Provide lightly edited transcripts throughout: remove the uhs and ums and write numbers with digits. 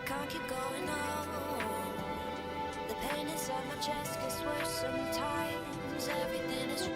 can't keep going on. The pain inside my chest gets worse sometimes. Everything is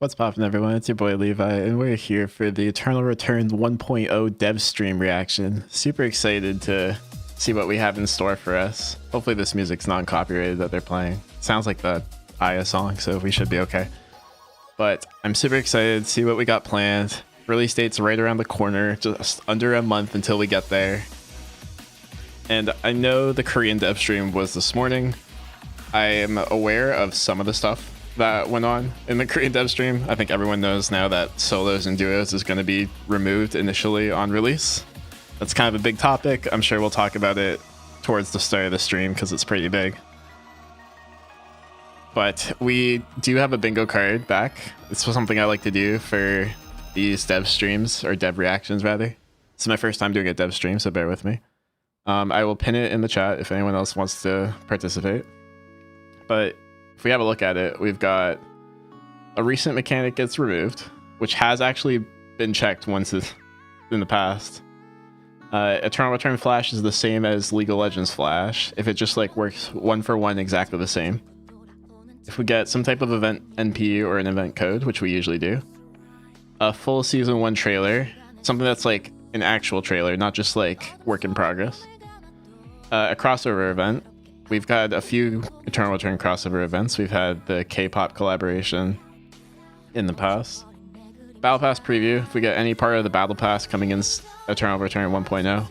What's poppin', everyone? It's your boy Levi, and we're here for the Eternal Return 1.0 dev stream reaction. Super excited to see what we have in store for us. Hopefully this music's non-copyrighted that they're playing. Sounds like the Aya song, so we should be okay. But I'm super excited to see what we got planned. Release date's right around the corner, just under a month until we get there. And I know the Korean dev stream was this morning. I am aware of some of the stuff that went on in the Korean dev stream. I think everyone knows now that solos and duos is going to be removed initially on release. That's kind of a big topic. I'm sure we'll talk about it towards the start of the stream because it's pretty big. But we do have a bingo card back. This was something I like to do for these dev streams, or dev reactions rather. This is my first time doing a dev stream, so bear with me. I will pin it in the chat if anyone else wants to participate. But if we have a look at it, we've got a recent mechanic gets removed, which has actually been checked once in the past. Eternal Return Flash is the same as League of Legends Flash, if it just like works one for one exactly the same. If we get some type of event NP or an event code, which we usually do, a full season 1 trailer, something that's like an actual trailer, not just like work in progress, a crossover event. We've got a few Eternal Return crossover events. We've had the K-pop collaboration in the past. Battle Pass preview. If we get any part of the Battle Pass coming in Eternal Return 1.0,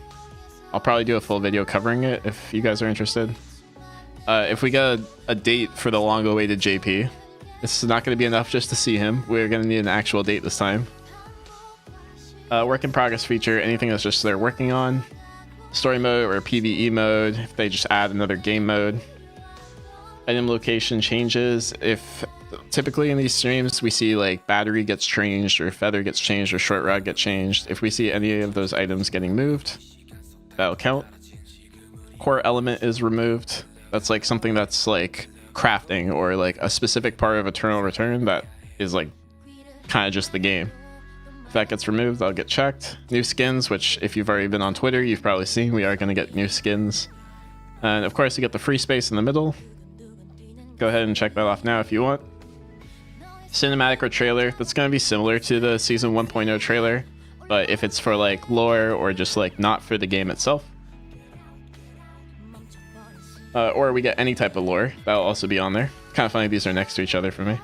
I'll probably do a full video covering it if you guys are interested. If we get a date for the long-awaited JP, this is not going to be enough just to see him. We're going to need an actual date this time. Work in progress feature, anything that's just they're working on. Story mode or PvE mode, if they just add another game mode. Item location changes. If typically in these streams we see like battery gets changed or feather gets changed or short rod gets changed, if we see any of those items getting moved, that'll count. Core element is removed. That's like something that's like crafting or like a specific part of Eternal Return that is like kind of just the game. If that gets removed, I'll get checked. New skins, which if you've already been on Twitter, you've probably seen we are going to get new skins. And of course, you get the free space in the middle. Go ahead and check that off now if you want. Cinematic or trailer, that's going to be similar to the Season 1.0 trailer, but if it's for like lore or just like not for the game itself. Or we get any type of lore, that'll also be on there. Kind of funny these are next to each other for me.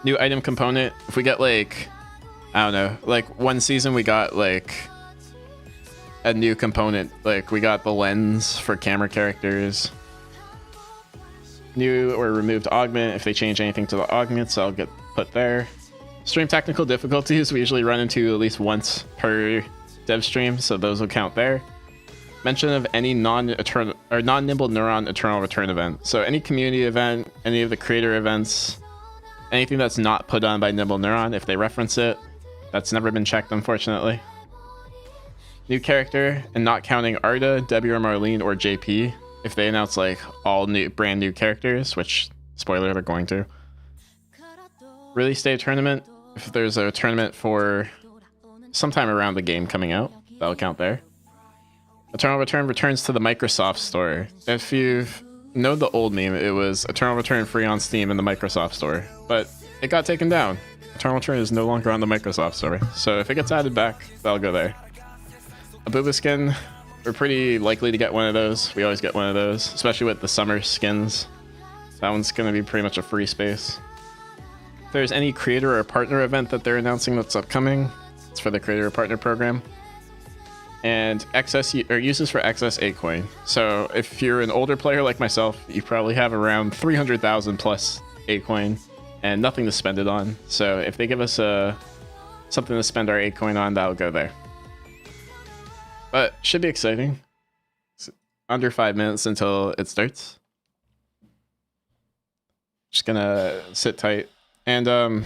New item component, if we get like, I don't know, like one season we got like a new component, like we got the lens for camera characters. New or removed augment, if they change anything to the augments, I'll get put there. Stream technical difficulties, we usually run into at least once per dev stream, so those will count there. Mention of any non-nimble neuron Eternal Return event. So any community event, any of the creator events, anything that's not put on by Nimble Neuron, if they reference it, that's never been checked, unfortunately. New character, and not counting Arda, Debbie or Marlene or JP, if they announce like all new, brand new characters, which, spoiler, they're going to. Release day tournament, if there's a tournament for sometime around the game coming out, that'll count there. Eternal Return returns to the Microsoft Store. If you know the old meme, it was Eternal Return free on Steam in the Microsoft Store, but it got taken down. Eternal Return is no longer on the Microsoft Store, so if it gets added back, that'll go there. A Booba skin, we're pretty likely to get one of those. We always get one of those, especially with the summer skins. That one's going to be pretty much a free space. If there's any creator or partner event that they're announcing that's upcoming, it's for the creator or partner program. And excess or uses for excess A-coin. So if you're an older player like myself, you probably have around 300,000 plus A-coin and nothing to spend it on. So if they give us something to spend our A-coin on, that'll go there. But should be exciting. It's under 5 minutes until it starts. Just gonna sit tight and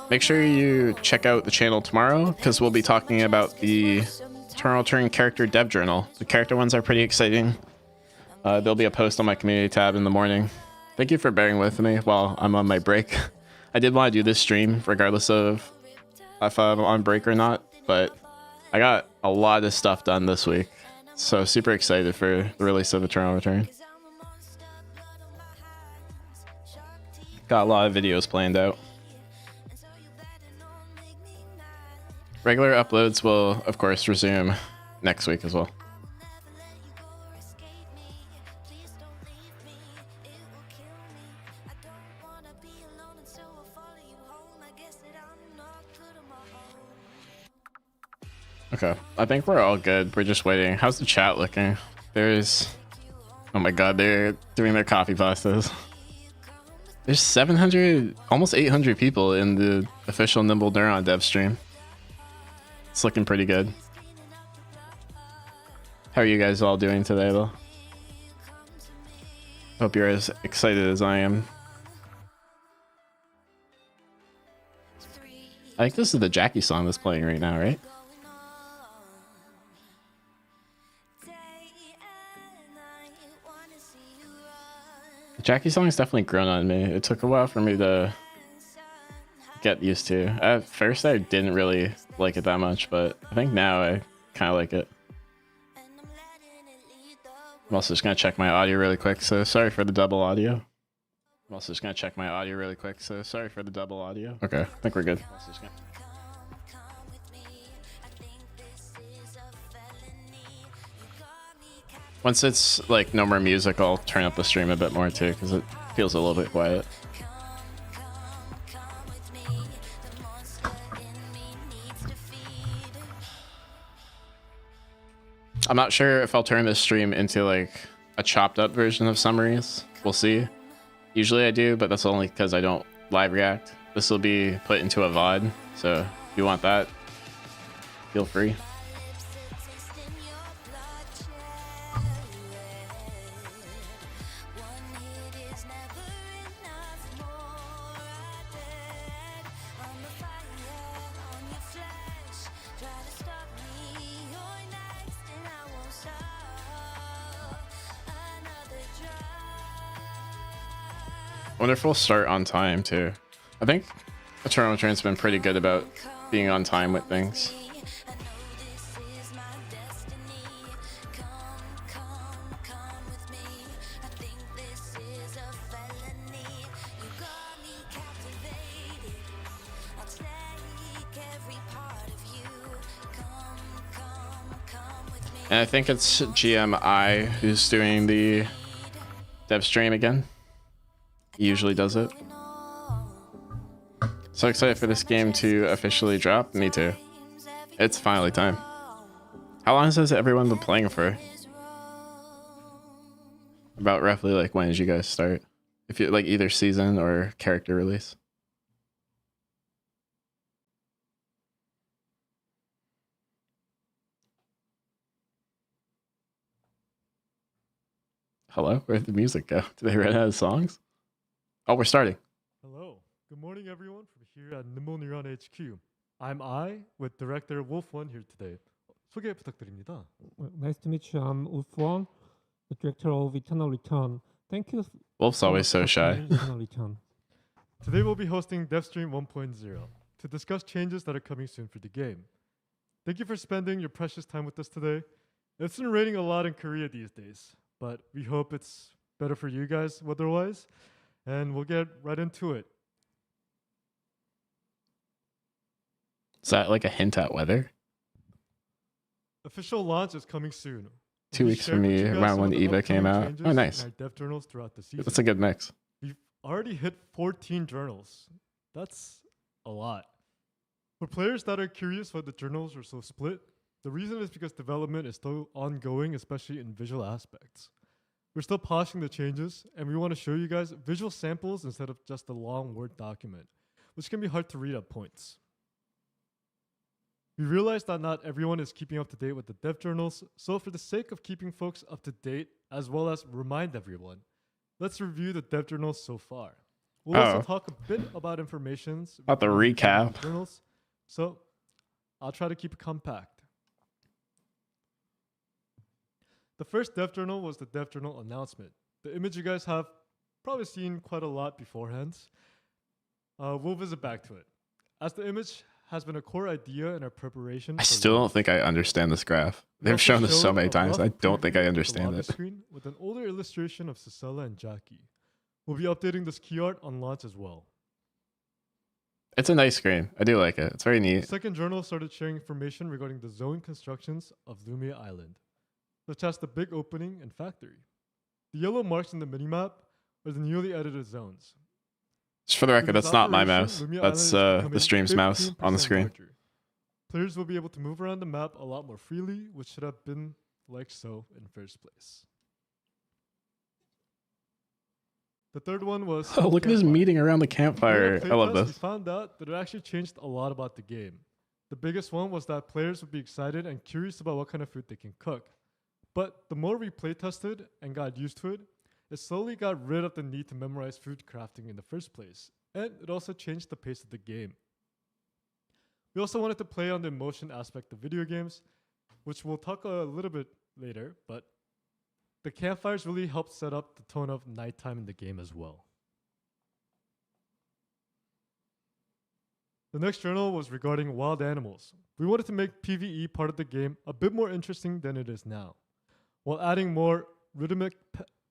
make sure you check out the channel tomorrow because we'll be talking about the Eternal Return character dev journal. The character ones are pretty exciting. There'll be a post on my community tab in the morning. Thank you for bearing with me while I'm on my break. I did want to do this stream regardless of if I'm on break or not, but I got a lot of stuff done this week. So super excited for the release of Eternal Return. Got a lot of videos planned out. Regular uploads will, of course, resume next week as well. Okay, I think we're all good. We're just waiting. How's the chat looking? There's... Oh my god, they're doing their coffee pastas. There's 700, almost 800 people in the official Nimble Neuron dev stream. It's looking pretty good. How are you guys all doing today, though? Hope you're as excited as I am. I think this is the Jackie song that's playing right now, right? The Jackie song has definitely grown on me. It took a while for me to get used to. At first, I didn't really like it that much, but I think now I kind of like it. I'm also just gonna check my audio really quick, so sorry for the double audio. I'm also just gonna check my audio really quick, so sorry for the double audio. Okay, I think we're good. Once it's like no more music, I'll turn up the stream a bit more too, because it feels a little bit quiet. I'm not sure if I'll turn this stream into like a chopped up version of summaries. We'll see. Usually I do, but that's only because I don't live react. This will be put into a VOD, so if you want that, feel free. Wonder if we'll start on time too. I think Eternal Train's been pretty good about being on time with things. And I think it's GMI who's doing the dev stream again. He usually does it. So excited for this game to officially drop. Me too. It's finally time. How long has everyone been playing for? About roughly like when did you guys start? If you like either season or character release. Hello? Where'd the music go? Did they run out of songs? Oh, we're starting. Hello. Good morning, everyone, from here at Nimble Neuron HQ. I'm with Director Wolf1 here today. 소개 부탁드립니다. Nice to meet you. I'm Wolf1, the director of Eternal Return. Thank you. Wolf's always so shy. Eternal Return. Today we'll be hosting DevStream 1.0 to discuss changes that are coming soon for the game. Thank you for spending your precious time with us today. It's been raining a lot in Korea these days, but we hope it's better for you guys weather-wise. And we'll get right into it. Is that like a hint at weather? Official launch is coming soon. 2 weeks from me, around when EVA came out. Oh, nice. Dev journals throughout the season. That's a good mix. We've already hit 14 journals. That's a lot. For players that are curious why the journals are so split, the reason is because development is still ongoing, especially in visual aspects. We're still polishing the changes, and we want to show you guys visual samples instead of just a long Word document, which can be hard to read at points. We realize that not everyone is keeping up to date with the dev journals, so for the sake of keeping folks up to date, as well as remind everyone, let's review the dev journals so far. We'll also talk a bit about informations about the recap journals, so I'll try to keep it compact. The first dev journal was the dev journal announcement. The image you guys have probably seen quite a lot beforehand. We'll visit back to it. As the image has been a core idea in our preparation. I still don't think I understand this graph. They've shown this so many times. I don't think I understand it. Screen with an older illustration of Cicella and Jackie. We'll be updating this key art on launch as well. It's a nice screen. I do like it. It's very The neat. second journal started sharing information regarding the zone constructions of Lumia Island, such as the big opening and factory. The yellow marks in the minimap are the newly edited zones. Just for the record, With its that's not my operation, mouse. Lumia That's Island is the becoming stream's mouse on the 15% screen. larger. Players will be able to move around the map a lot more freely, which should have been like so in first place. The third one was Oh, look at this Campfire. meeting around the During our campfire. I love playtest, We this. found out that it actually changed a lot about the game. The biggest one was that players would be excited and curious about what kind of food they can cook. But the more we playtested and got used to it, it slowly got rid of the need to memorize food crafting in the first place. And it also changed the pace of the game. We also wanted to play on the emotion aspect of video games, which we'll talk a little bit later, but the campfires really helped set up the tone of nighttime in the game as well. The next journal was regarding wild animals. We wanted to make PvE part of the game a bit more interesting than it is now, while adding more rhythmic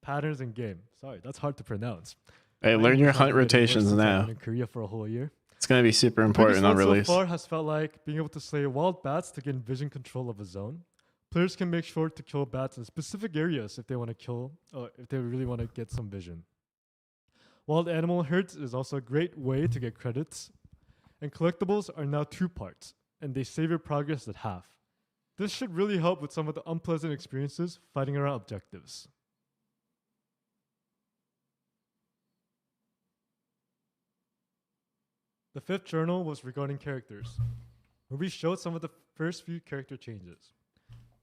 patterns in game. Sorry, that's hard to pronounce. Hey, My learn your English hunt hasn't been any worse rotations since I've now. been in Korea for a whole year. It's gonna be super The important biggest on one release. so far has felt like being able to slay wild bats to gain vision control of a zone. Players can make sure to kill bats in specific areas if they want to kill, or if they really want to get some vision. Wild animal herds is also a great way to get credits, and collectibles are now 2 parts, and they save your progress at half. This should really help with some of the unpleasant experiences fighting around objectives. The fifth journal was regarding characters, where we showed some of the first few character changes.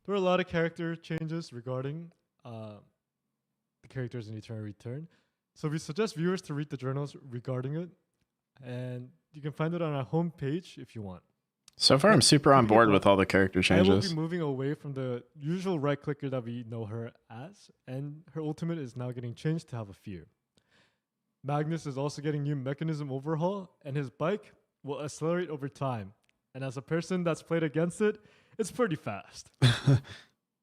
There were a lot of character changes regarding the characters in Eternal Return, so we suggest viewers to read the journals regarding it, and you can find it on our homepage if you want. So far, I'm super on board with all the character I will changes. be moving away from the usual right clicker that we know her as, and her ultimate is now getting changed to have a fear. Magnus is also getting new mechanism overhaul, and his bike will accelerate over time. And as a person that's played against it, it's pretty fast.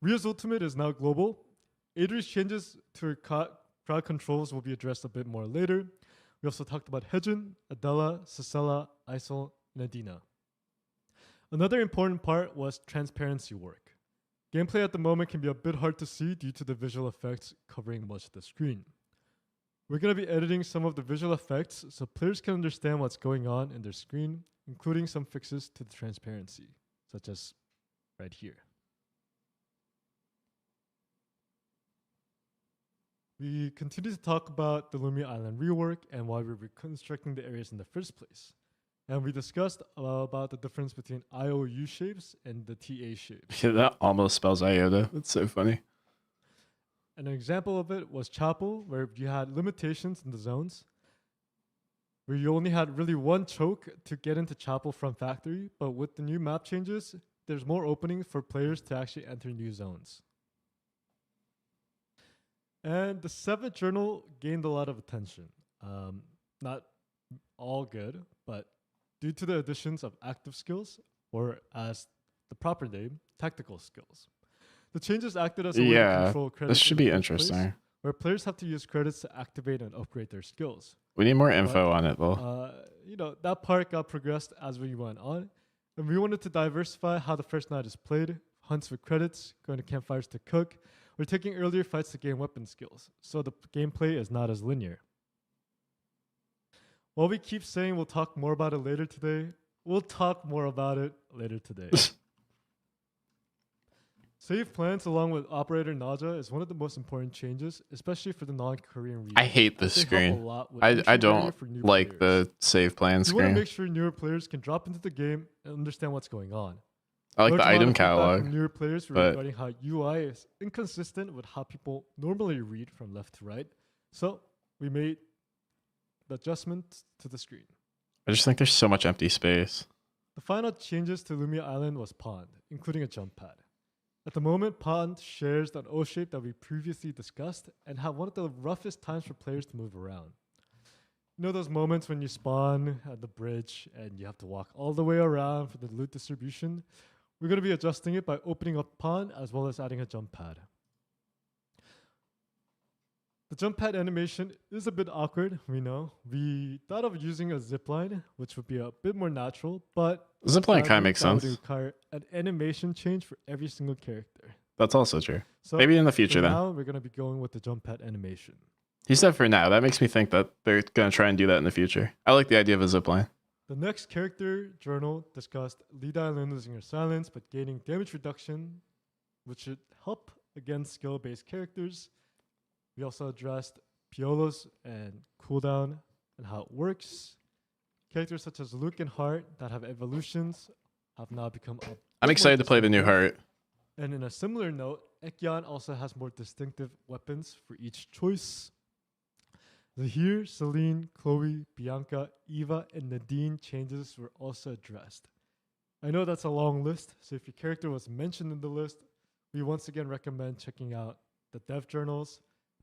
Rio's ultimate is now global. Adri's changes to her crowd controls will be addressed a bit more later. We also talked about Hedgen, Adela, Cicella, Isol, and Adina. Another important part was transparency work. Gameplay at the moment can be a bit hard to see due to the visual effects covering much of the screen. We're going to be editing some of the visual effects so players can understand what's going on in their screen, including some fixes to the transparency, such as right here. We continue to talk about the Lumia Island rework and why we're reconstructing the areas in the first place. And we discussed about the difference between IOU shapes and the TA shapes. Yeah, that almost spells iota. That's so funny. An example of it was Chapel, where you had limitations in the zones, where you only had really one choke to get into Chapel from factory, but with the new map changes, there's more openings for players to actually enter new zones. And the 7th journal gained a lot of attention. Not all good, but due to the additions of active skills, or as the proper name, tactical skills. The changes acted as a way to control credits. This should in be the first place, interesting. where players have to use credits to activate and upgrade their skills. We need more info on it, though. That part got progressed as we went on, and we wanted to diversify how the first night is played, hunts with credits, going to campfires to cook. We're taking earlier fights to gain weapon skills, so the gameplay is not as linear. While we keep saying we'll talk more about it later today, we'll talk more about it later today. Save plans along with operator Naja is one of the most important changes, especially for the non-Korean region. I hate this screen. I don't like the save plan We want to screen. make sure newer players can drop into the game and understand what's going on. I like Large the amount item of feedback catalog. from newer players but- regarding how UI is inconsistent with how people normally read from left to right. So we made the adjustment to the screen. I just think there's so much empty space. The final changes to Lumia Island was Pond, including a jump pad. At the moment, Pond shares that O shape that we previously discussed and have one of the roughest times for players to move around. You know those moments when you spawn at the bridge and you have to walk all the way around for the loot distribution? We're going to be adjusting it by opening up Pond as well as adding a jump pad. The jump pad animation is a bit awkward, we know. We thought of using a zipline, which would be a bit more natural, but Zipline kind of makes that would sense. require an animation change for every single character. That's also true. So Maybe in the for future then. now, we're going to be going with the jump pad animation. He said for now. That makes me think that they're going to try and do that in the future. I like the idea of a zipline. The next character journal discussed Lida losing her silence but gaining damage reduction, which should help against skill-based characters. We also addressed Piolos and cooldown and how it works. Characters such as Luke and Hart that have evolutions have now become a I'm bit excited more to play the new distinctive. Heart. And in a similar note, Ekyan also has more distinctive weapons for each choice. Zahir, Celine, Chloe, Bianca, Eva, and Nadine changes were also addressed. I know that's a long list, so if your character was mentioned in the list, we once again recommend checking out the dev journals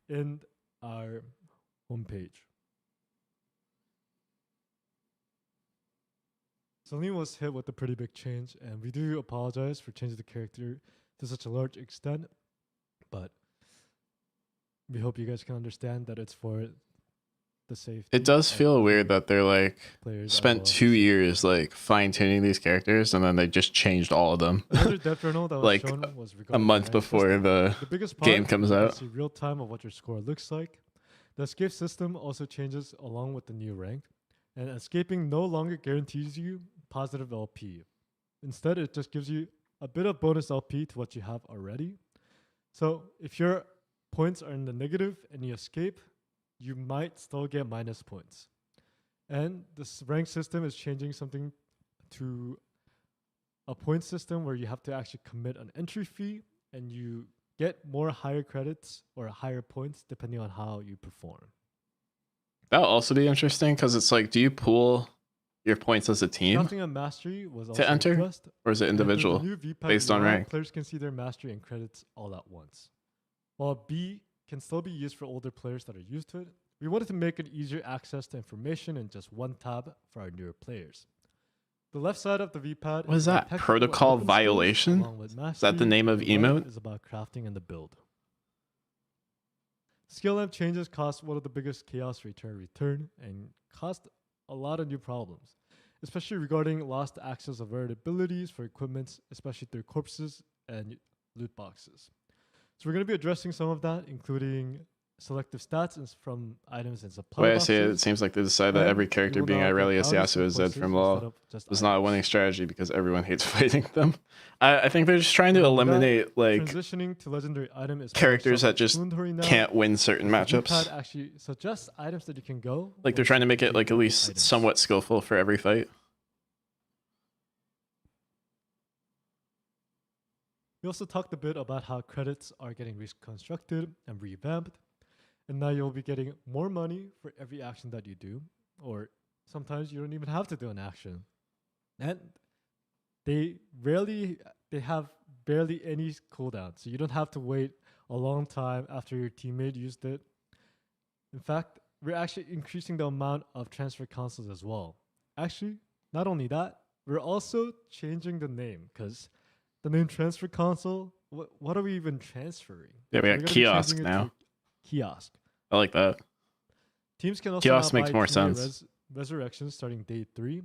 in our homepage. Celine was hit with a pretty big change, and we do apologize for changing the character to such a large extent, but we hope you guys can understand that it's for the safety. It does of feel the weird that they're like players as spent well. 2 years like fine tuning these characters and then they just changed all of them Another dev journal that was like shown was a regarding month rank before system. the The biggest game part, comes you can out. see real time of what your score looks like. The escape system also changes along with the new rank, and escaping no longer guarantees you positive LP. Instead, it just gives you a bit of bonus LP to what you have already. So if your points are in the negative and you escape, you might still get minus points. And this rank system is changing something to a point system where you have to actually commit an entry fee and you get more higher credits or higher points depending on how you perform. That'll also be interesting because it's like, do you pool your points as a team Crafting a mastery was also enter? addressed. or is it And with the individual? new VPAD based on UI, rank? Players can see their mastery and credits all at once. While B can still be used for older players that are used to it, we wanted to make it easier access to information in just one tab for our newer players. The left side of the VPAD What is that? detects what Protocol weapon skills, violation? along with Is that mastery. the name of The right emote? is about crafting and the build. Skill amp changes cost one of the biggest chaos return and cost a lot of new problems, especially regarding lost access of varied abilities for equipments, especially through corpses and loot boxes. So we're going to be addressing some of that, including selective stats from items and supply The way I boxes. see it, it seems like they decided that and every we character will being now get Aurelius bounties Yasuo and is Zed places from instead LoL of just is not a items. winning strategy because everyone hates fighting them. I think they're just trying to Along with that, eliminate like transitioning to legendary item is more characters that just self-explanatory now. can't win certain The matchups. D-pad actually suggests items that you can go. Like they're once trying to you make it complete like at the least items. somewhat skillful for every fight. We also talked a bit about how credits are getting reconstructed and revamped, and now you'll be getting more money for every action that you do, or sometimes you don't even have to do an action. And they have barely any cooldown, so you don't have to wait a long time after your teammate used it. In fact, we're actually increasing the amount of transfer consoles as well. Actually, not only that, we're also changing the name because the name transfer console, what are we even transferring? Yeah, we We're got gonna be kiosk changing it now. to Kiosk. I like that. Teams can also Kiosk now makes buy more teammate sense. resurrections starting day 3,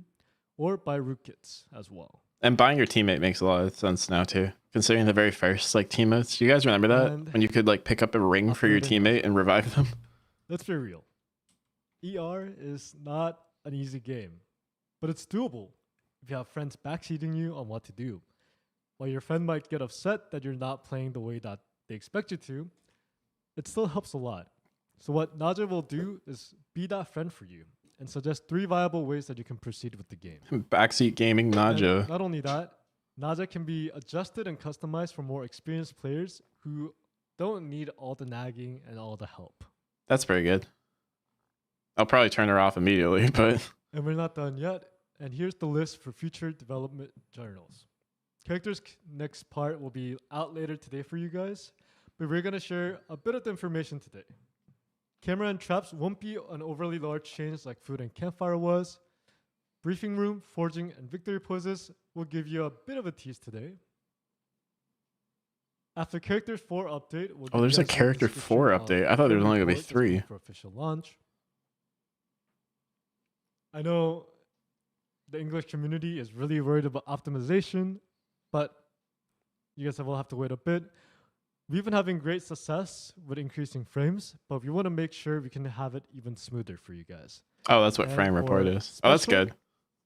or buy root kits as well. And buying your teammate makes a lot of sense now too. Considering the very first like teammates. Do you guys remember that? And when you could like pick up a ring for your upgrading teammate and revive them? Let's be real. ER is not an easy game, but it's doable if you have friends backseating you on what to do. While your friend might get upset that you're not playing the way that they expect you to, it still helps a lot. So what Naja will do is be that friend for you and suggest 3 viable ways that you can proceed with the game. Backseat gaming And Naja. not only that, Naja can be adjusted and customized for more experienced players who don't need all the nagging and all the help. That's pretty good. I'll probably turn her off immediately, but And we're not done yet. And here's the list for future development journals. Characters next part will be out later today for you guys, but we're going to share a bit of the information today. Camera and traps won't be an overly large change like food and campfire was. Briefing room, forging, and victory poses will give you a bit of a tease today. After Character 4 update, we'll Oh, give there's you a guys Character description 4 of update. I thought there was Return only gonna be Report, just waiting 3. for official launch. I know the English community is really worried about optimization, but you guys will have to wait a bit. We've been having great success with increasing frames, but we want to make sure we can have it even smoother for you guys. Oh, that's what And frame report for is. Oh, that's special, good.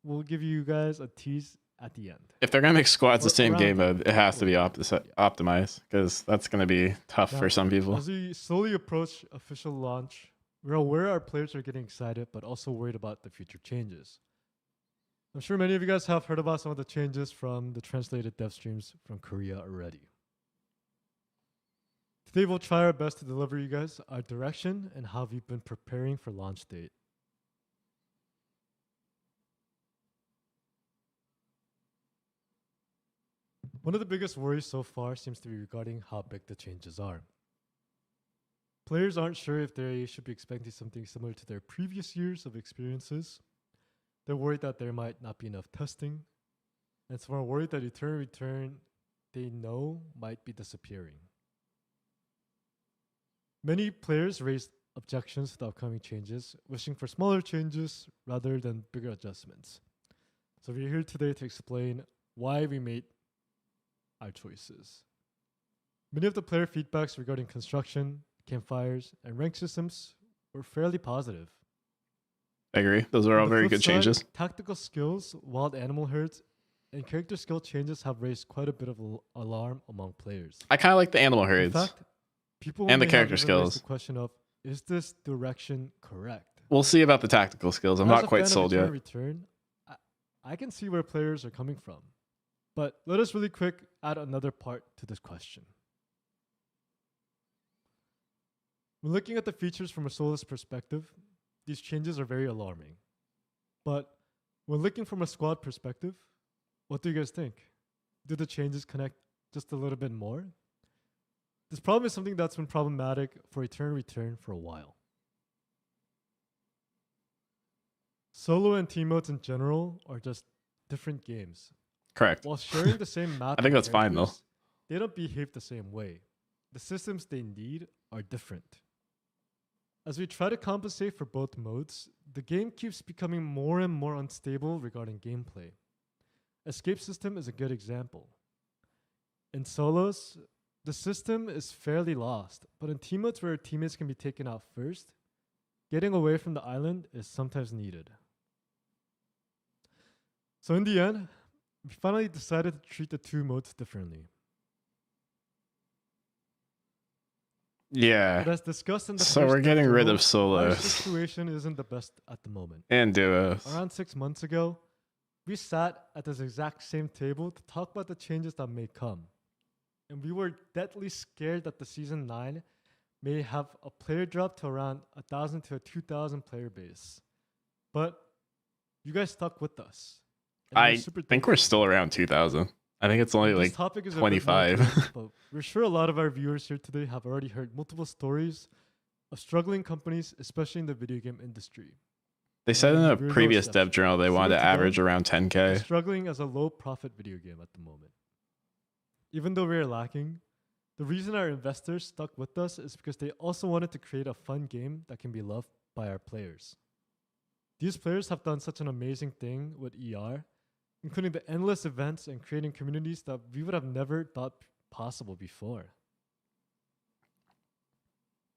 We'll give you guys a tease at the end. If they're gonna make squads the We're same around game there. mode, it has to be Yeah. optimized because that's gonna be tough Now, for some people. As we slowly approach official launch, we're aware our players are getting excited, but also worried about the future changes. I'm sure many of you guys have heard about some of the changes from the translated dev streams from Korea already. Today we'll try our best to deliver you guys our direction and how we've been preparing for launch date. One of the biggest worries so far seems to be regarding how big the changes are. Players aren't sure if they should be expecting something similar to their previous years of experiences. They're worried that there might not be enough testing, and some are worried that return they know might be disappearing. Many players raised objections to the upcoming changes, wishing for smaller changes rather than bigger adjustments. So we're here today to explain why we made our choices. Many of the player feedbacks regarding construction, campfires, and rank systems were fairly positive. I agree. Those are On all the very flip good side, changes. Tactical skills, wild animal herds, and character skill changes have raised quite a bit of alarm among players. I kind of like the animal In herds. fact, people And the may have character even raised skills. the question of, is this direction correct? We'll see about the tactical skills. I'm As not a quite fan of sold yet. Return, I can see where players are coming from. But let us really quick add another part to this question. When looking at the features from a soloist perspective, these changes are very alarming. But when looking from a squad perspective, what do you guys think? Do the changes connect just a little bit more? This problem is something that's been problematic for Return for a while. Solo and team modes in general are just different games. Correct. While sharing the same map, I think and that's fine, though. characters, they don't behave the same way. The systems they need are different. As we try to compensate for both modes, the game keeps becoming more and more unstable regarding gameplay. Escape system is a good example. In solos, the system is fairly lost, but in team modes where teammates can be taken out first, getting away from the island is sometimes needed. So in the end, we finally decided to treat the two modes differently. But Yeah. as discussed in the So first we're getting rid demo, of solos. our situation isn't the best at the moment. And duos. Around 6 months ago, we sat at this exact same table to talk about the changes that may come. And we were deadly scared that the Season 9 may have a player drop to around 1,000 to a 2,000 player base. But you guys stuck with us. And we're I super think we're thankful. still around 2,000. I think it's only This like topic is a bit more 25. dense, but we're sure a lot of our viewers here today have already heard multiple stories of struggling companies, especially in the video game industry. They said in a Weirdo previous steps. dev journal they Similar wanted to to average them, around We're 10K. struggling as a low profit video game at the moment. Even though we're lacking, the reason our investors stuck with us is because they also wanted to create a fun game that can be loved by our players. These players have done such an amazing thing with ER, including the endless events and creating communities that we would have never thought possible before.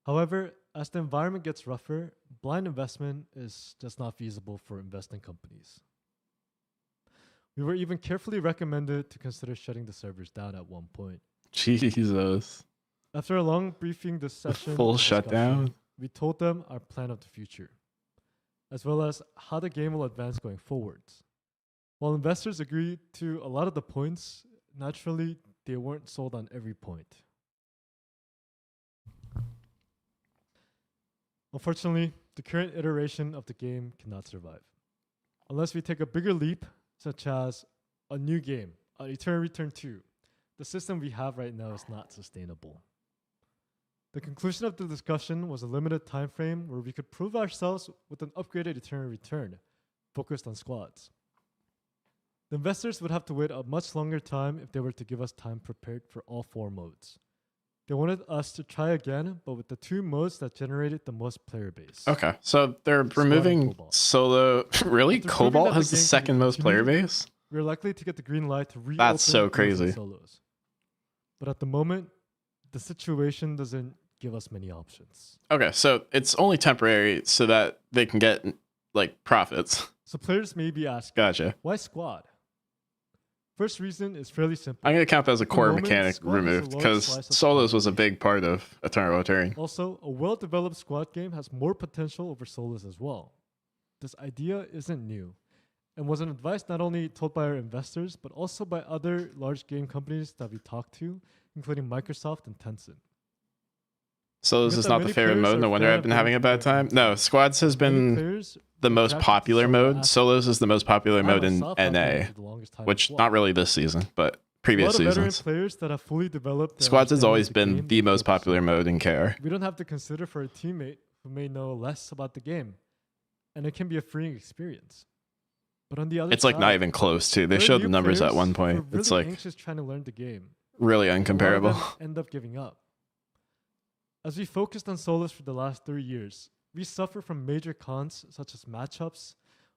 However, as the environment gets rougher, blind investment is just not feasible for investing companies. We were even carefully recommended to consider shutting the servers down at one point. Jesus. After a long briefing this session, Full and discussion, shutdown. we told them our plan of the future, as well as how the game will advance going forwards. While investors agreed to a lot of the points, naturally, they weren't sold on every point. Unfortunately, the current iteration of the game cannot survive. Unless we take a bigger leap, such as a new game, Return 2, the system we have right now is not sustainable. The conclusion of the discussion was a limited time frame where we could prove ourselves with an upgraded Return, focused on squads. The investors would have to wait a much longer time if they were to give us time prepared for all 4 modes. They wanted us to try again, but with the 2 modes that generated the most player base. Okay, so they're and removing Cobalt. solo. Really, After proving Cobalt that has the the game can second be most player continued, base. We're likely to get the green light to reopen That's so duos and crazy. solos. But at the moment, the situation doesn't give us many options. Okay, so it's only temporary so that they can get like profits. So players may be asking, Gotcha. why squad? First reason is fairly simple. I'm gonna count that as a At the core moment, mechanic squad has a removed large because slice of solos was a population. big part of Eternal Return. Also, a well-developed squad game has more potential over solos as well. This idea isn't new and was an advice not only told by our investors, but also by other large game companies that we talked to, including Microsoft and Tencent. Solos Admit is that not the many favorite players mode. are No a wonder fan I've of been getting having a bad together time. and No, playing. Squads has Many been players the are most attracted to popular solo mode. aspects. Solos is the most popular I mode in myself have played NA, for the longest time which as well. not really this season, but A previous lot of veteran seasons. players that have fully developed their Squads has understanding always of the been game the may most feel popular solo. mode in KR. We don't have to consider for a teammate who may know less about the game, and it can be a freeing experience. But on the other It's like side, not even close to. They there are showed new the numbers at players one who are point. It's really like anxious trying to learn the game. really And a lot of them uncomparable. end up giving up. As we focused on solos for the last 3 years, we suffer from major cons such as matchups,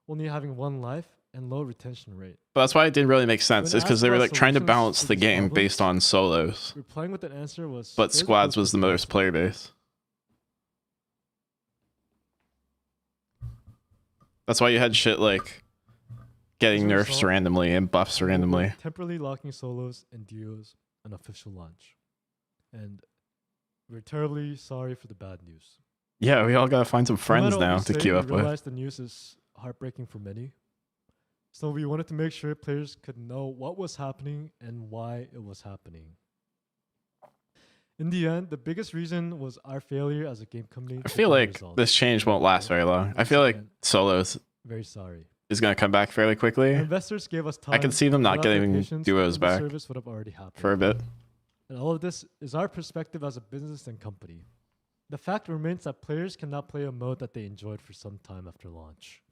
only having 1 life, and low retention rate. But that's why it didn't really make sense. When It's because asked they were about like trying to solutions balance for the these game problems, based on solos. replying with an answer was But fairly Squads close was to the most nothing. player base. That's why you had shit like getting As a nerfs result, randomly and buffs We will be randomly. temporarily locking solos and duos an official launch. And we're terribly sorry for the bad news. Yeah, we all gotta find some No friends matter what now we to say, keep we up with. realize the news is heartbreaking for many. So we wanted to make sure players could know what was happening and why it was happening. In the end, the biggest reason was our failure as a game company. I to feel find like results. this change won't last very long. I feel like Once again, solos very sorry. is gonna come back fairly Our quickly investors gave us time. I can see them not without their getting patience, duos and the back service would have already happened. for a bit. And all of this is our perspective as a business and company. The fact remains that players cannot play a mode that they enjoyed for some time after launch.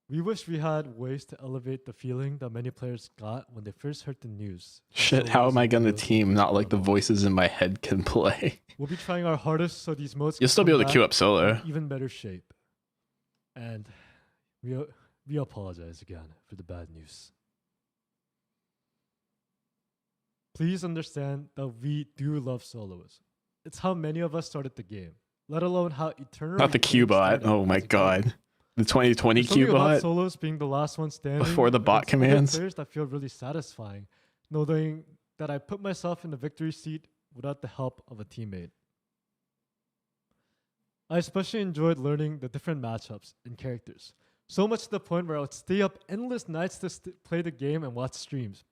We wish we had ways to elevate the feeling that many players got when they first heard the news. that Shit, how solos am I and gonna duos would team be not like the available. voices in my head can play? We'll be trying our hardest so these modes You'll can still be come able to queue back up solo. in even better shape. And we apologize again for the bad news. Please understand that we do love solos. It's how many of us started the game, let alone how Eternal Not the Return Qbot. started Oh my as a game. god. The 2020 There's something about Qbot. solos being the last one standing Before the bot against other commands. players that feel really satisfying, knowing that I put myself in the victory seat without the help of a teammate. I especially enjoyed learning the different matchups and characters, so much to the point where I would stay up endless nights to play the game and watch streams.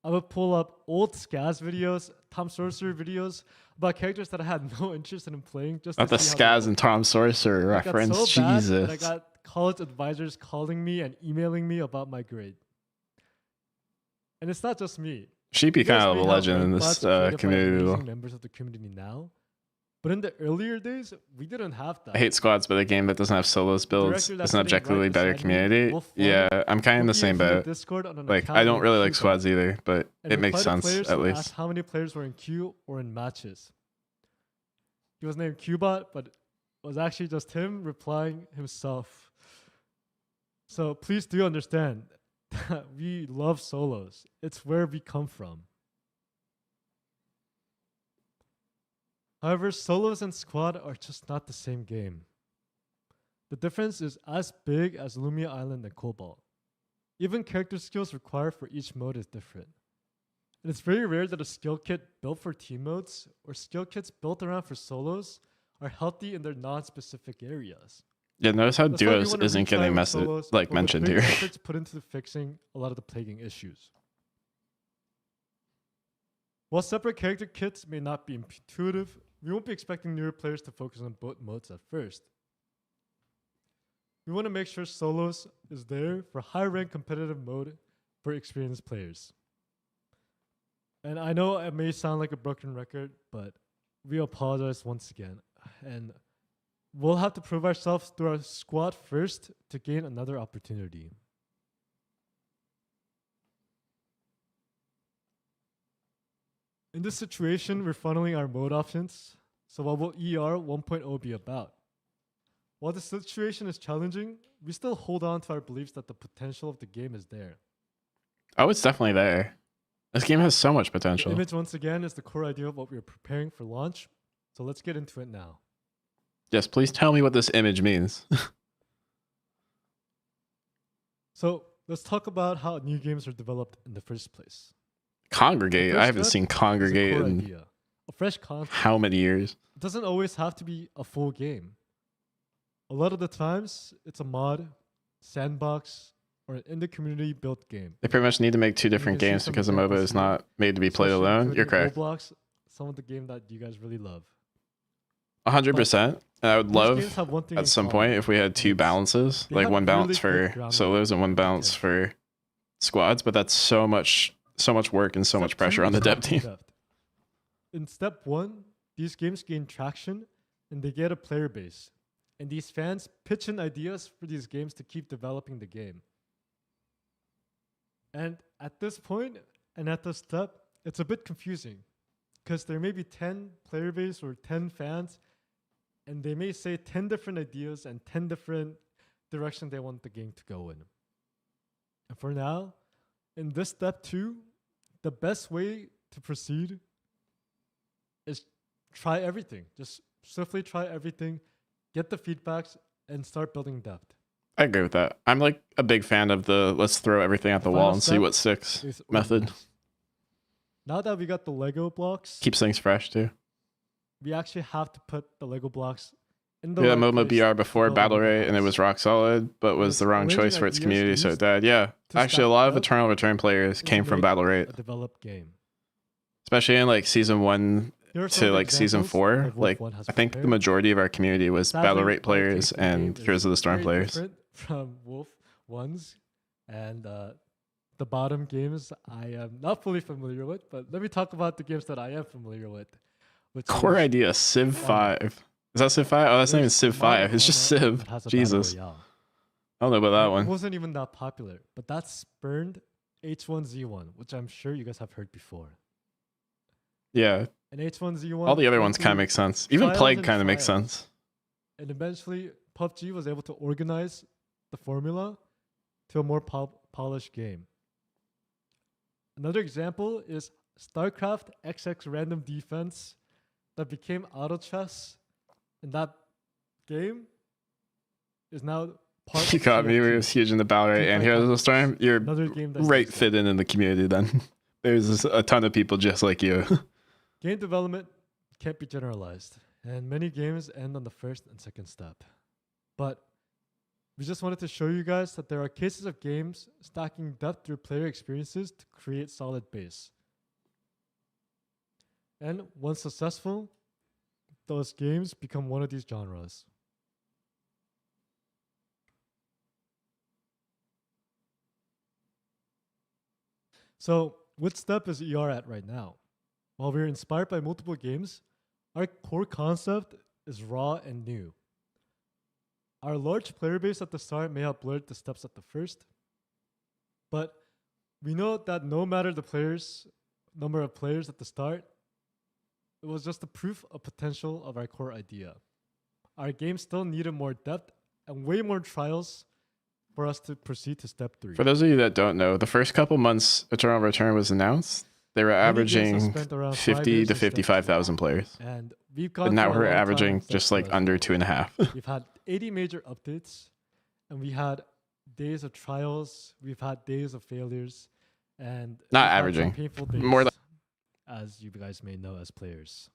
I would pull up old Skaz videos, Tom Sorcerer videos about characters that I had no interest in playing. Just Not to the see how they Skaz and Tom Sorcerer it got reference. so bad that I Jesus. got college advisors calling me and emailing me about my grade. And it's not just me. Sheepy You guys kind of may a have legend in rank this bots created by community. amazing members of the community now. But in the earlier days, we didn't have that. I hate squads, but a game that doesn't have solos builds director that's is an sitting objectively right better beside me, community. Wolf Yeah, I'm kind of in the He'll same be in the boat. Discord on an Like, account I don't named really like Qbot, squads either, but and it makes reply to sense players at who least. asked how many players were in queue or in matches. He was named Qbot, but it was actually just him replying himself. So please do understand that we love solos. It's where we come from. However, solos and squad are just not the same game. The difference is as big as Lumia Island and Cobalt. Even character skills required for each mode is different. And it's very rare that a skill kit built for team modes or skill kits built around for solos are healthy in their non-specific areas. Yeah, notice how That's why we duos wanna isn't retry getting with solos, but with mentioned big here. efforts put into fixing a lot of the plaguing issues. While separate character kits may not be intuitive, we won't be expecting newer players to focus on both modes at first. We want to make sure solos is there for high-rank competitive mode for experienced players. And I know it may sound like a broken record, but we apologize once again. And we'll have to prove ourselves through our squad first to gain another opportunity. In this situation, we're funneling our mode options. So what will ER 1.0 be about? While the situation is challenging, we still hold on to our beliefs that the potential of the game is there. Oh, it's definitely there. This game has so much The potential. image, once again, is the core idea of what we are preparing for launch. So let's get into it now. Yes, please tell me what this image means. So let's talk about how new games are developed in the first place. Congregate. The I first haven't step seen is a Congregate core in idea. A fresh concept. how many years? It doesn't always have to be a full game. A lot of the times, it's a mod, sandbox, or an in the community built game. They pretty much need to make two different can see games some because a MOBA examples is here, not made to be played especially alone. You're including correct. Roblox, some of the game that you guys really love. 100%. And I would These love games have one thing at in some common, point if we had and two it's balances, they like have one balance really good for groundwork solos and one and balance potential. for squads, but that's so much work and so much Step pressure two on the is dev content team. depth. In step one, these games gain traction and they get a player base. And these fans pitch in ideas for these games to keep developing the game. And at this point and at this step, it's a bit confusing because there may be 10 player base or 10 fans, and they may say 10 different ideas and 10 different directions they want the game to go in. And for now, in this step two, the best way to proceed is try everything. Just swiftly try everything, get the feedbacks, and start building depth. I agree with that. I'm like a big fan of the let's throw everything at the Final wall and see step what sticks is method. organize. Now that we got the Lego blocks, Keeps things fresh too. we actually have to put the Lego blocks in the Yeah, right MOMA place BR to before build a Battle Lego Rate and it house. was rock solid, but And was it's the wrong arranging choice for its ideas community, so it used died. Yeah, to actually a stack lot of depth Eternal Return players and came to from make Battle Rate, a developed game. especially in like season 1 Here are some to of the like season examples 4. that Wolf Like 1 has I think the prepared. majority of our community was Sadly, Battle my Rate take players for the game and is Heroes of the Storm very players. different from Wolf 1's, and the bottom games I am not fully familiar with, but let me talk about the games that I am familiar with. Which Core is idea, Civ Arma. 5. Is that Civ 5? Oh, that's not even There's Civ a mod 5. of It's just Arma Civ. that has a Jesus. Battle Royale. I don't know about that And It one. wasn't even that popular, but that spurned H1Z1, which I'm sure you guys have heard before. Yeah, And H1Z1, all the other went ones kind of through make sense. Even trials Plague and kind of makes trials. sense. And eventually, PUBG was able to organize the formula to a more polished game. Another example is StarCraft XX Random Defense that became Auto Chess, and that game is now part You of got me. TFT. We was huge in the Battle Rate and Teamfight Heroes of the Tactics, Storm. You're another game that right does that. fit in the community then. There's a ton of people just like you. Game development can't be generalized, and many games end on the first and second step. But we just wanted to show you guys that there are cases of games stacking depth through player experiences to create solid base. And once successful, those games become one of these genres. So, what step is ER at right now? While we're inspired by multiple games, our core concept is raw and new. Our large player base at the start may have blurred the steps at the first, but we know that no matter the number of players at the start, it was just the proof of potential of our core idea. Our game still needed more depth and way more trials for us to proceed to step 3. For those of you that don't know, the first couple months Eternal Return was announced, they were Many games have averaging spent around 5 50 years to in step 55,000 players. And we've gone And now through a we're lot of averaging time in just step like 4 as under well. 2.5. We've had 80 major updates, and we had days of trials. We've had days of failures, and Not we've had some averaging. painful days, More than- as you guys may know as players.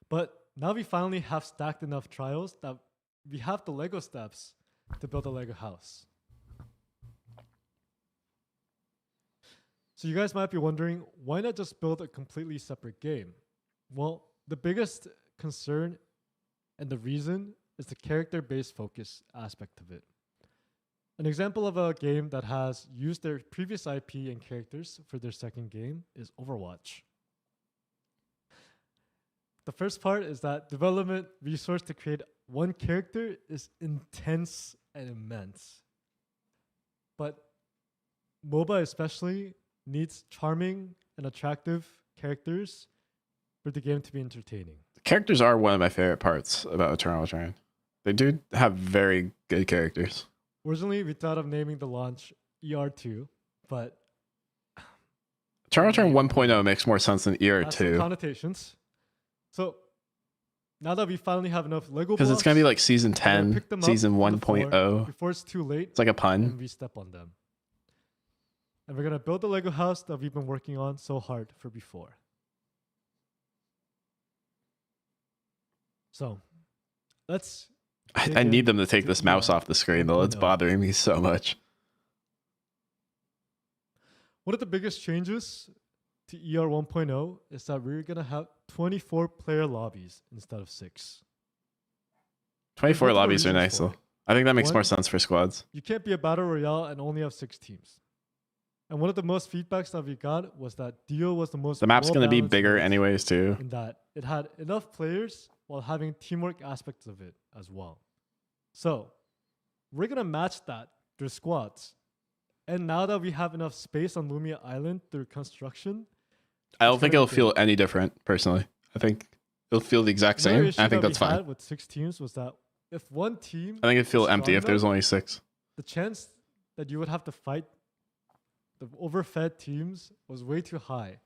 But now we finally have stacked enough trials that we have the Lego steps to build a Lego house. So you guys might be wondering, why not just build a completely separate game? Well, the biggest concern and the reason is the character-based focus aspect of it. An example of a game that has used their previous IP and characters for their second game is Overwatch. The first part is that development resource to create one character is intense and immense. But MOBA especially needs charming and attractive characters for the game to be entertaining. Characters are one of my favorite parts about Eternal Return. They do have very good characters. Originally, we thought of naming the launch ER2, but Eternal Return 1.0 makes more sense than has some ER2 connotations. So now that we finally have enough Lego because it's going to be like season we're gonna 10, pick them up season from the floor 1.0. before it's too late. It's like a And pun. we step on them. And we're gonna build the Lego house that we've been working on so hard for before. So let's I need them to take this mouse off the screen though. It's 1.0. bothering me so much. One of the biggest changes to ER 1.0 is that we're gonna have 24 player lobbies instead of 6. 24 multiple lobbies are reasons nice for though. it. I think that makes more One- sense for squads. You can't be a battle royale and only have 6 teams. And one of the most feedbacks that we got was that Dio was the most The map's going to be well-balanced bigger race anyways too. in that it had enough players while having teamwork aspects of it as well. So we're gonna match that through squads. And now that we have enough space on Lumia Island through construction, I don't it's think gonna it'll be feel any different personally. I think it'll feel the exact another same. issue I think that that's we fine. had with 6 teams was that if one team, I think it'd feel is empty strong if there's enough, only 6. the chance that you would have to fight the overfed teams was way too high.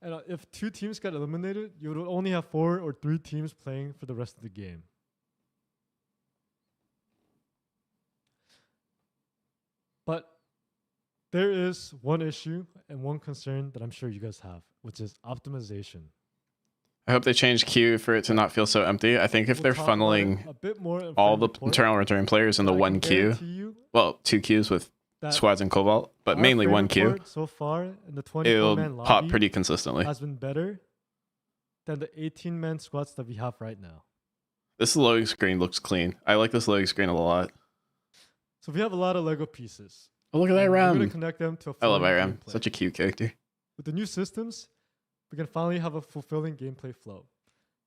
And if 2 teams got eliminated, you would only have 4 or 3 teams playing for the rest of the game. But there is one issue and one concern that I'm sure you guys have, which is optimization. I hope they change queue for it to not feel so empty. I think if We'll they're talk about it funneling a bit more in all Frame the Report, Eternal Return players into but I one can queue, guarantee you well, 2 queues with that squads and Cobalt, but our mainly Frame one queue, Report so far in the it'll 24-man pop lobby pretty consistently. has been better than the 18-man squads that we have right now. This loading screen looks clean. I like this loading screen a lot. So we have a lot of Lego pieces. Oh, look at and We're going to IRAM. connect them to a I love flowing IRAM. gameplay. Such a cute character. With the new systems, we can finally have a fulfilling gameplay flow.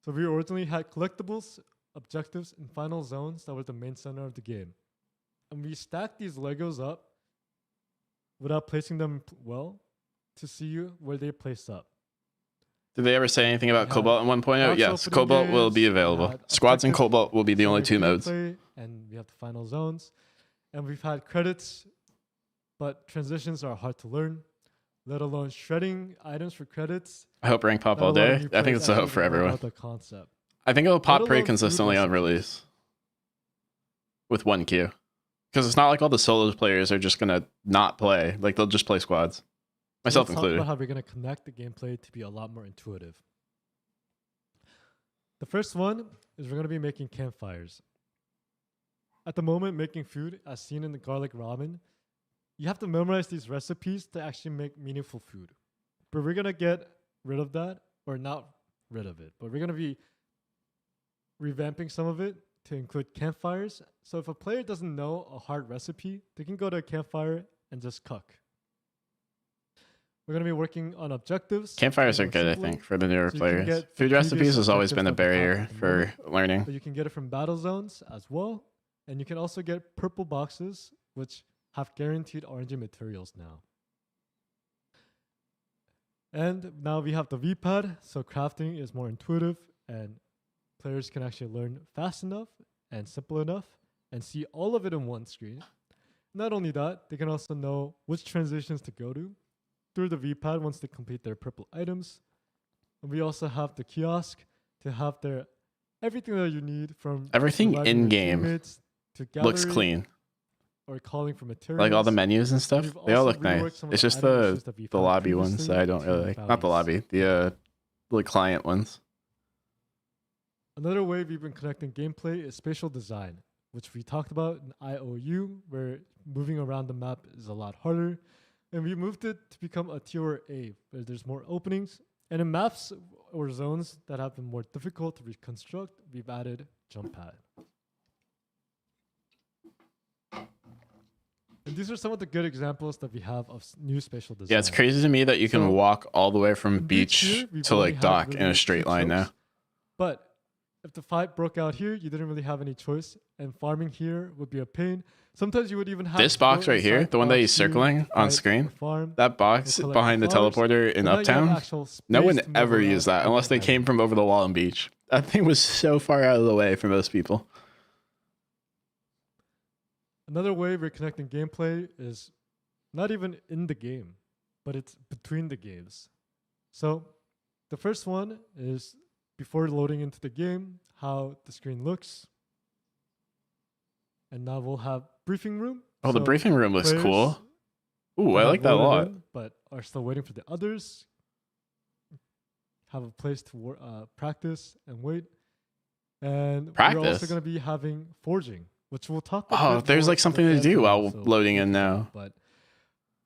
So we originally had collectibles, objectives, and final zones that were the main center of the game. And we stacked these Legos up without placing them well to see where they place up. Did they ever say anything about had Cobalt in 1.0? box Yes, opening Cobalt will games, be we available. had Squads and objective Cobalt will be the only 2 shared modes. gameplay, and we have the final zones. And we've had credits, but transitions are hard to learn, let alone shredding items for credits. I hope rank pop Not a all lot of day. new I think players it's a hope actually for know everyone. about the concept. I think it'll pop Let pretty alone food consistently on recipes. release with 1 queue. Because it's not like all the solos players are just going to not play. Like, they'll just play squads. So Myself let's talk included. about how we're going to connect the gameplay to be a lot more intuitive. The first one is we're going to be making campfires. At the moment, making food, as seen in the garlic ramen, you have to memorize these recipes to actually make meaningful food. But we're going to get rid of that, or not rid of it, but we're going to be revamping some of it to include campfires. So if a player doesn't know a hard recipe, they can go to a campfire and just cook. We're going to be working on objectives. Campfires to are make good, I simpler, think, for the newer so you can players. get the Food previous recipes has always been a objectives that we have barrier at the for moment. learning. But you can get it from battle zones as well. And you can also get purple boxes, which have guaranteed RNG materials now. And now we have the VPad, so crafting is more intuitive and players can actually learn fast enough and simple enough and see all of it in one screen. Not only that, they can also know which transitions to go to through the VPad once they complete their purple items. And we also have the kiosk to have their everything that you need from Everything reviving your in-game teammates to Looks gathering clean. or calling for materials. Like all the menus and stuff, We've they all also look nice. reworked some of It's the just item issues that we've the had lobby ones previously that I don't to really like. Not the balance. lobby, the client ones. Another way we've been connecting gameplay is spatial design, which we talked about in IOU, where moving around the map is a lot harder. And we moved it to become a tier A, where there's more openings. And in maps or zones that have been more difficult to reconstruct, we've added jump pad. And these are some of the good examples that we have of new spatial design. Yeah, it's crazy to me that you can So, walk all the way from in beach here, we've to only like had dock really in a 2 straight line now. tropes. But if the fight broke out here, you didn't really have any choice, and farming here would be a pain. Sometimes you would even have This to go box right here, inside the one that box he's here circling to on fight screen, or farm that box or collect behind the flowers. teleporter in But now you have Uptown, actual no one space to move ever around used that on unless the they came island. from over the wall on beach. That thing was so far out of the way for most people. Another way we're connecting gameplay is not even in the game, but it's between the games. So the first one is before loading into the game, how the screen looks. And now we'll have briefing room. Oh, the So briefing room looks players cool. Ooh, I have like that a loaded lot. in, but are still waiting for the others. Have a place to practice and wait. And we're also Practice? going to be having forging, which we'll talk about. Oh, there's like something to do while loading in now. But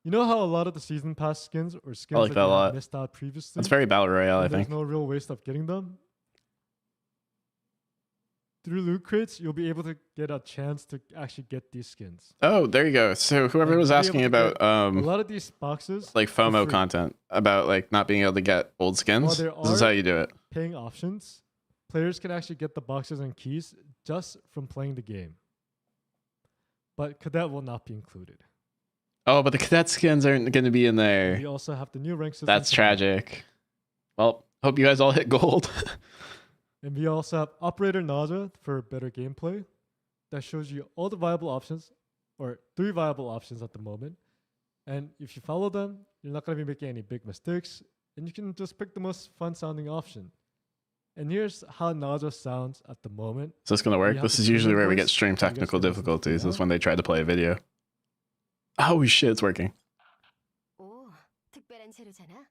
you know how a lot of the season pass skins or skins like that a you lot. have missed out previously? It's very Battle Royale, I and there's think. no real waste of getting them. Through loot crates, you'll be able to get a chance to actually get these skins. Oh, there you go. So whoever And was you'll be asking able to about get a lot of these boxes like for FOMO free. content about like not being able to get old skins, there this is are- how you do it. Paying options, players can actually get the boxes and keys just from playing the game. But cadet will not be included. Oh, but the cadet skins aren't going to be in And there. we also have the new rank system. That's coming. tragic. Well, hope you guys all hit gold. And we also have Operator Nausea for better gameplay. That shows you all the viable options, or 3 viable options at the moment. And if you follow them, you're not going to be making any big mistakes. And you can just pick the most fun sounding option. And here's how Nausea sounds at the moment. Is this going to work? have This the is usually streaming where we get voice. stream You guys technical can listen to difficulties, it is now. when they try to play a video. Oh shit, it's working. 오, 특별한 재료잖아.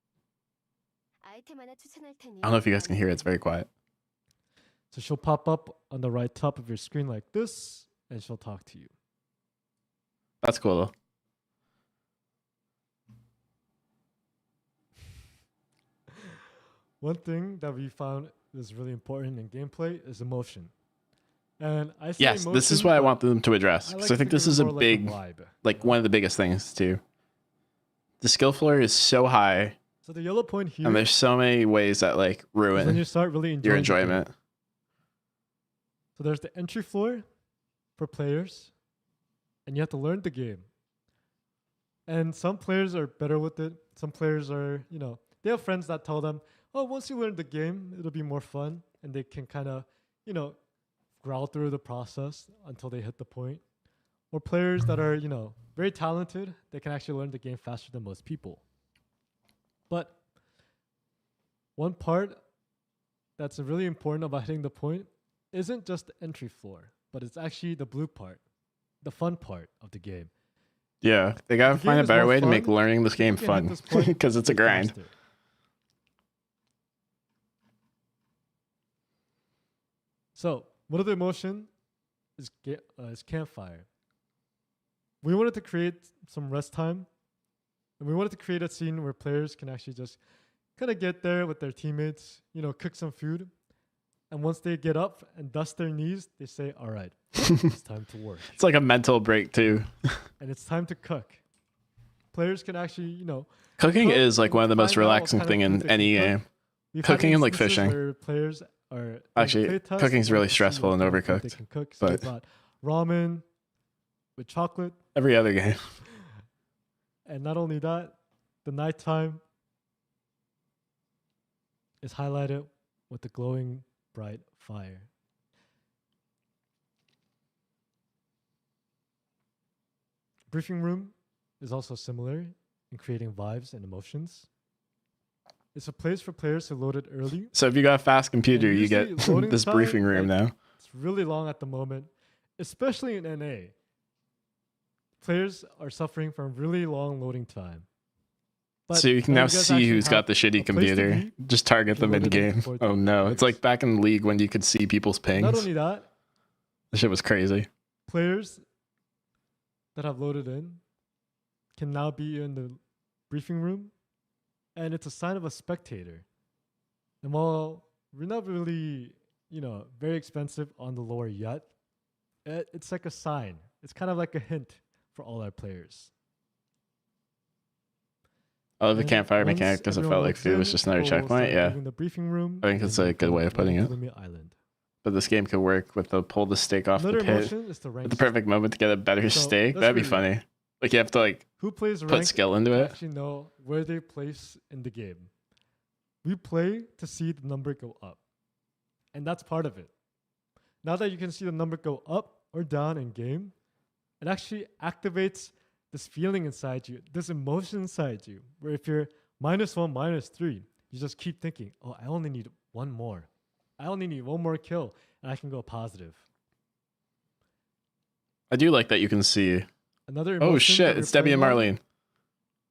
아이템 하나 추천할 테니. I don't know if you guys can hear it, it's very quiet. So she'll pop up on the right top of your screen like this, and she'll talk to you. That's cool though. One thing that we found is really important in gameplay is emotion. And I say Yes, this is emotion, what I but want them to address. I Because like I think to this give it is a more like big, vibe. like one of the biggest things too. The skill floor is so high, So the yellow point here and there's so many ways that like is when you ruin start really enjoying your the game. enjoyment. So there's the entry floor for players, and you have to learn the game. And some players are better with it. Some players are, they have friends that tell them, oh, once you learn the game, it'll be more fun. And they can kind of, growl through the process until they hit the point. Or players that are, very talented, they can actually learn the game faster than most people. But one part that's really important about hitting the point isn't just the entry floor, but it's actually the blue part, the fun part of the game. Yeah, they gotta The game find a is better more way to make fun learning this game you can hit fun, this point because it's a grind. faster. So one of the emotion is campfire. We wanted to create some rest time, and we wanted to create a scene where players can actually just kind of get there with their teammates, cook some food, and once they get up and dust their knees, they say, "All right, it's time to work." It's like a mental break too. And it's time to cook. Players can actually, Cooking cook is like and one of the most find out what relaxing kind of thing food in they any can game. cook. We've had Cooking and like instances fishing. where players are doing Actually, play tests cooking's and really see stressful what and kind of food overcooked, They can cook. So but- they brought ramen with chocolate, Every other game. and not only that, the nighttime is highlighted with the glowing bright fire. Briefing room is also similar in creating vibes and emotions. It's a place for players to load it early. So if you got a fast computer, you usually get loading this time, briefing room like, now. It's really long at the moment, especially in NA. Players are suffering from really long loading time. But So you can now now guys see actually who's got have the a shitty place to computer. be. Just target You them can in load it in game. before Oh the no, it's players. like back in League when you could see people's pings. Not only that, That shit was crazy. players that have loaded in can now be in the briefing room, and it's a sign of a spectator. And while we're not really, very expensive on the lore yet, it's like a sign. It's kind of like a hint for all our players. Oh, the And campfire once mechanic doesn't everyone feel like logs food. It was in, just another people will checkpoint. start Yeah. leaving the briefing room. I think it's and a good way of putting going it. to the Island. but this game could work with the pull the steak off Another the pit emotion is the rank. at the perfect moment to get a better So, steak. let's That'd be be real. funny. Like you have to like Who plays put ranked skill into it. actually know where they place in the game. We play to see the number go up. And that's part of it. Now that you can see the number go up or down in game, it actually activates this feeling inside you, this emotion inside you, where if you're -1, -3, you just keep thinking, oh, I only need one more. I only need one more kill, and I can go positive. I do like that you can see. Another Oh emotion shit, that it's we're Debbie and playing on Marlene.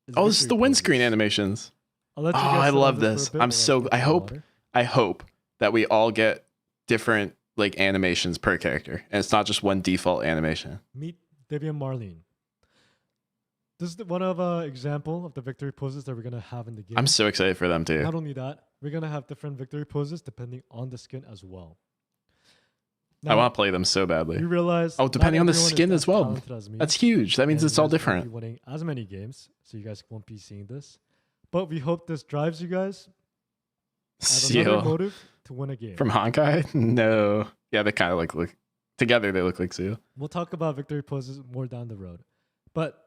is Oh, this is victory the windscreen poses. animations. I'll let Oh, you guys I sit on love for a this. bit I'm while so- drink I some hope- water. I hope that we all get different like animations per character, and it's not just one default animation. Meet Debbie and Marlene. This is one of example of the victory poses that we're gonna have in the game. I'm so excited for them too. Not only that, we're gonna have different victory poses depending on the skin as well. I want to play them so You badly. realize Oh, depending on the not everyone is skin as as well. talented as me, That's huge. That means and it's all you guys won't be different. winning as many games, so you guys won't be seeing this. But we hope this drives you guys as another Seal motive to win a game. from Honkai? No. Yeah, they kind of like look together. They look like Seal. We'll talk about victory poses more down the road. But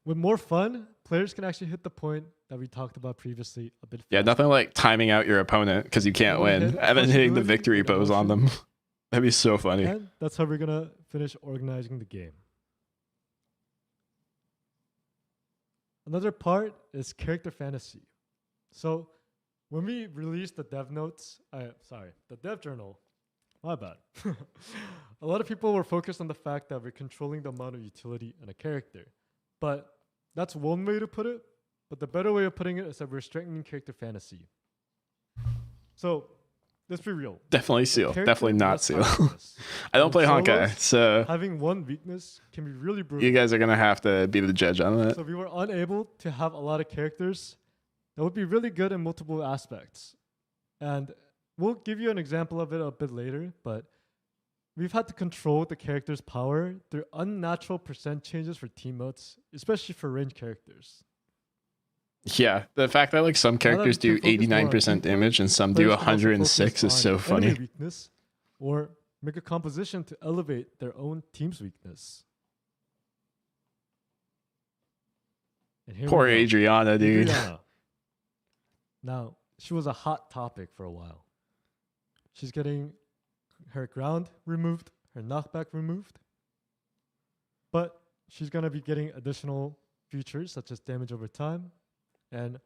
with more fun, players can actually hit the point that we talked about previously a bit Yeah, faster. nothing like timing out your opponent because you can't One win, hit, and then hitting the flexibility, victory and pose on them. emotion. That'd be so funny. And that's how we're gonna finish organizing the game. Another part is character fantasy. So when we released the dev notes, the dev journal, my bad. A lot of people were focused on the fact that we're controlling the amount of utility in a character. But that's one way to put it. But the better way of putting it is that we're strengthening character fantasy. So let's be real. Definitely Seal. Character Definitely not must Seal. have weakness. I don't play In Honkai, solos, so Having one weakness can be really brutal. you guys are gonna have to be the judge on that. So we were unable to have a lot of characters that would be really good in multiple aspects. And we'll give you an example of it a bit later, but we've had to control the character's power through unnatural percent changes for team modes, especially for ranged characters. Yeah, the fact that like some characters we can do focus more on 89% gameplay, damage and some do Players can also 106 focus is so on enemy funny. weakness or make a composition to elevate their own team's weakness. And here we Poor go. Adriana, dude. Adriana. Now, she was a hot topic for a while. She's getting her ground removed, her knockback removed. But she's going to be getting additional features such as damage over time. And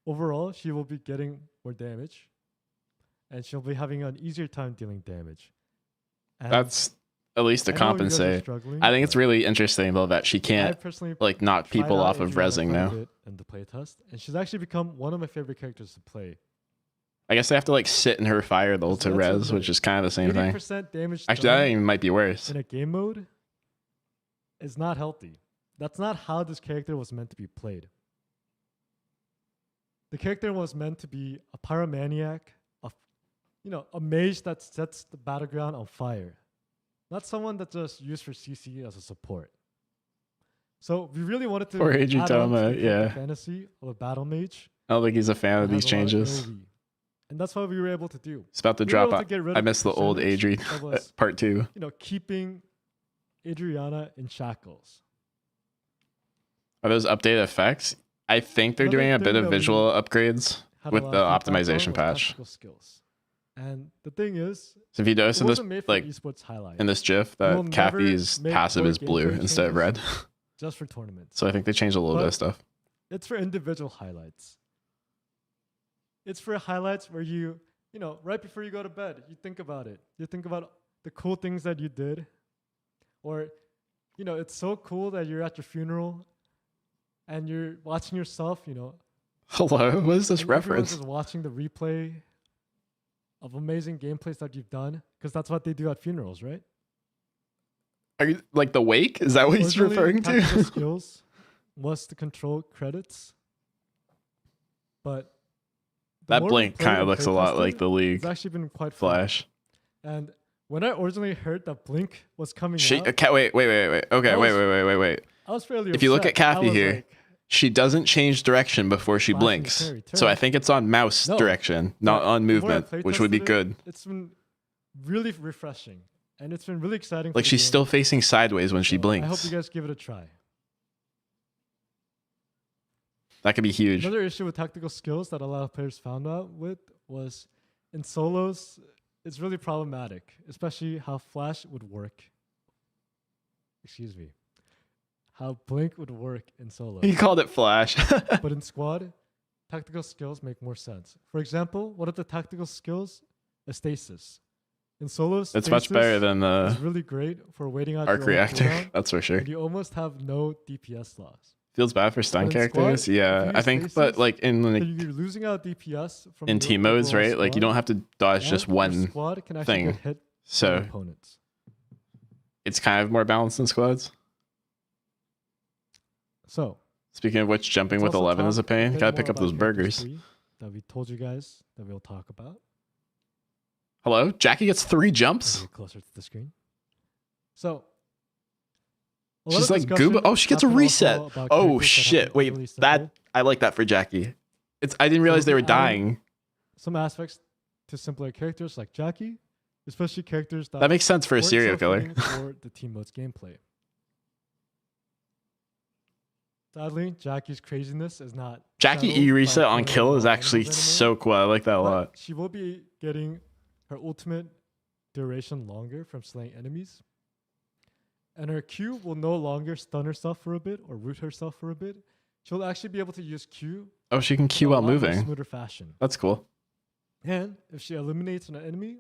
overall, she will be getting more damage. And she'll be having an easier time dealing damage. And That's at least to I know you guys are compensate. struggling, I think it's but really interesting though that she I can't personally like knock tried people out off of Adriana resing quite a now. bit in the playtest, and she's actually become one of my favorite characters to play. I guess they have to like sit in her fire though That's to a res, bit. which is kind of the same thing. 80% damage Actually, that done even might be worse. in a game mode is not healthy. That's not how this character was meant to be played. The character was meant to be a pyromaniac, a mage that sets the battleground on fire, not someone that's just used for CC as a support. So we really wanted to Poor add on to Ajitama, the yeah. fantasy of a battle mage. I don't think he's a fan of that these has a lot of changes. AoE. And that's what we were able to do. It's about to We were drop able to out. get rid I of miss the old percentage Adri that was, part 2. keeping Adriana in shackles. Are those updated effects? I think they're Another doing a thing bit of that we visual upgrades Had a with lot the of feedback on optimization was patch. tactical skills. And the thing is, So if you notice it in this wasn't made for like esports highlight. in this GIF will that never Kathy's make passive core is blue gameplay instead of red. changes. Just for tournaments. So I think they changed a little bit But- of stuff. It's for individual highlights. It's for highlights where you right before you go to bed, you think about it. You think about the cool things that you did. Or, it's so cool that you're at your funeral and you're watching yourself, Hello, what is this and everyone's reference? just watching the replay of amazing gameplays that you've done. Because that's what they do at funerals, right? Are you like the wake? Is that what he's Originally, referring tactical to? skills was to control credits. But the That more we blink played kind of and looks a lot playtested, like the League It's actually been quite fun. Flash. And when I originally heard that Blink was coming She out, wait. Okay, I wait. I was fairly if you look upset. at Kathy I was here, like, She doesn't change direction before she Flashing blinks. carry So I turn. think it's on mouse No, direction, not but on the more I movement, which would be playtested it, good. It's been really refreshing, and it's been really exciting. Like for the she's game. still facing sideways when she So I hope blinks. you guys give it a try. That could be huge. Another issue with tactical skills that a lot of players found out with was in solos, it's really problematic, especially how flash would work. Excuse me. How blink would work in solos. He called it flash. But in squad, tactical skills make more sense. For example, one of the tactical skills is stasis. In solos, It's much better than it's the really great for waiting out arc your own reactor. cooldown, That's for sure. and you almost have no DPS loss. Feels bad for stun But in characters. squad, if Yeah, you I use think, but stasis, like in So like, you're losing out DPS from in your team modes, overall right? Like you squad, don't have to dodge and just your one squad can actually thing. get hit by So opponents. it's kind of more balanced than squads. So Speaking of which, jumping let's with also 11 is a talk pain. bit Gotta more pick up about those characters burgers. 3 that we told you guys that we'll talk about. Hello? Jackie gets 3 Let me jumps? get closer to the screen. So a lot She's of like discussion gooba. Oh, she gets a happened also reset. about Oh characters that have shit. been Wait, overly that simple. I like that for Jackie. I didn't realize they were we'll be adding dying. some aspects to simpler characters like Jackie, especially characters That makes sense for a weren't serial so killer. fitting for the team mode's gameplay. Sadly, Jackie's craziness is not. Jackie settled E by reset on killing kill is all actually animals so cool. I like that a anymore, lot. but she will be getting her ultimate duration longer from slaying enemies. And her Q will no longer stun herself for a bit or root herself for a bit. She'll actually be able to use Q Oh, she can in Q a while lot more moving. smoother fashion. That's cool. And if she eliminates an enemy,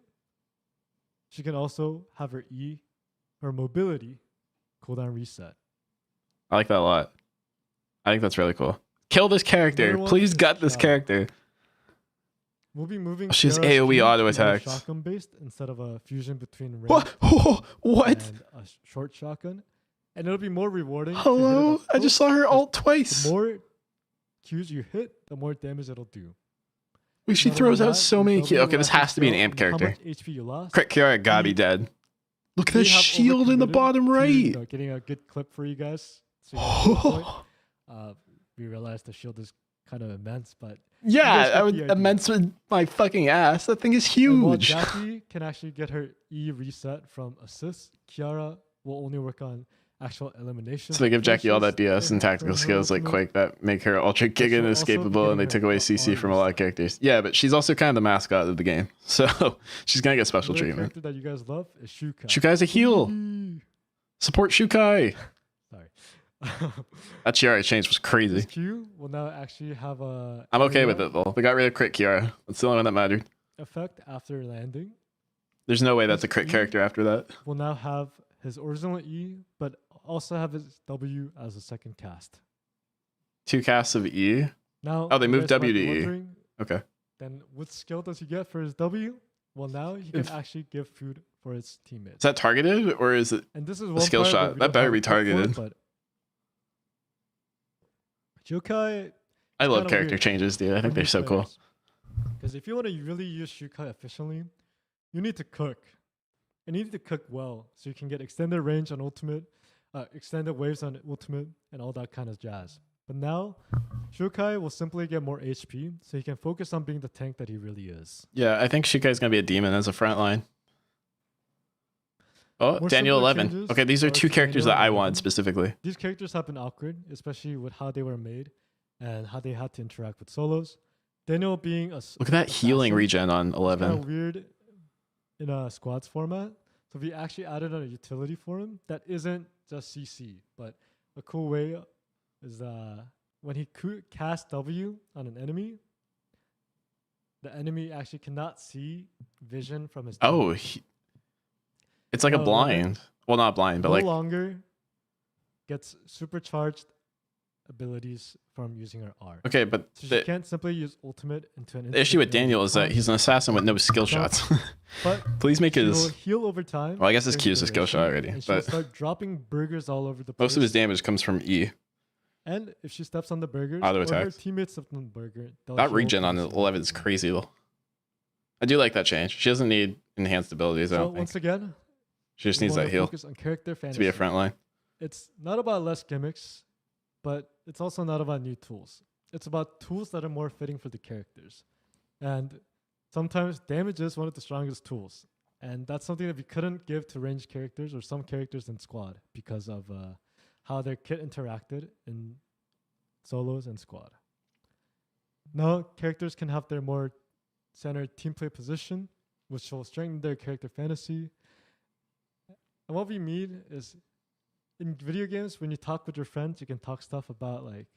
she can also have her E, her mobility, cooldown reset. I like that a lot. I think that's really cool. Kill this character. Another one Please is gut this Shot. character. We'll be moving. Oh, she's Kiara's AoE Q auto to more attacks. shotgun based instead of a fusion between range What? What? and a short shotgun, and it'll be more rewarding. to hit it Hello? up I just close, saw her 'cause ult twice. The more Qs you hit, the more damage it'll do. Wait, she Not throws only out that, so your many. W Okay, will this actually has to be an show amp How character. much HP you lost? Crit Kiara gotta be We- dead. Look at We the have shield in the overcommitted bottom to, right. getting a good clip for you guys. So you guys get the point. We realized the shield is kind of immense, but Yeah, get I the would idea. immense with my fucking ass. That thing is and while huge. Jackie can actually get her E reset from assist, Kiara will only work on actual elimination. So they give Jackie all that finishes BS and tactical in her skills like ultimate. Quake that make her ultra giga she'll and also be escapable, and they getting took her away CC R from a lot of reset. characters. Yeah, but she's also kind of the mascot of the game, so she's gonna get special Another treatment. character that you guys love is Shukai. Shukai's a heal. Support Shukai. Sorry. That Kiara change was This crazy. Q will now actually have a I'm okay with area it though. They got rid of crit Kiara. That's the only one that mattered. effect after landing. There's no way that's a crit E. character after that. Will now have his original E, but also have his W as a second cast. 2 casts of E. Now, Oh, they you moved guys might W be to E. wondering, Okay. Then what skill does he get for his W? Well, now he can If- actually give food for his Is teammates. that targeted or is it? And this is one skill part shot? where we That don't better have be a clip for it, targeted. But Shukai, I love kinda character weird changes, dude. I for think they're new so cool. Because if you want to really use Shukai efficiently, you need to cook. And you need to cook well so you can get extended range on ultimate, extended waves on ultimate, and all that kind of jazz. But now, Shukai will simply get more HP so he can focus on being the tank that he really is. Yeah, I think Shukai's gonna be a demon as a front line. Oh, More Daniel simpler 11. changes Okay, these are are 2 to characters Daniel that I 11. want specifically. These characters have been awkward, especially with how they were made and how they had to interact with solos. Daniel being Look at that healing assassin, regen on it's kind 11. of weird in a squads format. So we actually added a utility for him that isn't just CC, but a cool way is when he casts W on an enemy, the enemy actually cannot see vision from his Oh, teammates. it's like a No, blind. Well, not blind, but no like longer gets supercharged abilities from using her R. okay, but So she the can't simply use ultimate into an issue with instant Daniel is that punch, he's an assassin with no skill So- shots. but Please make she will his. heal over time. Well, I guess his during Q is a skill shot duration, already, and she'll but start dropping burgers all over the place. most of his damage comes from E. And if she steps on the burgers, Auto or her attacks. teammates step on the burger, they'll That heal regen on instantly. 11 is crazy though. I do like that change. She doesn't need enhanced abilities. I So don't think once again, she just we needs wanna that heal focus on character to be a fantasy. front line. It's not about less gimmicks, but it's also not about new tools. It's about tools that are more fitting for the characters. And sometimes damage is one of the strongest tools. And that's something that we couldn't give to ranged characters or some characters in squad because of how their kit interacted in solos and squad. Now characters can have their more centered team play position, which will strengthen their character fantasy. And what we mean is in video games, when you talk with your friends, you can talk stuff about like,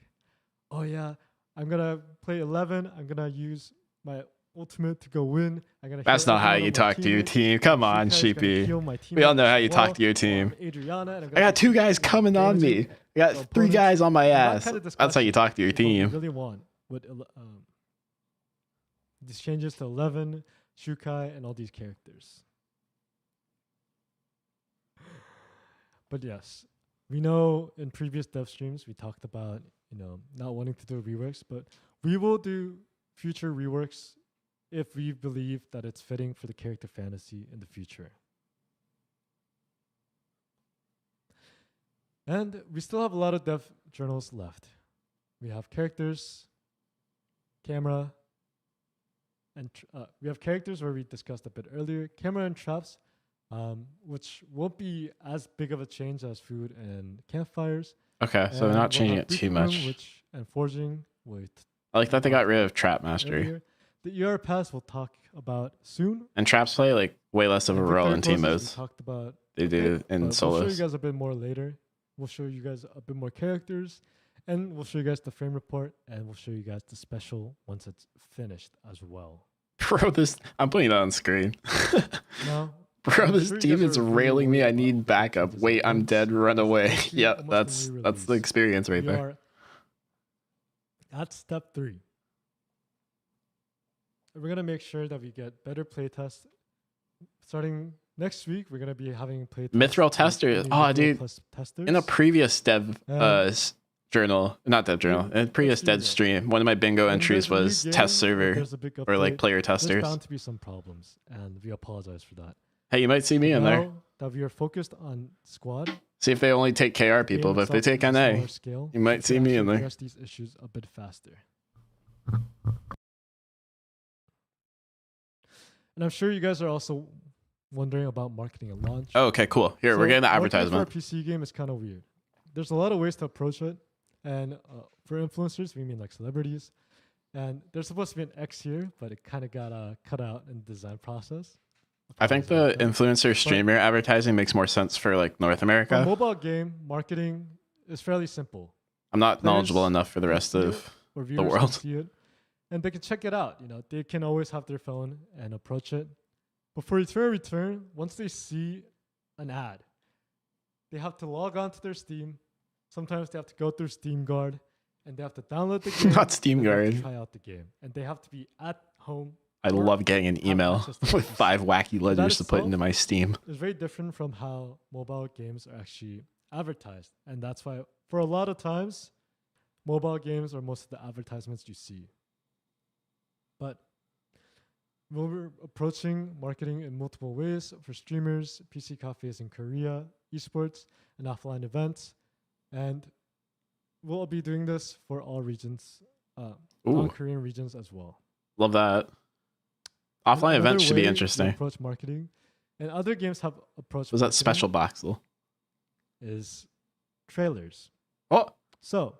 oh yeah, I'm gonna play 11. I'm gonna use my ultimate to go win. That's not how you talk to your team. Come on, Sheepy. We all know how you talk to your team. Adriana, I got 2 guys coming on me. I got 3 guys on my ass. That's how you talk to your team. Really want with these changes to 11, Shukai, and all these characters. But yes, we know in previous dev streams we talked about not wanting to do reworks, but we will do future reworks if we believe that it's fitting for the character fantasy in the future. And we still have a lot of dev journals left. We have characters, camera, and we have characters where we discussed a bit earlier, camera and traps, which won't be as big of a change as food and campfires. Okay, so they're not changing it too much. And forging with. I like that they got rid of trap mastery. Earlier. The ERBS we'll talk about soon. And traps play like way less of a role in team modes. Talked about they do in solos. We'll show you guys a bit more later. We'll show you guys a bit more characters, and we'll show you guys the frame report, and we'll show you guys the special once it's finished as well. Bro, I'm putting that on screen. No. Bro, this team is railing me. I need backup. Wait, I'm dead. Run away. Yep, that's the experience right there. At step 3. We're going to make sure that we get better playtests. Starting next week, we're going to be having playtests. Mithril testers. Oh, dude. In a previous dev journal, not dev journal, in a previous dev stream, one of my bingo entries was test server or like player testers. There's bound to be some problems, and we apologize for that. Hey, you might see me in there. That we are focused on squad. See if they only take KR people, but if they take NA, you might see me in there. Address these issues a bit faster. And I'm sure you guys are also wondering about marketing and launch. Oh, okay, cool. Here, we're getting the advertisement. For a PC game is kind of weird. There's a lot of ways to approach it. And for influencers, we mean like celebrities. And there's supposed to be an X here, but it kind of got cut out in the design process. I think the influencer streamer advertising makes more sense for like North America. For mobile game marketing is fairly simple. I'm not knowledgeable enough for the rest of the world. See it, and they can check it out. They can always have their phone and approach it. But for return, once they see an ad, they have to log on to their Steam. Sometimes they have to go through Steam Guard, and they have to download the game. Not Steam Guard. Try out the game, and they have to be at home. I love getting an email with 5 wacky ledgers to put into my Steam. It's very different from how mobile games are actually advertised. And that's why, for a lot of times, mobile games are most of the advertisements you see. But we're approaching marketing in multiple ways for streamers, PC cafes in Korea, esports, and offline events. And we'll be doing this for all regions, non-Korean regions as well. Love that. Offline events should be interesting. Approach marketing, and other games have approached. Was that special boxel? Is trailers. Oh, so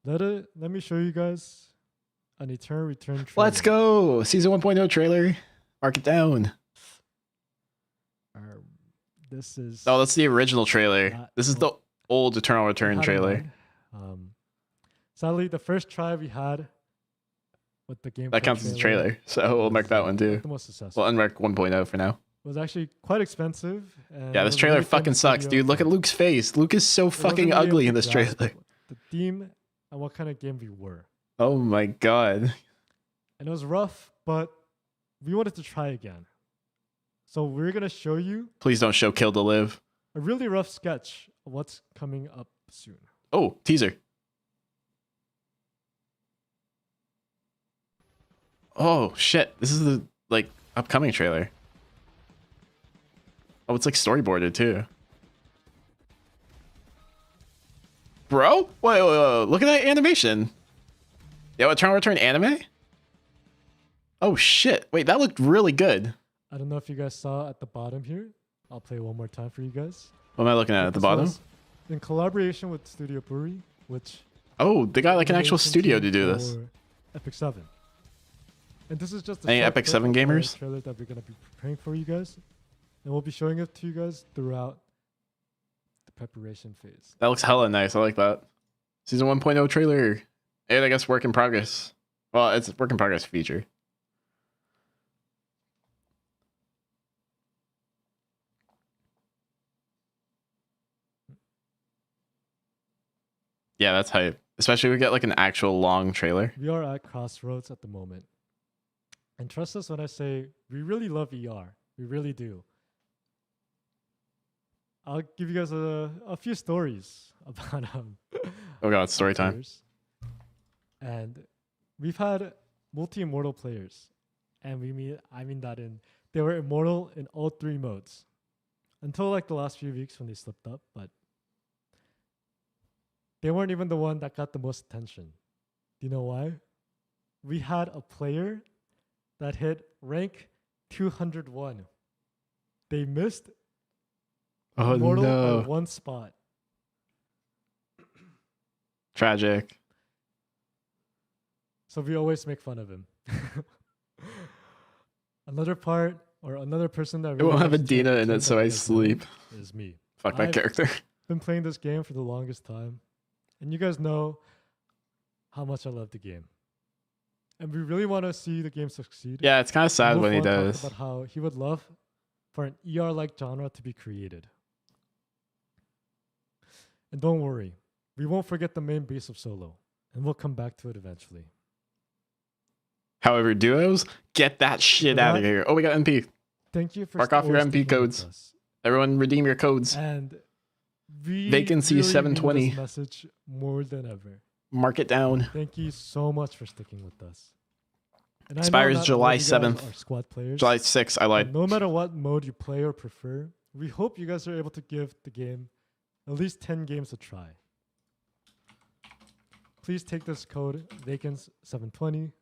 let me show you guys an Eternal Return trailer. Let's go! Season 1.0 trailer. Mark it down. This is. Oh, that's the original trailer. This is the old Eternal Return trailer. Sadly, the first try we had. With the game that counts as a trailer, so we'll mark that one too. The most successful. We'll unmark 1.0 for now. It was actually quite expensive. And yeah, this trailer fucking sucks, dude. Look at Luke's face. Luke is so fucking ugly in this trailer. The theme and what kind of game we were. Oh my god. And it was rough, but we wanted to try again. So we're gonna show you. Please don't show Kill to Live. A really rough sketch of what's coming up soon. Oh, teaser. Oh shit! This is the like upcoming trailer. Oh, it's like storyboarded too. Bro, wait, look at that animation. Yo, Eternal Return anime? Oh shit! Wait, that looked really good. I don't know if you guys saw at the bottom here. I'll play one more time for you guys. What am I looking at the This bottom? was in collaboration with Studio Brewery, which Oh, they got like an actual innovation studio team to do this. for Epic 7. And this is just a Any short Epic clip 7 of the gamers? trailer that we're going to be preparing for you guys. And we'll be showing it to you guys throughout the preparation phase. That looks hella nice. I like that. Season 1.0 trailer. And I guess work in progress. Well, it's a work in progress feature. Yeah, that's hype. Especially if we get like an actual long trailer. We are at crossroads at the moment. And trust us when I say we really love ER. We really do. I'll give you guys a few stories about Oh god, it's story time. players. And we've had multi-immortal players. And I mean that they were immortal in all 3 modes. Until like the last few weeks when they slipped up, but they weren't even the one that got the most attention. Do you know why? We had a player that hit rank 201. They missed Oh immortal no. by 1 spot. Tragic. So we always make fun of him. Another person that It won't have a likes to Dina in pretend it, so that I he doesn't sleep. is me. Fuck my I've character. been playing this game for the longest time. And you guys know how much I love the game. And we really want to see the game succeed. Yeah, it's kind of sad when he Wolf One talked does. about how he would love for an ER-like genre to be created. And don't worry, we won't forget the main base of Solo, and we'll come back to it eventually. However, duos, get that shit For out of that- here. Oh, we got MP. Thank you for Mark off your always MP sticking with codes. us. Everyone redeem your codes. And we Vacancy really mean 720. this message more than ever. Mark it down. Thank you so much for sticking with us. And I know Expires not all of July you guys 7th. are squad players. July 6th, I but lied. no matter what mode you play or prefer, we hope you guys are able to give the game at least 10 games a try. Please take this code Vacance720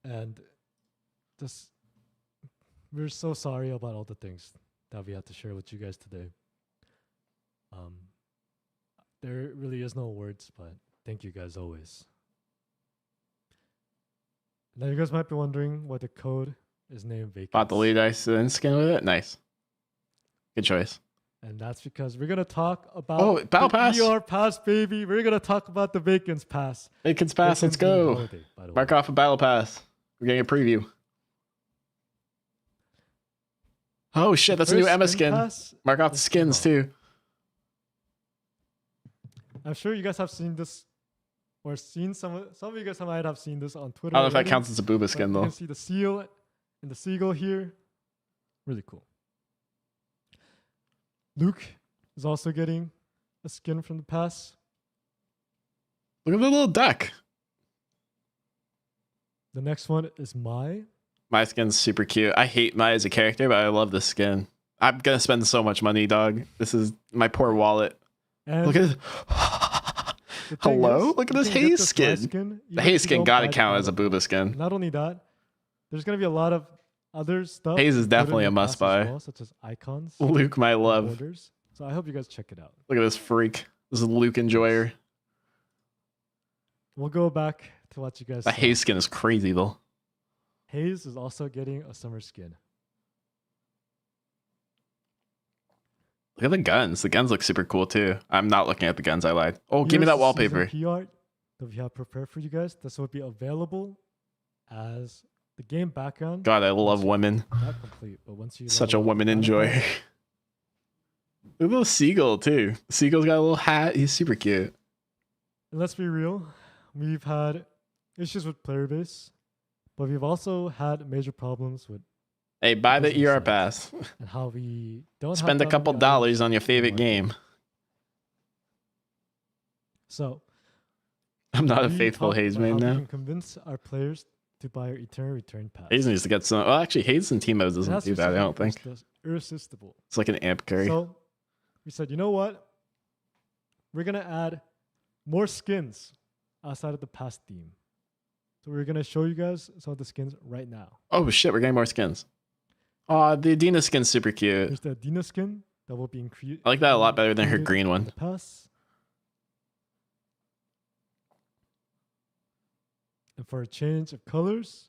and just we're so sorry about all the things that we had to share with you guys today. There really is no words, but thank you guys always. Now you guys might be wondering why the code is named Vacance. Bought the lead ice and skin with it. Nice. Good choice. And that's because we're gonna talk about Oh, Battle the Pass. ER Pass, baby. We're gonna talk about the Vacance Pass. Vacance Pass, let's Vacance being go. holiday, by the Mark way. off a battle pass. We're getting a preview. Oh shit, that's a new First Emma skin skin. pass, Mark off the is skins Emma. too. I'm sure you guys have seen this, or seen some of you guys might have seen this on Twitter. I don't know if that already, counts as a booba but skin you though. can see the seal and the seagull here. Really cool. Luke is also getting a skin from the pass. Look at the little duck. The next one is Mai. My skin's super cute. I hate Mai as a character, but I love this skin. I'm gonna spend so much money, dog. This is my poor wallet. And Look at this. the thing Hello? is, Look at you this can get haze Mai skin. The even haze if you skin don't gotta buy the count as a battle booba skin. pass. Not only that, there's gonna be a lot of other stuff. Haze is included definitely in a the pass must as buy. well, such as icons, Luke, my and love. borders. So I hope you guys check it out. Look at this freak. This is Luke Enjoyer. We'll go back to what you guys That saw. haze skin is crazy though. Haze is also getting a summer skin. Look at the guns. The guns look super cool too. I'm not looking at the guns. I lied. Oh, give me Here's that the wallpaper. season key art that we have prepared for you guys. This will be available as the game background. God, I love women. Not complete, but once you Such a level up woman the enjoyer. background- Look at the little seagull too. The seagull's got a little hat. He's super cute. And let's be real, we've had issues with player base, but we've also had major problems with Hey, buy the Business ER sides. pass. and how we don't have Spend a that couple many dollars items on your in the favorite market. game. So I'm not a we faithful talked Haze about main how we now. can convince our players to buy our Eternal Return pass. Haze needs to get some. Well, actually, Haze in team modes It doesn't has do to be that. I don't something think. that's irresistible. It's like an amp carry. So we said, you know what? We're gonna add more skins outside of the past theme. So we're gonna show you guys some of the skins right now. Oh shit, we're getting more skins. Oh, the Adina skin's super cute. There's the Adina skin that will be increased. I like that a lot better than her green one. The pass. And for a change of colors,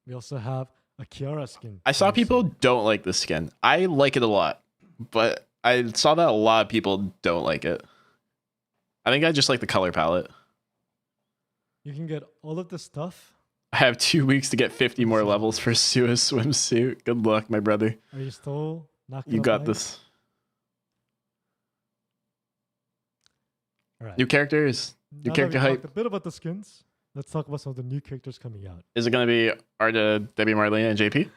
we also have a Kiara skin. I saw coming people soon. don't like this skin. I like it a lot, but I saw that a lot of people don't like it. I think I just like the color palette. You can get all of the stuff. I have 2 weeks to get 50 more levels for Sua's swimsuit. Good luck, my brother. Are you still not You gonna got buy it? this. All right. New characters. Now New that character we hype. talked a bit about the skins, let's talk about some of the new characters coming out. Is it going to be Arda, Debbie, Marlene, and JP?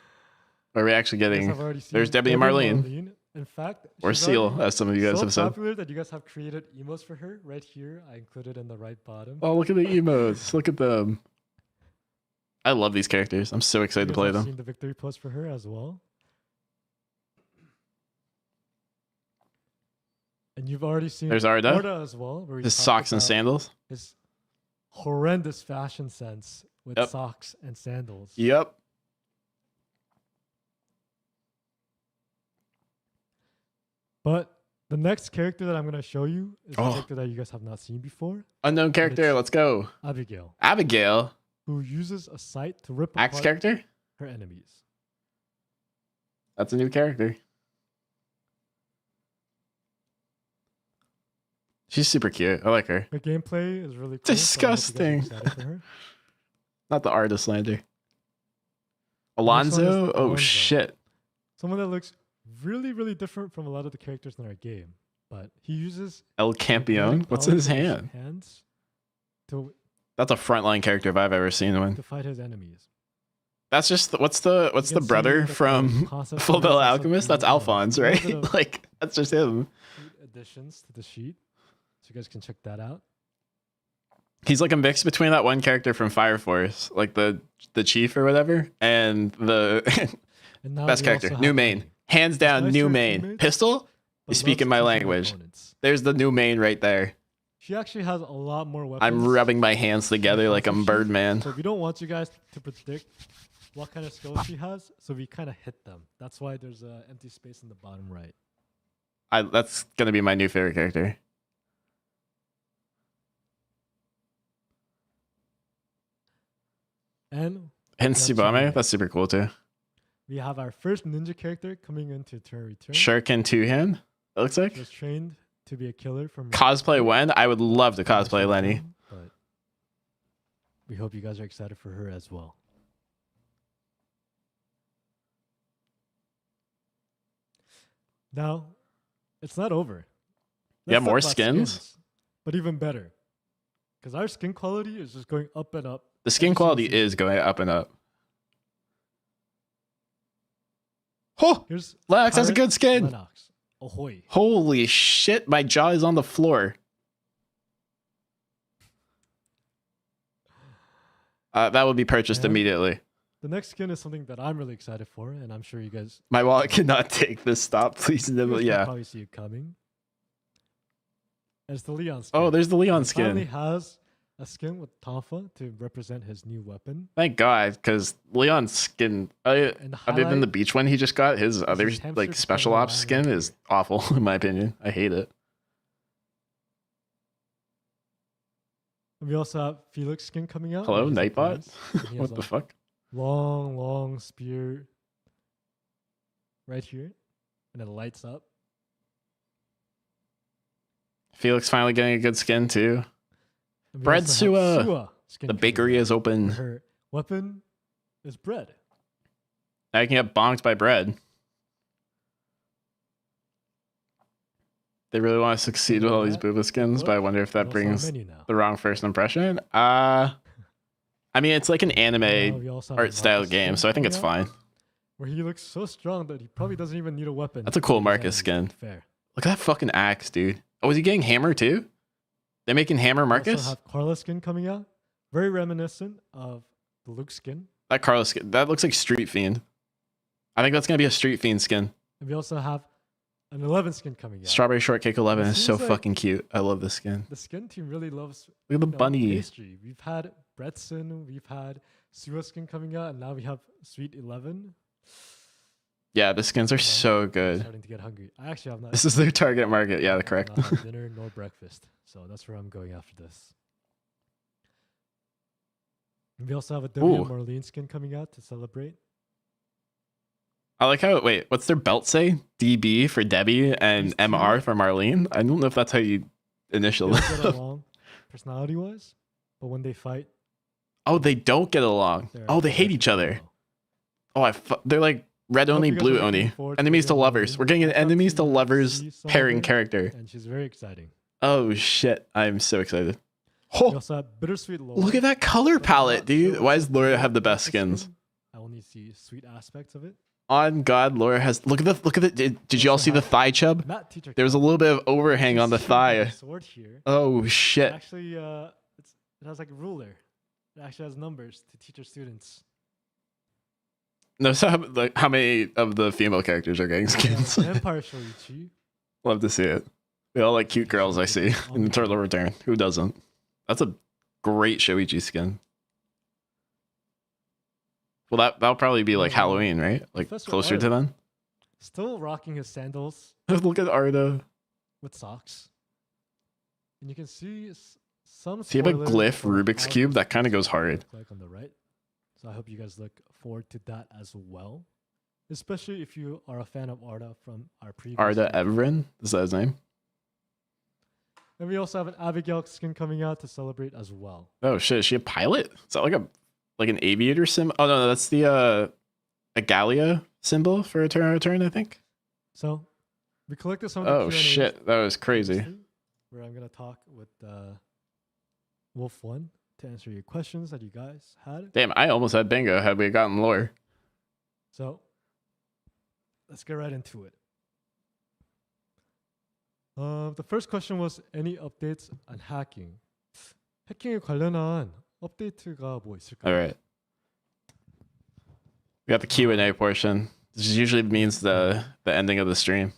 Or are we actually You guys getting have already seen there's Debbie and Marlene. In fact, or she's Seal, already as some of you guys so have said? popular that you guys have created emotes for her right here. I included in the right bottom. Oh, look at the emotes. Look at them. I love these characters. I'm so You excited to guys play have them. seen the victory post for her as well. And you've already seen There's Arda. as well. Where he His talked socks and about sandals. his horrendous fashion sense with Yep. socks and sandals. Yep. But the next character that I'm going to show you is a Oh. character that you guys have not seen before, Unknown character. it's- Let's go. Abigail, Abigail. who uses a sight to rip Axe apart character. her enemies. That's a new character. She's super cute. I like her. Her gameplay is really cool. so I hope you guys are Disgusting. excited for her. Not the artist slander. Next Alonzo? one is Oh Alonzo. shit. Someone that looks really, really different from a lot of the characters in our game. But he uses El Campeon? magnetic What's in his powers hand? hands to That's a frontline character if I've ever seen one. fight his enemies. That's just what's You the can see brother that the from concept Full of Metal this is Alchemist? That's something, Alphonse, a right? little bit of Like that's just him. cute additions to the sheet. So you guys can check that out. He's like a mix between that one character from Fire Force, like the chief or whatever, and the And now best we character, also new have main. Amy, Hands down, nice new to main. teammates, Pistol but is speaking loves my teasing her language. opponents. There's the new main right there. She actually has a lot more weapons. I'm rubbing my hands together like I'm Birdman. So we don't want you guys to predict what kind of skills she has, so we kind of hit them. That's why there's an empty space in the bottom right. That's gonna be my new favorite character. And And Yeah, Tsubame, Tsubame. that's super cool too. we have our first ninja character coming into Turn Return. Shuriken two hand. It looks like She was trained to be a killer from cosplay when I would love to cosplay Lenny. But we hope you guys are excited for her as well. Now, it's not over. Yeah, Let's talk more about skins? but even better. Because our skin quality is just going up and up. The skin every single quality season. is going up and up. Oh, Here's Lennox has a Pirate good skin. Lennox. Ahoy. Holy shit, my jaw is on the floor. That would be purchased And- immediately. The next skin is something that I'm really excited for, and I'm sure you guys, My wallet cannot take this. Stop, please. you guys can Yeah. probably see it coming. And it's the Leon skin. Oh, there's the Leon He finally skin. has a skin with Tonfa to represent his new weapon. Thank God, because Leon's skin, And the other than the highlight- beach one he just got, his other his hamster like just special got a ops line skin right is here. awful in my opinion. I hate it. And we also have Felix skin coming out. Hello, where he's a Nightbot? prince, and he has What the a fuck? long spear right here, and it lights up. Felix finally getting a good skin too. And we Bread also have Sua. skin The coming bakery out, is open. and her weapon is bread. I can get bonked by bread. They really want to succeed with all these booba skins, but I wonder if We that also have a brings menu now. the wrong first impression. I mean, it's like an Now anime we also have a art style Marcus game, skin so I think it's coming out, fine. Where he looks so strong that he probably doesn't even need a weapon. That's a to cool fight his Marcus enemies, skin. Fair. Look at that fucking axe, dude. Oh, is he getting hammer too? They making hammer We Marcus? also have Carla skin coming out. Very reminiscent of the Luke skin. That Carlos skin, that looks like Street Fiend. I think that's gonna be a Street Fiend skin. And we also have an 11 skin coming out. Strawberry Shortcake 11 It is so seems like- fucking cute. I love this skin. The skin team really loves Look at the bunny. pastry. We've had Bretson, we've had Suwa skin coming out, and now we have Sweet 11. Yeah, the skins are Hold on, so I'm good. starting to get hungry. I actually have not. This is their target market. Yeah, I have correct. not had dinner nor breakfast, so that's where I'm going after this. We also have a W Ooh. Marlene skin coming out to celebrate. I like how, wait, what's their belt say? DB for Debbie and These two- MR for Marlene? I don't know if that's how you initial They don't get them. along personality-wise, but when they fight, Oh, they don't get along. they're Oh, they hate very each other. well. Oh, they're like red I hope Oni, you guys are blue looking Oni. forward to Enemies to Reveal lovers. Marlene. We're getting an I got enemies to to lovers see some of pairing it, character. and she's very exciting. Oh shit, I'm so excited. We Oh, also have Bittersweet Laura. look at that color but I'm palette, not dude. sure Why what's does up Laura with have the best the skins? skin. I only see sweet aspects of it. On God, Laura has. Look at the. Did you all also see the have thigh chub? Matt teacher. There was a little bit of overhang on the thigh. Sword here. Oh shit. Actually, it has like a ruler. It actually has numbers to teach your students. Notice how many of the female characters are getting skins. Vampire Shoichi. Love to see it. They all like cute girls I see in the Turtle Return. Who doesn't? That's a great Shoichi skin. Well, that'll probably be like Halloween, right? Like Professor closer to Art. then. Still rocking his sandals Look at Arda. with socks. And you can see some. See, you have a spoilers glyph for Rubik's how Cube? those That kinda skins goes hard. look like on the right. So I hope you guys look forward to that as well. Especially if you are a fan of Arda from our previous. Arda video. Everin? Is that his name? And we also have an Abigail skin coming out to celebrate as well. Oh shit, is she a pilot? Is that like an aviator symbol? Oh no, that's the a Gallia symbol for Return, I think. So we collected some of the Oh Q&As shit, that was crazy. previously, where I'm gonna talk with Wolf One to answer your questions that you guys had. Damn, I almost had bingo had we gotten lore. So let's get right into it. The first question was any updates on hacking? 해킹에 관련한 업데이트가 뭐 있을까요? All right. We got the Q&A portion. This usually means the ending of the stream.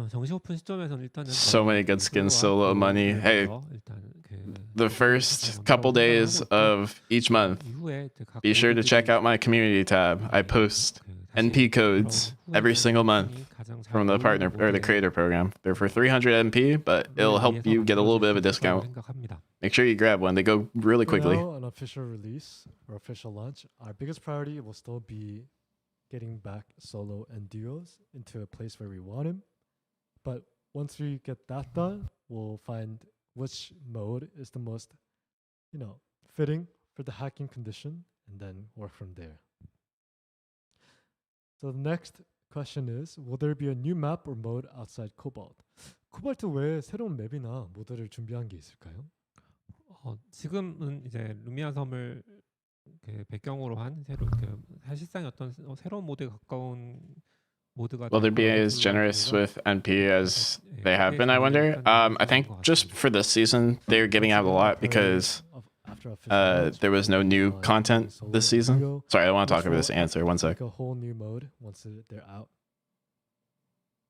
정식 오픈 시점에서는 일단은 So many good skins, so little money. Hey, the first couple days of each month, be sure to check out my community tab. I post NP codes every single month from the partner or the creator program. They're for 300 NP, but it'll help you get a little bit of a discount. Make sure you grab one. They go really For quickly. now, an official release or official launch, our biggest priority will still be getting back solo and duos into a place where we want them. But once we get that done, we'll find which mode is the most, fitting for the hacking condition, and then work from there. So the next question is, will there be a new map or mode outside Cobalt? 코발트 외에 새로운 맵이나 모드를 준비한 게 있을까요? 지금은 이제 루미아 섬을 배경으로 한 사실상 어떤 새로운 모드에 가까운 모드가 Will there be as generous with NP as they have been, I wonder? I think just for this season, they're giving out a lot because there was no new content this season. Sorry, I want to talk over this answer. One sec. Like a whole new mode once they're out.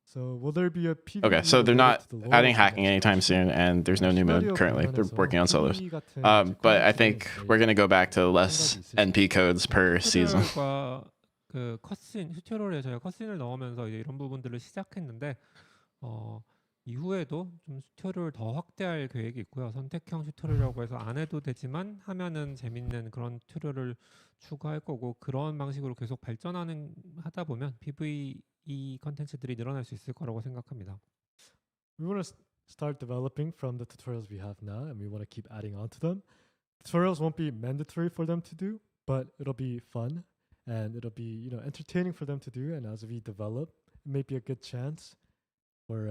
So will there be a PvE Okay, so they're not related to the lore adding of hacking the anytime soon, and there's no new mode 시나리오 currently. They're 관련해서 working on solos. PvE 같은 But I 이제 think 컨텐츠에 we're gonna go back to less 생각이 있으실까요? NP codes per season. 튜토리얼과 그 컷신 튜토리얼에 저희가 컷신을 넣으면서 이제 이런 부분들을 시작했는데 이후에도 좀 튜토리얼을 더 확대할 계획이 있고요. 선택형 튜토리얼이라고 해서 안 해도 되지만 하면은 재밌는 그런 튜토리얼을 추가할 거고 그런 방식으로 계속 하다 보면 PVE 컨텐츠들이 늘어날 수 있을 거라고 생각합니다. We want to start developing from the tutorials we have now, and we want to keep adding on to them. Tutorials won't be mandatory for them to do, but it'll be fun and it'll be entertaining for them to do. And as we develop, it may be a good chance for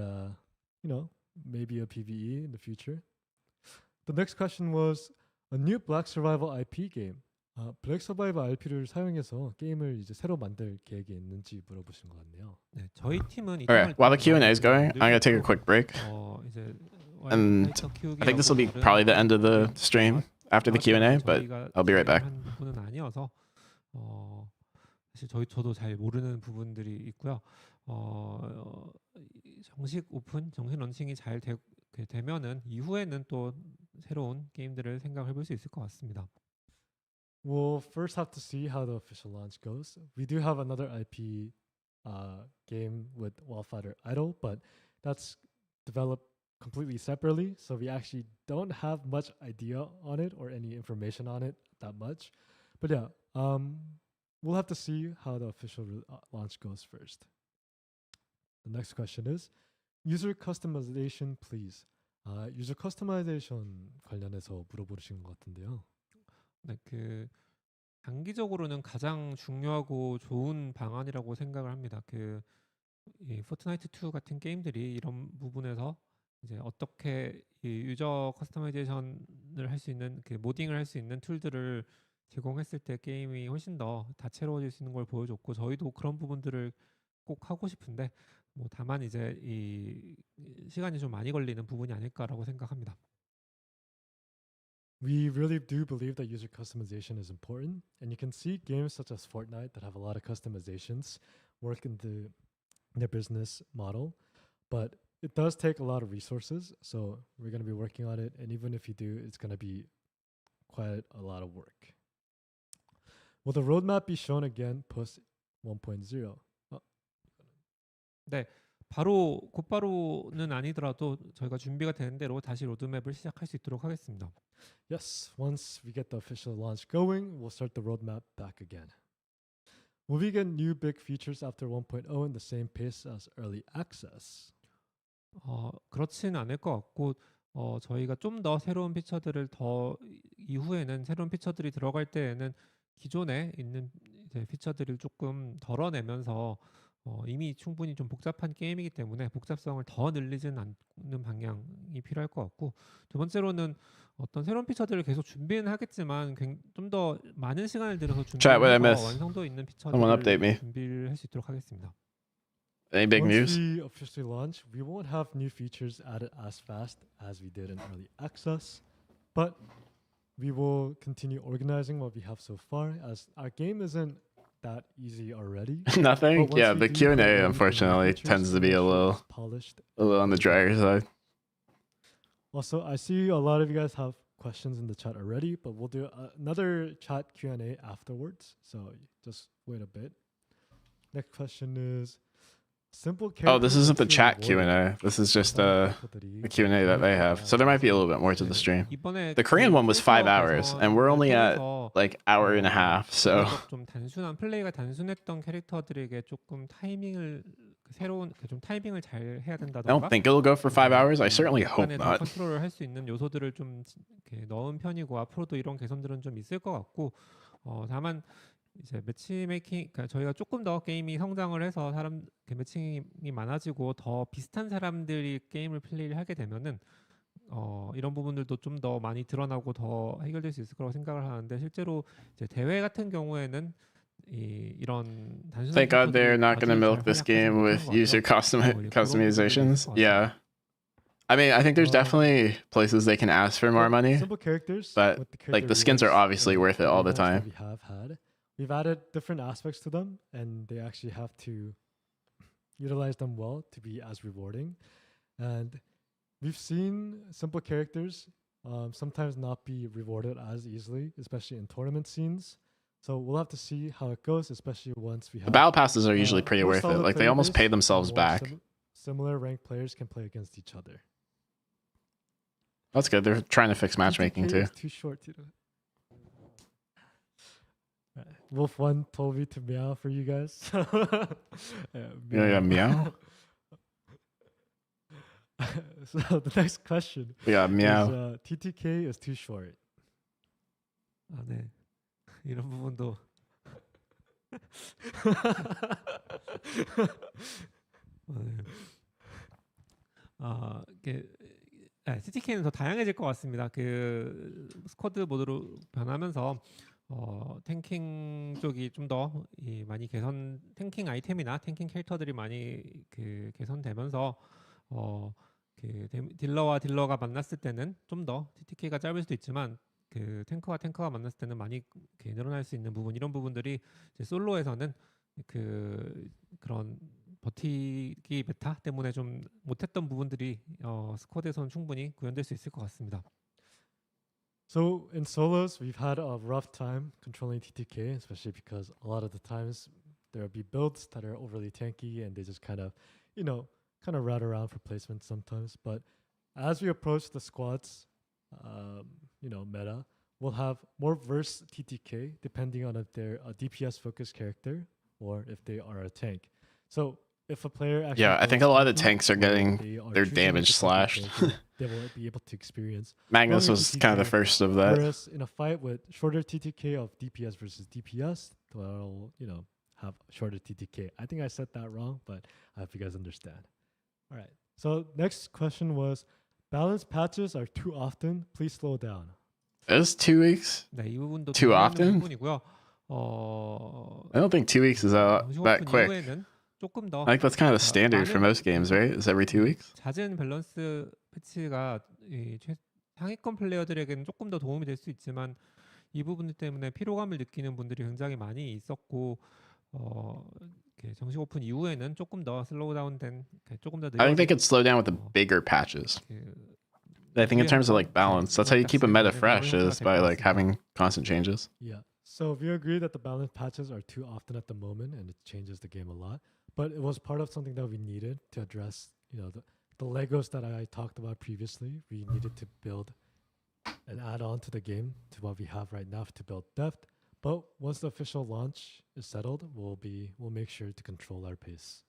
maybe a PVE in the future. The next question was a new Black Survival IP game. 블랙 서바이벌 RP를 사용해서 게임을 이제 새로 만들 계획이 있는지 물어보신 것 같네요. 네, 저희 팀은 All right, while the Q&A is going, I'm gonna take a quick break. 이제 And I think this will be probably the end of the stream after the Q&A, but I'll be right back. 부분은 아니어서 사실 저도 잘 모르는 부분들이 있고요. 정식 런칭이 잘 되면은 이후에는 또 새로운 게임들을 생각해 볼 수 있을 것 같습니다. we'll first have to see how the official launch goes. We do have another IP game with Wildfighter Idol, but that's developed completely separately, so we actually don't have much idea on it or any information on it that much. But yeah, we'll have to see how the official launch goes first. The next question is user customization, please. 유저 커스터마이제이션 관련해서 물어보신 것 같은데요. 네, 그 장기적으로는 가장 중요하고 좋은 방안이라고 생각을 합니다. 이 포트나이트 2 같은 게임들이 이런 부분에서 이제 어떻게 이 유저 커스터마이제이션을 할 수 있는 그 모딩을 할 수 있는 툴들을 제공했을 때 게임이 훨씬 더 다채로워질 수 있는 걸 보여줬고 저희도 그런 부분들을 꼭 하고 싶은데 뭐 다만 이제 이 시간이 좀 많이 걸리는 부분이 아닐까라고 생각합니다. We really do believe that user customization is important, and you can see games such as Fortnite that have a lot of customizations work in their business model, but it does take a lot of resources. So we're going to be working on it, and even if you do, it's going to be quite a lot of work. Will the roadmap be shown again post 1.0? 네, 곧바로는 아니더라도 저희가 준비가 되는 대로 다시 로드맵을 시작할 수 있도록 하겠습니다. Yes, once we get the official launch going, we'll start the roadmap back again. Will we get new big features after 1.0 in the same pace as early access? 그렇지는 않을 것 같고 저희가 좀 더 새로운 피처들을 이후에는 새로운 피처들이 들어갈 때에는 기존에 있는 이제 피처들을 조금 덜어내면서 이미 충분히 좀 복잡한 게임이기 때문에 복잡성을 더 늘리지는 않는 방향이 필요할 것 같고 두 번째로는 어떤 새로운 피처들을 계속 준비는 하겠지만 좀 더 많은 시간을 들여서 Chat, what I 준비해서 miss? 완성도 있는 Someone update me. 피처들을 준비를 할 수 있도록 하겠습니다. Any big Once news? we officially launch, we won't have new features added as fast as we did in early access, but we will continue organizing what we have so far, as our game isn't that easy already. Nothing. But once Yeah, we the do Q and put A ready the new unfortunately features, tends to we'll be make a sure little it's polished. on the drier side. Also, I see a lot of you guys have questions in the chat already, but we'll do another chat Q&A afterwards. So just wait a bit. Next question is simple Oh, this characters isn't the that feel chat Q rewarded. and A. This is just 어떤 a Q&A that they have. So there might be a little bit more to the stream. 이번에 The Korean one was 5 hours, and we're only at like hour and a half. So 좀 단순한 플레이가 단순했던 캐릭터들에게 조금 타이밍을 새로운 좀 타이밍을 잘 해야 I don't 된다던가 think it'll go for 5 hours. I certainly hope 약간의 더 not. 컨트롤을 할 수 있는 요소들을 좀 이렇게 넣은 편이고 앞으로도 이런 개선들은 좀 있을 것 같고 다만 이제 매치메이킹 그러니까 저희가 조금 더 게임이 성장을 해서 매칭이 많아지고 더 비슷한 사람들이 게임을 플레이를 하게 되면은 이런 부분들도 좀 더 많이 드러나고 더 해결될 수 있을 거라고 생각을 하는데 실제로 이제 대회 같은 경우에는 이런 단순한 Thank God they're not going to 아주 milk 잘 this 활약하지 game with 못한 것 user 같아요. 그런 부분들이 customizations. 있을 것 Yeah. I mean, I think there's Um, definitely places they can ask for more money. Simple characters, but, with like, the character skins are rewards obviously and worth it all the revamps that time. We have had. We've added different aspects to them, and they actually have to utilize them well to be as rewarding. And we've seen simple characters sometimes not be rewarded as easily, especially in tournament scenes. So we'll have to see how it goes, especially once we have The battle passes are usually pretty more worth it. solid Like, they player almost base pay and themselves more back. Similar ranked players can play against each other. That's good. They're trying to fix matchmaking TTK too. is too short to. Wolf 1 told me to meow for you guys. Yeah, meow. So the next question Yeah, meow. is TTK is too short. 네. 이런 부분도 TTK는 더 다양해질 것 같습니다. 그 스쿼드 모드로 변하면서 탱킹 쪽이 좀 더 많이 탱킹 아이템이나 탱킹 캐릭터들이 많이 개선되면서 딜러와 딜러가 만났을 때는 좀 더 TTK가 짧을 수도 있지만 그 탱커와 탱커가 만났을 때는 많이 늘어날 수 있는 부분 이런 부분들이 이제 솔로에서는 그런 버티기 메타 때문에 좀 못했던 부분들이 스쿼드에서는 충분히 구현될 수 있을 것 같습니다. So in solos, we've had a rough time controlling TTK, especially because a lot of the times there'll be builds that are overly tanky and they just kind of, kind of rat around for placement sometimes. But as we approach the squads, meta, we'll have more verse TTK depending on if they're a DPS focused character or if they are a tank. So if a player actually Yeah, I think a builds lot of tanky, tanks are or getting they are their choosing damage a tanky slashed. character, they will be able to experience Magnus stronger was kind of the TTK. first of that. Whereas in a fight with shorter TTK of DPS versus DPS, they'll have shorter TTK. I think I said that wrong, but I hope you guys understand. All right. So next question was, balance patches are too often. Please slow down. It was 2 weeks. 네, 이 부분도 Too 동의하는 often? 부분이고요. I don't think 2 weeks is that 오픈 quick. 이후에는 조금 더 I think that's kind of the standard for 많은 most games, right? Is every 2 weeks? 잦은 밸런스 패치가 상위권 플레이어들에게는 조금 더 도움이 될 수 있지만 이 부분 때문에 피로감을 느끼는 분들이 굉장히 많이 있었고 이렇게 정식 오픈 이후에는 조금 더 슬로우 다운된 조금 더 I think they 느려진 could slow down with the bigger patches. I think in terms of like balance, that's how you keep a meta fresh, is by like having constant changes. Yeah. So we agree that the balance patches are too often at the moment, and it changes the game a lot. But it was part of something that we needed to address, the Legos that I talked about previously. We needed to build and add on to the game to what we have right now to build depth. But once the official launch is settled, we'll make sure to control our pace.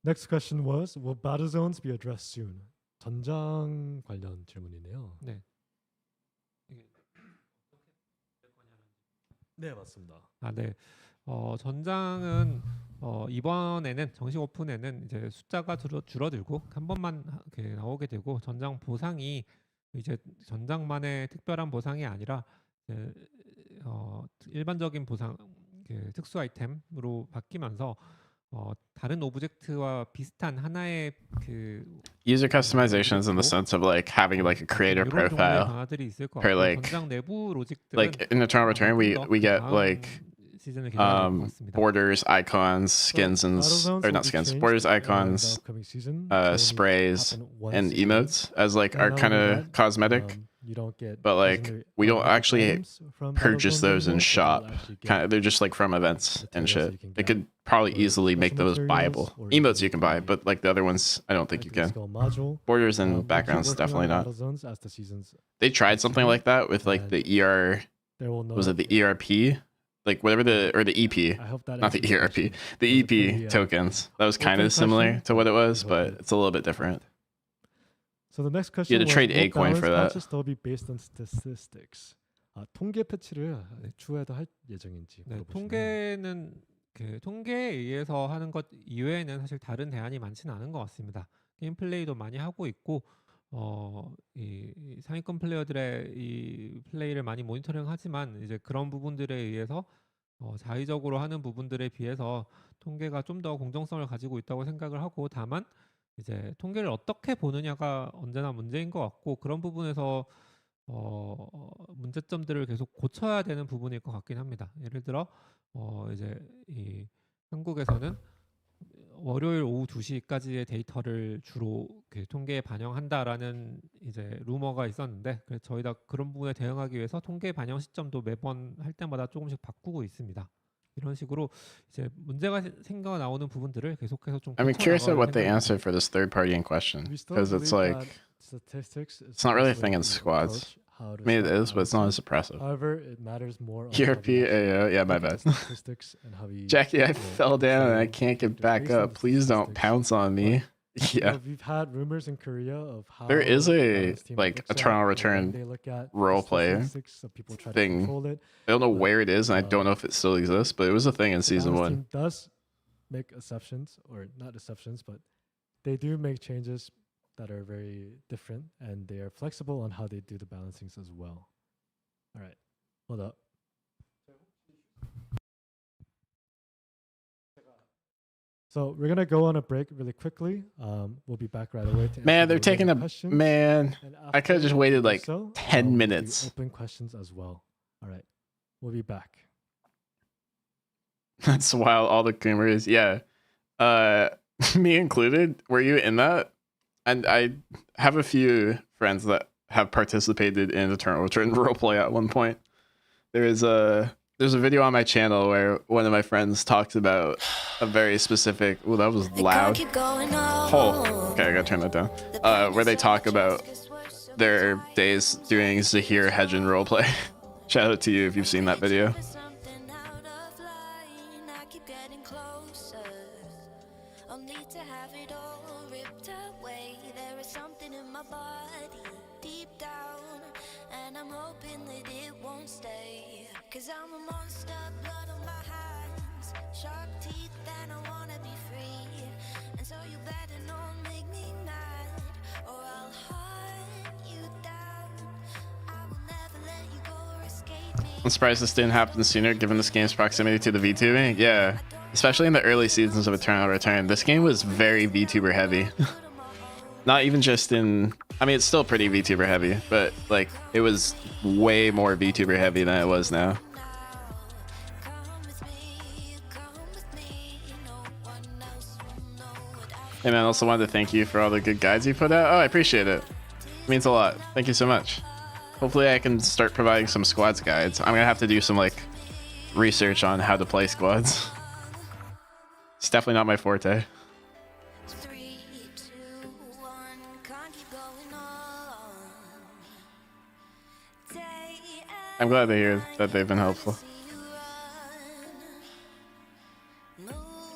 Next question was, will battle zones be addressed soon? 전장 관련 질문이네요. 네. 네, 맞습니다. 네. 전장은 이번에는 정식 오픈에는 이제 숫자가 줄어들고 한 번만 이렇게 나오게 되고 전장 보상이 이제 전장만의 특별한 보상이 아니라 일반적인 보상 특수 아이템으로 바뀌면서 다른 오브젝트와 비슷한 하나의 User customizations in the sense of like having like a creator profile. 변화들이 있을 것 For 같고 like 전장 내부 로직들은 like in Eternal Return, we get like 시즌을 기다려야 될것 같습니다. borders, icons, skins, and or not skins, borders, icons, sprays, and emotes as like our kind of cosmetic. You don't get, But like we don't actually purchase those in shop. They're just like from events and shit. They could probably easily make those buyable. Emotes you can buy, but like the other ones, I don't think you can. Borders and backgrounds definitely not. They tried something like that with like the was it the ERP? Like whatever the EP, not the ERP, the EP tokens. That was kind of similar to what it was, but it's a little bit different. So the next question You had to trade A coin for that. Still be based on statistics. 통계 패치를 추후에도 할 예정인지. 네, 통계는 통계에 의해서 하는 것 이외에는 사실 다른 대안이 많지는 않은 것 같습니다. 게임 플레이도 많이 하고 있고 이 상위권 플레이어들의 이 플레이를 많이 모니터링하지만 이제 그런 부분들에 의해서 자의적으로 하는 부분들에 비해서 통계가 좀 더 공정성을 가지고 있다고 생각을 하고 다만 이제 통계를 어떻게 보느냐가 언제나 문제인 것 같고 그런 부분에서 문제점들을 계속 고쳐야 되는 부분일 것 같긴 합니다. 예를 들어 이제 이 한국에서는 월요일 오후 2시까지의 데이터를 주로 통계에 반영한다라는 이제 루머가 있었는데 그래서 저희가 그런 부분에 대응하기 위해서 통계 반영 시점도 매번 할 때마다 조금씩 바꾸고 있습니다. 이런 식으로 이제 문제가 생겨 나오는 부분들을 계속해서 좀 I'm curious at what they 생각합니다. answer for this third party in question, because it's like it's not really a thing in squads. I mean, it is, but it's not as impressive. However, it matters more on ERP, yeah, my bad. Jackie, I fell down and I can't get back up. Please don't pounce on me. Yeah. We've had rumors in Korea of how There is a like looks Eternal at Return they look at role play statistics, so people try to thing. control it. I don't know where it is, and I don't know if it still exists, but it was a thing in The season balance 1. team does make exceptions, or not exceptions, but they do make changes that are very different, and they are flexible on how they do the balancings as well. All right, hold up. So we're gonna go on a break really quickly. We'll be back right away. To Man, answer they're the taking remaining a questions. man. And I could have just after waited we do like so, 10 we'll do minutes. Open questions as well. All right, we'll be back. That's wild. All the creamers, yeah. Me included. Were you in that? And I have a few friends that have participated in Eternal Return roleplay at one point. There's a video on my channel where one of my friends talks about a very specific. Oh, that was loud. Oh, okay, I gotta turn that down. Where they talk about their days doing Zahir Hedgen roleplay. Shout out to you if you've seen that video. And I'm hoping that it won't stay. Cause I'm a monster, blood on my hands, sharp teeth, and I wanna be free. And so you better not make me mad, or I'll hunt you down. I will never let you go or escape me. I'm surprised this didn't happen sooner given this game's proximity to the VTubing. Yeah, especially in the early seasons of Eternal Return. This game was very VTuber heavy. Not even just in, I mean, it's still pretty VTuber heavy, but like it was way more VTuber heavy than it was now. Hey man, I also wanted to thank you for all the good guides you put out. Oh, I appreciate it. It means a lot. Thank you so much. Hopefully I can start providing some squads guides. I'm gonna have to do some like research on how to play squads. It's definitely not my forte. I'm glad to hear that they've been helpful.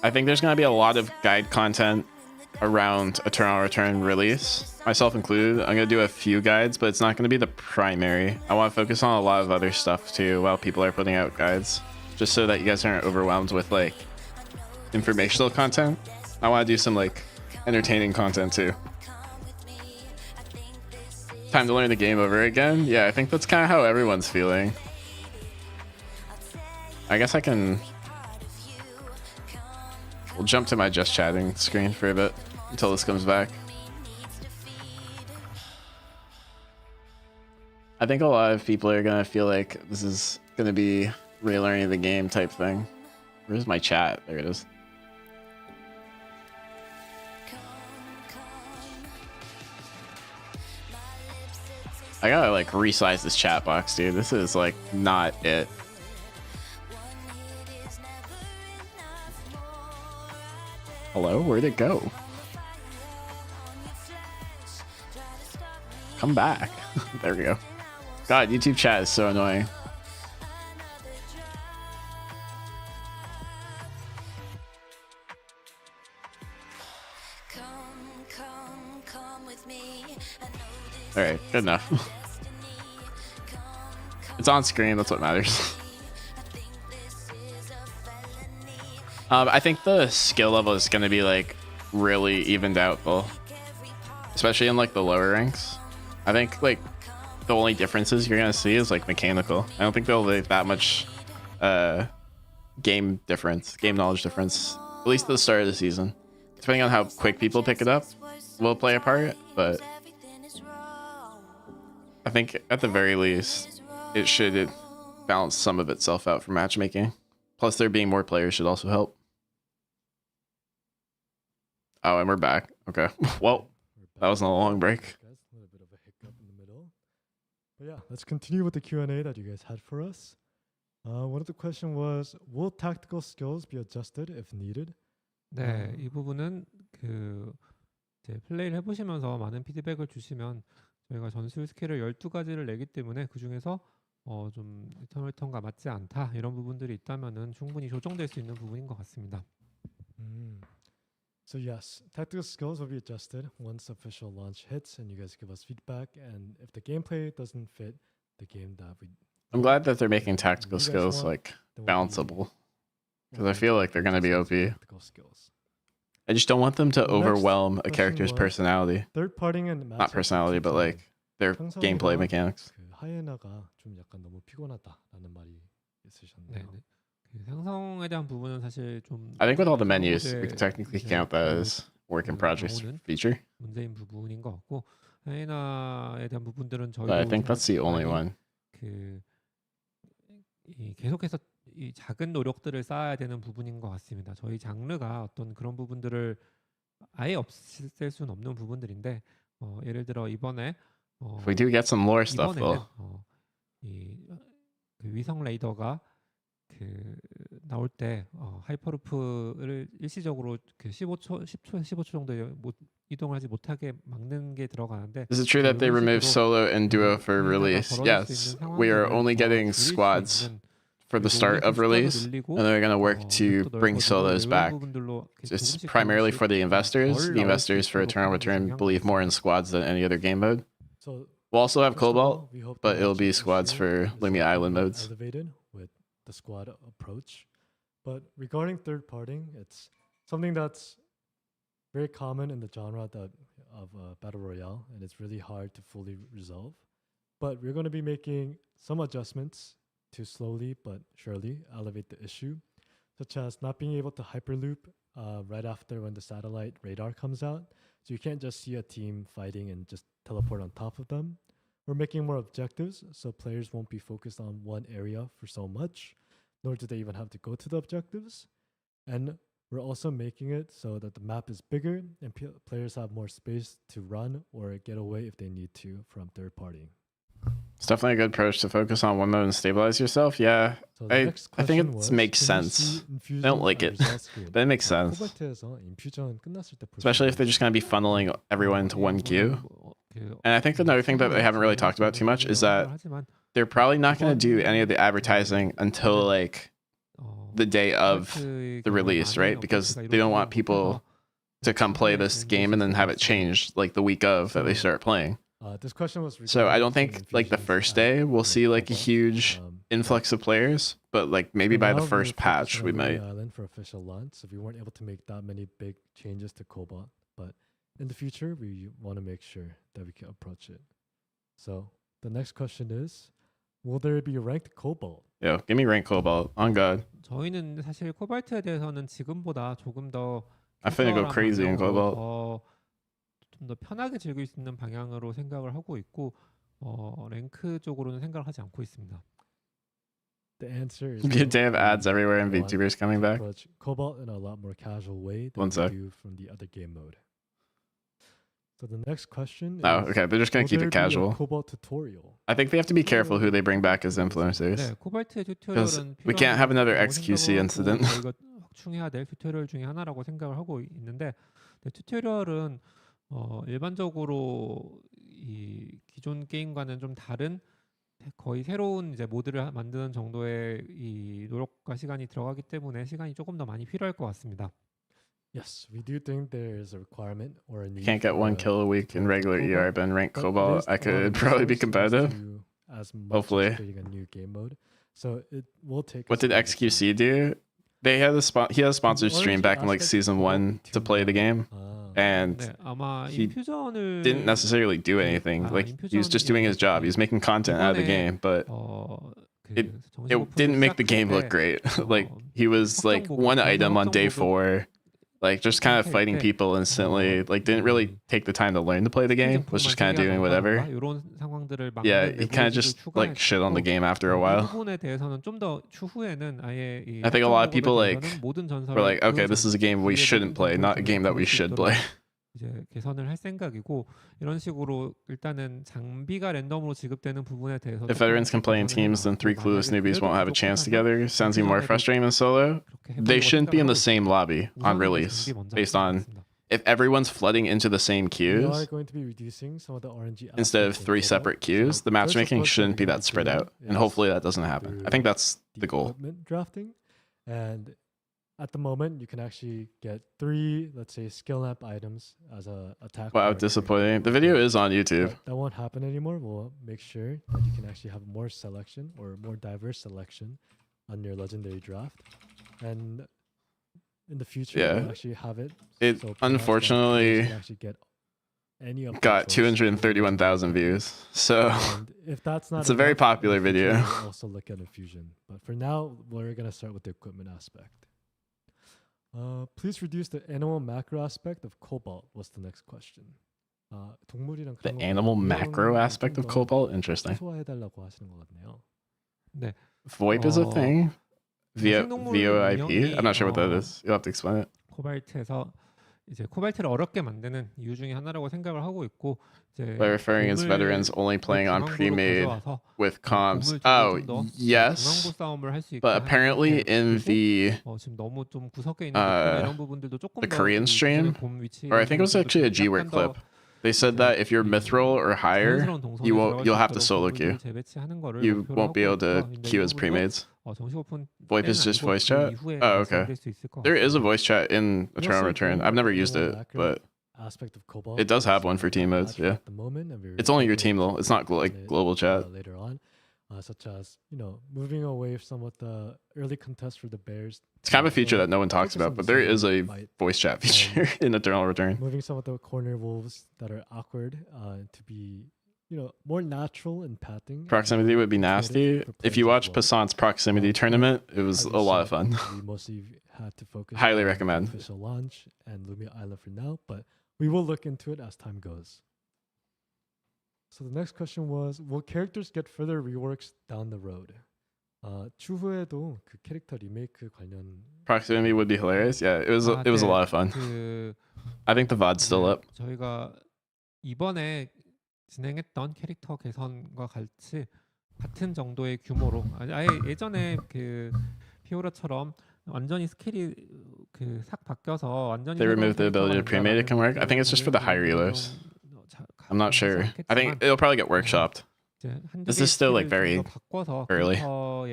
I think there's going to be a lot of guide content around Eternal Return release, myself included. I'm going to do a few guides, but it's not going to be the primary. I want to focus on a lot of other stuff too while people are putting out guides, just so that you guys aren't overwhelmed with like informational content. I want to do some like entertaining content too. Time to learn the game over again? Yeah, I think that's kind of how everyone's feeling. I guess I can... We'll jump to my just chatting screen for a bit until this comes back. I think a lot of people are gonna feel like this is gonna be relearning the game type thing. Where's my chat? There it is. I gotta like resize this chat box, dude. This is like not it. Hello? Where'd it go? Come back. There we go. God, YouTube chat is so annoying. Alright, good enough. It's on screen, that's what matters. I think the skill level is going to be like really evened out though, especially in like the lower ranks. I think like the only differences you're going to see is like mechanical. I don't think there'll be that much game knowledge difference, at least at the start of the season. Depending on how quick people pick it up will play a part, but I think at the very least it should balance some of itself out for matchmaking. Plus there being more players should also help. Oh, and we're back. Okay. Well, that wasn't a long break. Guys, a little bit of a hiccup in the middle. But yeah, let's continue with the Q&A that you guys had for us. One of the question was, will tactical skills be adjusted if needed? 네, 이 부분은 그 이제 플레이를 해보시면서 많은 피드백을 주시면 저희가 전술 스킬을 12가지를 내기 때문에 그 중에서 좀 리턴과 맞지 않다 이런 부분들이 있다면은 충분히 조정될 수 있는 부분인 것 같습니다. So yes, tactical skills will be adjusted once official launch hits and you guys give us feedback, and if the gameplay doesn't fit the game that we... I'm glad that they're making tactical skills like balanceable, because I feel like they're going to be OP. I just don't want them to overwhelm a character's personality. Not personality, but like their gameplay mechanics. 하이에나가 좀 약간 너무 피곤하다라는 말이 있으셨네요. 네. 상성에 대한 부분은 사실 좀 I think with all the menus, we can technically count that as work in progress feature. 문제인 부분인 것 같고 하이에나에 대한 부분들은 저희 But I think that's the only one. 계속해서 이 작은 노력들을 쌓아야 되는 부분인 것 같습니다. 저희 장르가 어떤 그런 부분들을 아예 없앨 수는 없는 부분들인데 예를 들어 이번에 If we do get some lore stuff 이번에는 though. 그 위성 레이더가 그 나올 때 하이퍼루프를 일시적으로 그 15초, 10초, 15초 정도에 이동하지 못하게 막는 게 들어가는데 Is it true that they 이런 removed 식으로 solo and duo for 분리자가 release? 벌어질 수 Yes. 있는 We are 상황들을 only 더 getting 줄일 수 squads 있는 for the 그리고 start of 숫자도 release, 늘리고, and they're going to work to 숫자도 bring 넓어지고 solos 이런 back. 부분들로 이렇게 It's 조금씩 primarily 조금씩 for the investors. 덜 The 나올 수 investors for 있도록 Eternal 하는 게 Return 중요한 believe more in 거겠습니다. squads than any other game mode. So We'll also have first of all, Cobalt, we hope but the it'll be magic squads issue for is Lumia Island more modes. elevated with the squad approach. But regarding third partying, it's something that's very common in the genre of battle royale, and it's really hard to fully resolve. But we're going to be making some adjustments to slowly but surely elevate the issue, such as not being able to hyperloop right after when the satellite radar comes out. So you can't just see a team fighting and just teleport on top of them. We're making more objectives, so players won't be focused on one area for so much, nor do they even have to go to the objectives. And we're also making it so that the map is bigger and players have more space to run or get away if they need to from third party. It's definitely a good approach to focus on one mode and stabilize yourself. Yeah, So the I next think question it was, makes can you sense. see infusion I don't like at it, result screen? but it makes sense. 코발트에서 인퓨전 끝났을 때 볼 수 Especially if they're 있는지. just going to be funneling everyone into one queue. 그 And I think another thing that they haven't really talked about too much is that they're probably not going to do any of the advertising until like the day of the release, right? Because they don't want people to come play this game and then have it changed like the week of that they start playing. This question was So I regarding don't think like the infusions first at, day we'll see like a Cobalt. huge influx of players, but like maybe For by the now, first we're patch focusing we on might. Lumia Island for official launch, so we weren't able to make that many big changes to Cobalt. But in the future, we want to make sure that we can approach it. So the next question is, will there be ranked Cobalt? Yo, give me rank Cobalt on God. 저희는 사실 코발트에 대해서는 지금보다 조금 더 I finna go 캐주얼한 crazy in 방향으로 Cobalt. 좀 더 편하게 즐길 수 있는 방향으로 생각을 하고 있고 랭크 쪽으로는 생각을 하지 않고 있습니다. The answer is They have ads we everywhere and want VTubers coming to back. approach Cobalt in a lot more casual way than One we sec. do from the other game mode. So the next question Oh, is, okay. They're just gonna will keep there it be a casual. Cobalt tutorial? I think they have to be careful who they bring back as influencers. 네, 코발트의 Because 튜토리얼은 we can't have another 필요한 XQC 생각을 incident. 하고 저희가 확충해야 될 튜토리얼 중에 하나라고 생각을 하고 있는데 네, 튜토리얼은 일반적으로 이 기존 게임과는 좀 다른 거의 새로운 이제 모드를 만드는 정도의 이 노력과 시간이 들어가기 때문에 시간이 조금 더 많이 필요할 것 같습니다. Yes, we do think there is a requirement or a need. Can't get for one a kill a week in regular Cobalt, ERB and rank but Cobalt. it is I a lot could of probably be resource competitive. to as much Hopefully. as creating a new game mode. So it will take. What us did a bit of time. XQC do? They had he had a sponsored The stream orange back in like aspect season of 1 to play the game, and 네, 아마 he 인퓨전을 didn't necessarily do anything. Like he was just doing his job. He was making content out of the game, but it didn't make the game look great. Like he was like one item on day 4, like just kind of fighting people instantly. Like didn't really take the time to learn to play the game. Was just kind of doing whatever. Yeah, he kind of just like shit on the game after a 이 while. 부분에 대해서는 좀 더 추후에는 아예 이 I think a lot of people like 모든 전설을 were like, okay, 그 this is a game we shouldn't play, not a game that we should play. 이제 개선을 할 생각이고 이런 식으로 일단은 장비가 랜덤으로 지급되는 부분에 대해서 If veterans can play in teams, then 3 clueless newbies won't have a chance together. Sounds even more frustrating than solo. They shouldn't be in the same lobby on release, based on if everyone's flooding into the same We queues are going to be reducing some of the RNG instead of aspects in 3 Cobalt. separate queues. So The first matchmaking approach that shouldn't be we're that spread doing out, and is hopefully that doesn't happen. I think that's the goal. equipment drafting, and at the moment you can actually get 3, let's say, skill lamp items as a attack. Wow, character. disappointing. The video is on YouTube. But that won't happen anymore. We'll make sure that you can actually have more selection or more diverse selection on your legendary draft, and in the future Yeah. we'll actually have it. It so perhaps that unfortunately players can actually get any of the got choice. 231,000 views. So And if that's not it's a very enough, in the popular future, video. we'll also look at infusion. But for now, we're gonna start with the equipment aspect. Please reduce the animal macro aspect of Cobalt. Was the next question. 동물이랑 the 그런 거 animal macro 이런 aspect of 좀 더 Cobalt, interesting. 소화해달라고 하시는 것 같네요. 네. VoIP is a 어, thing. 야생동물 VoIP. 운영이, I'm not sure what that is. You'll have to explain it. 코발트에서 이제 코발트를 어렵게 만드는 이유 중에 하나라고 생각을 하고 있고 이제 By referring as veterans only playing on pre-made with comms. Oh, 중앙부 yes. 싸움을 할 수 있게 But 하는 apparently in the 지금 너무 좀 구석에 있는 덱이나 이런 부분들도 조금 the 더 Korean 이 stream, 기존의 봄 위치 or I think it was actually a G-Word clip. They said that if you're mithril or higher, 자연스러운 동선에 you'll have to 들어갈 수 solo 있도록 queue. 부분들을 재배치하는 거를 You 목표로 won't be 하고 able to 있고요. 근데 이 queue as 부분도 pre-mades. 정식 오픈 VoIP 때는 is just 아니고 voice 그 chat. 이후에 Oh, okay. 말씀드릴 수 있을 것 There is a 같습니다. voice chat in We Eternal also Return. don't I've never know used the it, accurate but aspect of Cobalt it does have because one for it's team not modes. patched Yeah, at the moment, and we're it's only your hoping team though. It's not to like open it, global chat. later on, such as moving away from what the early contest for the Bears. It's kind of a feature that no one talks focus on about, the but there is center a fight, voice chat feature in Eternal Return. moving some of the corner wolves that are awkward to be more natural in pathing. Proximity would be nasty. If you watch Passant's proximity tournament, it was a lot of fun. We mostly had to focus. Highly on the recommend. official launch and Lumia Island for now, but we will look into it as time goes. So the next question was, will characters get further reworks down the road? 추후에도 그 캐릭터 리메이크 관련 Proximity would be hilarious. Yeah, it was a lot of fun. 그 I think the VOD's still up. 저희가 이번에 진행했던 캐릭터 개선과 같은 정도의 규모로 아예 예전에 그 피오라처럼 완전히 스킬이 그 싹 바뀌어서 완전히 They removed the ability to pre-made it can work. I think it's just for the high relers. I'm not sure. I think it'll probably get workshopped. This is still like very early. But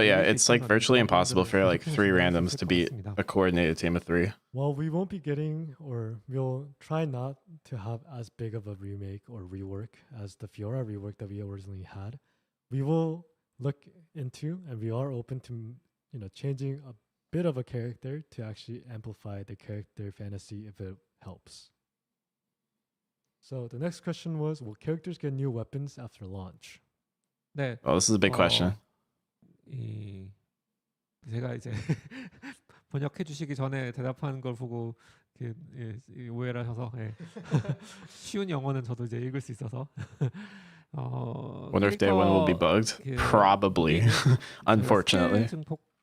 yeah, it's like virtually impossible for like 3 randoms to beat a coordinated team of 3. Well, we won't be getting, or we'll try not to have as big of a remake or rework as the Fiora rework that we originally had. We will look into, and we are open to, changing a bit of a character to actually amplify the character fantasy if it helps. So the next question was, will characters get new weapons after launch? 네. Oh, this is a big question. 제가 이제 번역해 주시기 전에 대답하는 걸 보고 오해를 하셔서 쉬운 영어는 저도 이제 읽을 수 있어서 Wonder if day 1 will be bugged. Probably. Unfortunately.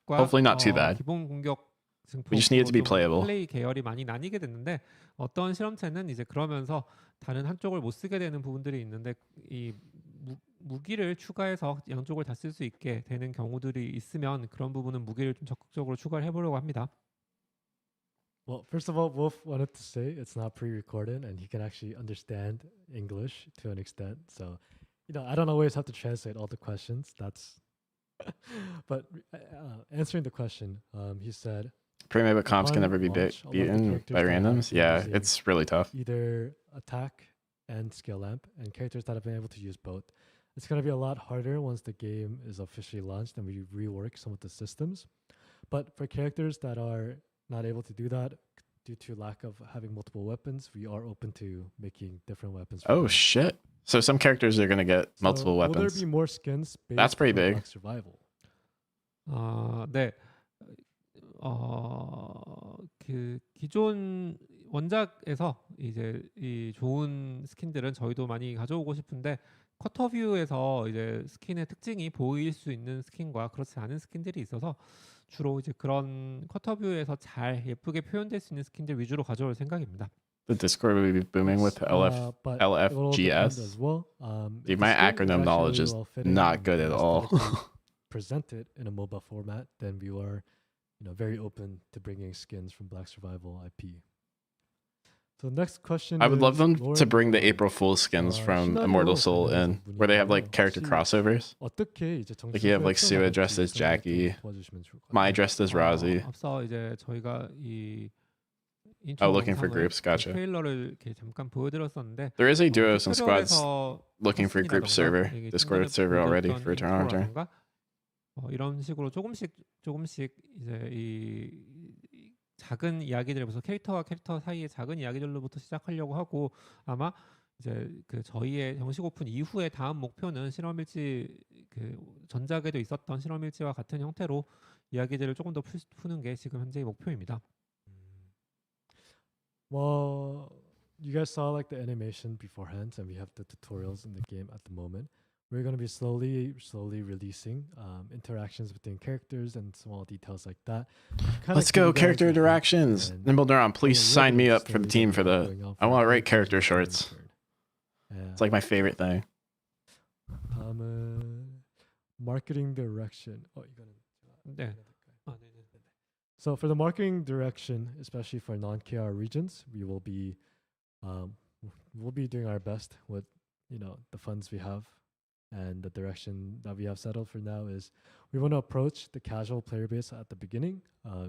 Hopefully not too bad. 기본 공격 We just need it to be playable. 플레이 계열이 많이 나뉘게 됐는데 어떤 실험체는 이제 그러면서 다른 한쪽을 못 쓰게 되는 부분들이 있는데 이 무기를 추가해서 양쪽을 다 쓸 수 있게 되는 경우들이 있으면 그런 부분은 무기를 좀 적극적으로 추가를 해보려고 합니다. Well, first of all, Wolf wanted to say it's not pre-recorded and he can actually understand English to an extent. So, I don't always have to translate all the questions. But answering the question, he said, Pre-made with comps can never be beaten by randoms. Yeah, it's really tough. Either attack and skill lamp, and characters that have been able to use both. It's going to be a lot harder once the game is officially launched and we rework some of the systems. But for characters that are not able to do that due to lack of having multiple weapons, we are open to making different weapons. Oh shit. So some characters are going to get multiple weapons. Will there be more skins based That's pretty big. on survival? 네. 그 기존 원작에서 이제 이 좋은 스킨들은 저희도 많이 가져오고 싶은데 쿼터뷰에서 이제 스킨의 특징이 보일 수 있는 스킨과 그렇지 않은 스킨들이 있어서 주로 이제 그런 쿼터뷰에서 잘 예쁘게 표현될 수 있는 스킨들 위주로 가져올 생각입니다. The Discord will be booming with LFGS. Dude, my acronym knowledge is not good at all. Present it in a mobile format, then we are, very open to bringing skins from Black Survival IP. So the next question I would love them to bring the April Fool's skins from Immortal Soul in, where they have like character crossovers. Like you have like Sua dressed as Jackie, Mai dressed as Rozzy. 앞서 이제 저희가 이 Oh, looking for groups. Gotcha. 트레일러를 이렇게 잠깐 보여드렸었는데 There is a duos and squads 튜토리얼에서 looking for group server, 이게 Discord 중간에 server already 보여드렸던 for Eternal Return. 인트로라든가 이런 식으로 조금씩 이제 이 작은 이야기들부터 캐릭터와 캐릭터 사이의 작은 이야기들로부터 시작하려고 하고 아마 이제 그 저희의 정식 오픈 이후에 다음 목표는 실험일지 그 전작에도 있었던 실험일지와 같은 형태로 이야기들을 조금 더 푸는 게 지금 현재의 목표입니다. Well, you guys saw like the animation beforehand, and we have the tutorials in the game at the moment. we're going to be slowly releasing interactions between characters and small details like that. Let's go, character interactions. Nimble Neuron, please sign me up for the team for the. I want to write character shorts. It's like my favorite thing. Marketing direction. Oh, you got 네. So for the marketing direction, especially for non-KR regions, we'll be doing our best with the funds we have, and the direction that we have settled for now is we want to approach the casual player base at the beginning,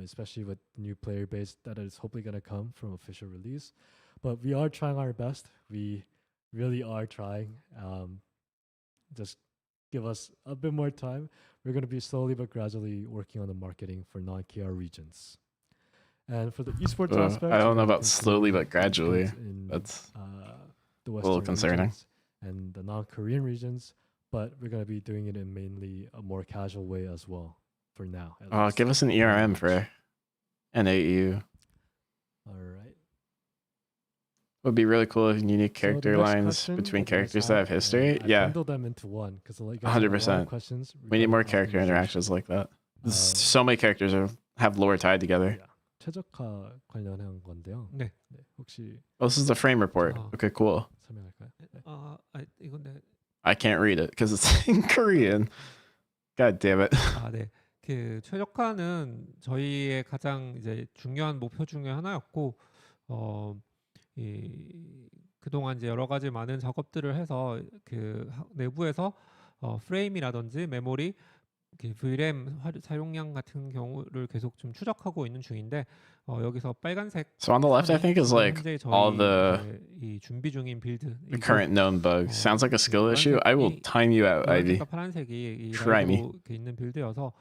especially with the new player base that is hopefully going to come from official release. But we are trying our best. We really are trying. Just give us a bit more time. We're going to be slowly but gradually working on the marketing for non-KR regions. And for the esports aspect, I don't know about slowly but gradually. That's the a little concerning. And the non-Korean regions, but we're going to be doing it in mainly a more casual way as well for now. Give us an ERM for NAU. All right. Would be really cool if unique character lines between characters that have history. Yeah, bundle them into one because 100%. We need more character interactions like that. So many characters have lore tied together. 최적화 관련한 건데요. 네. 혹시 This is the frame report. Okay, cool. 설명할까요? 이건데. I can't read it because it's in Korean. God damn it. 네. 그 최적화는 저희의 가장 이제 중요한 목표 중에 하나였고, 그동안 이제 여러 가지 많은 작업들을 해서 그 내부에서 프레임이라든지 메모리, VRAM 사용량 같은 경우를 계속 좀 추적하고 있는 중인데 여기서 빨간색. So on the left, I think is like all 이 준비 중인 빌드. the current known bugs. Sounds like a skill issue. I will time you out, Ivy. 파란색이 Try me. 있는 빌드여서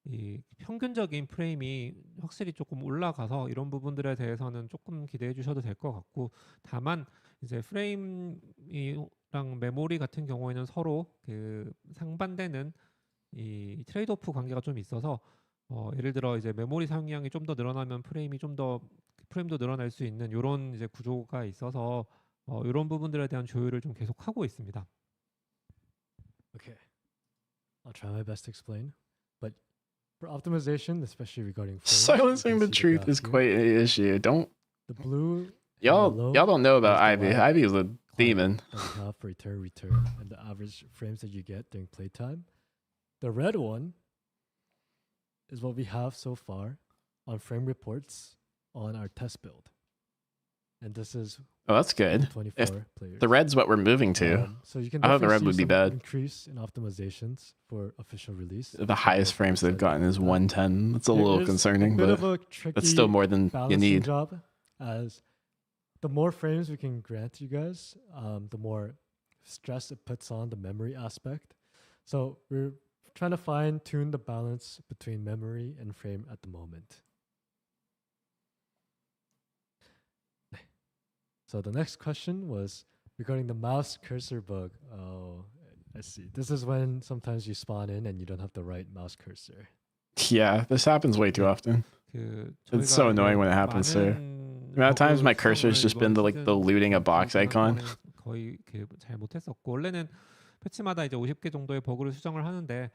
이 평균적인 프레임이 확실히 조금 올라가서 이런 부분들에 대해서는 조금 기대해 주셔도 될 것 같고, 다만 이제 프레임이랑 메모리 같은 경우에는 서로 그 상반되는 이 트레이드오프 관계가 좀 있어서 예를 들어 이제 메모리 사용량이 좀 더 늘어나면 프레임도 늘어날 수 있는 이런 이제 구조가 있어서 이런 부분들에 대한 조율을 좀 계속 하고 있습니다. Okay, I'll try my best to explain. But for optimization, especially regarding silencing the truth is quite an issue. Don't the blue y'all don't know about Ivy. Ivy is a demon. That you have for return and the average frames that you get during playtime. The red one is what we have so far on frame reports on our test build, and this is that's good. 24 if players. The red's what we're moving to. So you can I thought the red would be bad. Increase in optimizations for official release. The highest frames they've gotten is 110. That's a little concerning, but that's still more than you need. Job, as the more frames we can grant you guys, the more stress it puts on the memory aspect. So we're trying to fine tune the balance between memory and frame at the moment. So the next question was regarding the mouse cursor bug. Oh, I see. This is when sometimes you spawn in and you don't have the right mouse cursor. Yeah, this happens way too often. It's so annoying when it happens, sir. The amount of times my cursor's just been the looting a box icon. 거의 잘 못했었고, 원래는 패치마다 이제 50개 정도의 버그를 수정을 하는데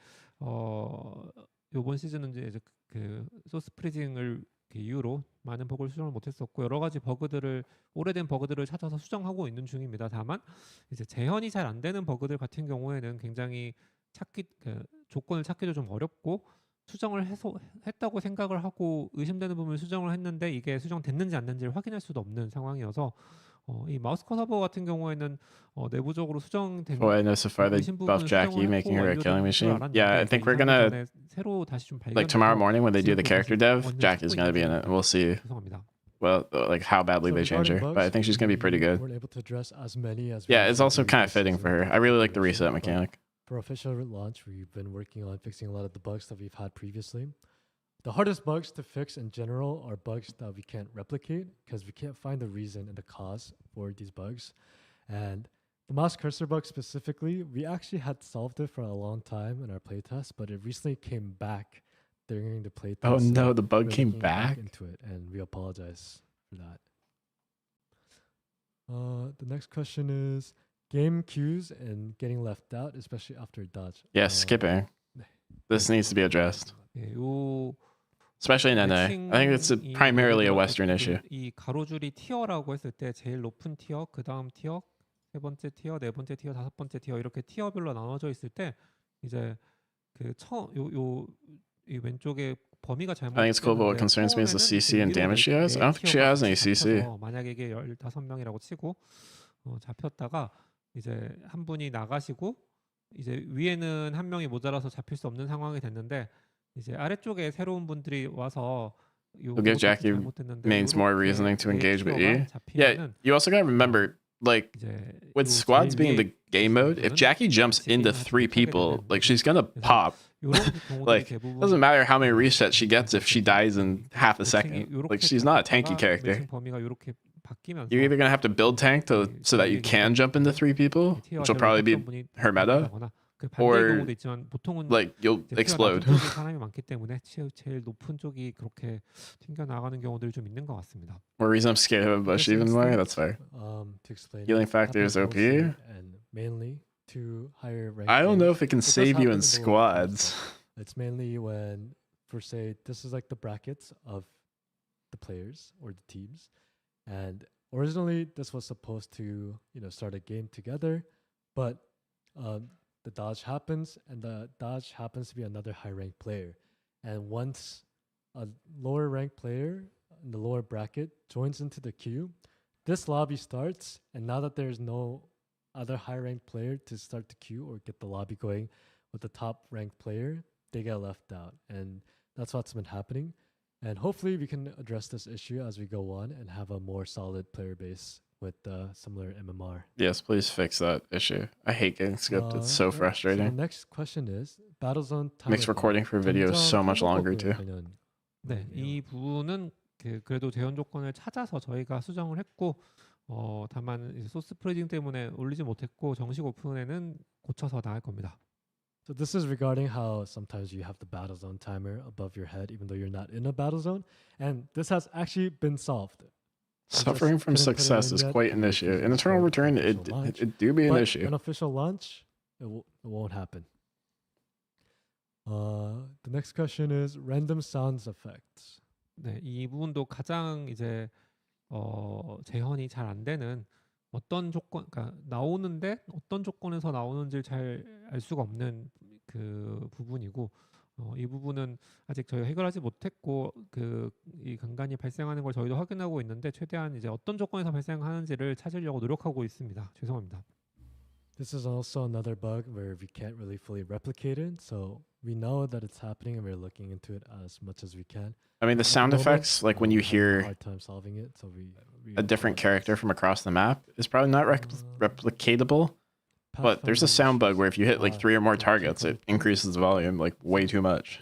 이번 시즌은 이제 그 소스 프리징을 이유로 많은 버그를 수정을 못했었고, 여러 가지 오래된 버그들을 찾아서 수정하고 있는 중입니다. 다만 이제 재현이 잘 안 되는 버그들 같은 경우에는 굉장히 조건을 찾기도 좀 어렵고, 수정을 했다고 생각을 하고 의심되는 부분을 수정을 했는데 이게 수정됐는지 안 됐는지를 확인할 수도 없는 상황이어서 이 마우스 커서버 같은 경우에는 내부적으로 수정된 I know so far they buff Jackie, making her a killing machine. Yeah, I think we're gonna like tomorrow morning when they do the character dev, Jackie's gonna be in it. We'll see. Well, like how badly they change her, but I think she's gonna be pretty good. Yeah, it's also kind of fitting for her. I really like the reset mechanic. For official launch, we've been working on fixing a lot of the bugs that we've had previously. The hardest bugs to fix in general are bugs that we can't replicate because we can't find the reason and the cause for these bugs. And the mouse cursor bug specifically, we actually had solved it for a long time in our playtest, but it recently came back during the playtest. Oh no, the bug came back into it, and we apologize for that. The next question is, game cues and getting left out, especially after a dodge. Yeah, skipping. This needs to be addressed, 예, 요 especially in NA. I think it's primarily a Western issue. 이 가로줄이 티어라고 했을 때 제일 높은 티어, 그 다음 티어, 세 번째 티어, 네 번째 티어, 다섯 번째 티어 이렇게 티어별로 나눠져 있을 때 이제 이 왼쪽에 범위가 I think it's cool, but what 잘못됐는데 concerns me is the 처음에는 CC and 위로 damage she has. I don't think she 티어가 has any 같이 CC. 잡혀서 만약에 이게 15명이라고 치고 잡혔다가 이제 한 분이 나가시고 이제 위에는 한 명이 모자라서 잡힐 수 없는 상황이 됐는데 이제 아래쪽에 새로운 분들이 와서 It'll give Jackie means more reasoning to engage with E. Yeah, you also gotta remember, like, with squads being the game mode, if Jackie jumps into 3 people, like, she's gonna pop. Like, doesn't matter how many resets she gets if she dies in half a second. Like, she's not a tanky character. You're either gonna have to build tank so that you can jump into 3 people, which will probably be her meta, or like you'll explode. 사람이 많기 때문에 제일 높은 쪽이 그렇게 튕겨 나가는 경우들이 좀 있는 것 같습니다. More reason I'm scared of a bush even more. That's fair. To explain, Healing factor is OP. and mainly to higher rank. I don't know if it can does save you happen in the world squads. It's mainly when, for say, this is like the brackets of the players or the teams, and originally this was supposed to start a game together, but the dodge happens, and the dodge happens to be another high rank player, and once a lower rank player in the lower bracket joins into the queue, this lobby starts, and now that there's no other high ranked player to start the queue or get the lobby going with the top ranked player, they get left out, and that's what's been happening. And hopefully we can address this issue as we go on and have a more solid player base with similar MMR. Yes, please fix that issue. I hate getting skipped. It's so So frustrating. the next question is Battlezone timer. Makes recording for video so much longer too. 네, 이 부분은 그래도 재현 조건을 찾아서 저희가 수정을 했고 다만 이제 소스 프리징 때문에 올리지 못했고 정식 오픈에는 고쳐서 나갈 겁니다. So this is regarding how sometimes you have the Battlezone timer above your head even though you're not in a Battlezone, and this has actually been solved. Suffering from couldn't put it success in is yet quite an because issue. it's In Eternal before Return, official launch. it do be an But issue. an official launch, it won't happen. The next question is random sounds effects. 네, 이 부분도 가장 이제 재현이 잘 안 되는 어떤 조건, 그러니까 나오는데 어떤 조건에서 나오는지 잘 알 수가 없는 그 부분이고 이 부분은 아직 저희가 해결하지 못했고 이 간간이 발생하는 걸 저희도 확인하고 있는데 최대한 이제 어떤 조건에서 발생하는지를 찾으려고 노력하고 있습니다. 죄송합니다. This is also another bug where we can't really fully replicate it, so we know that it's happening and we're looking into it as much as we can. I mean, the At sound moment, effects, like when you we're having a hear hard time solving it, so we a different character from across the map, is probably not replicatable. But there's a sound bug where if you hit like 3 or more targets, it increases the volume like way too much.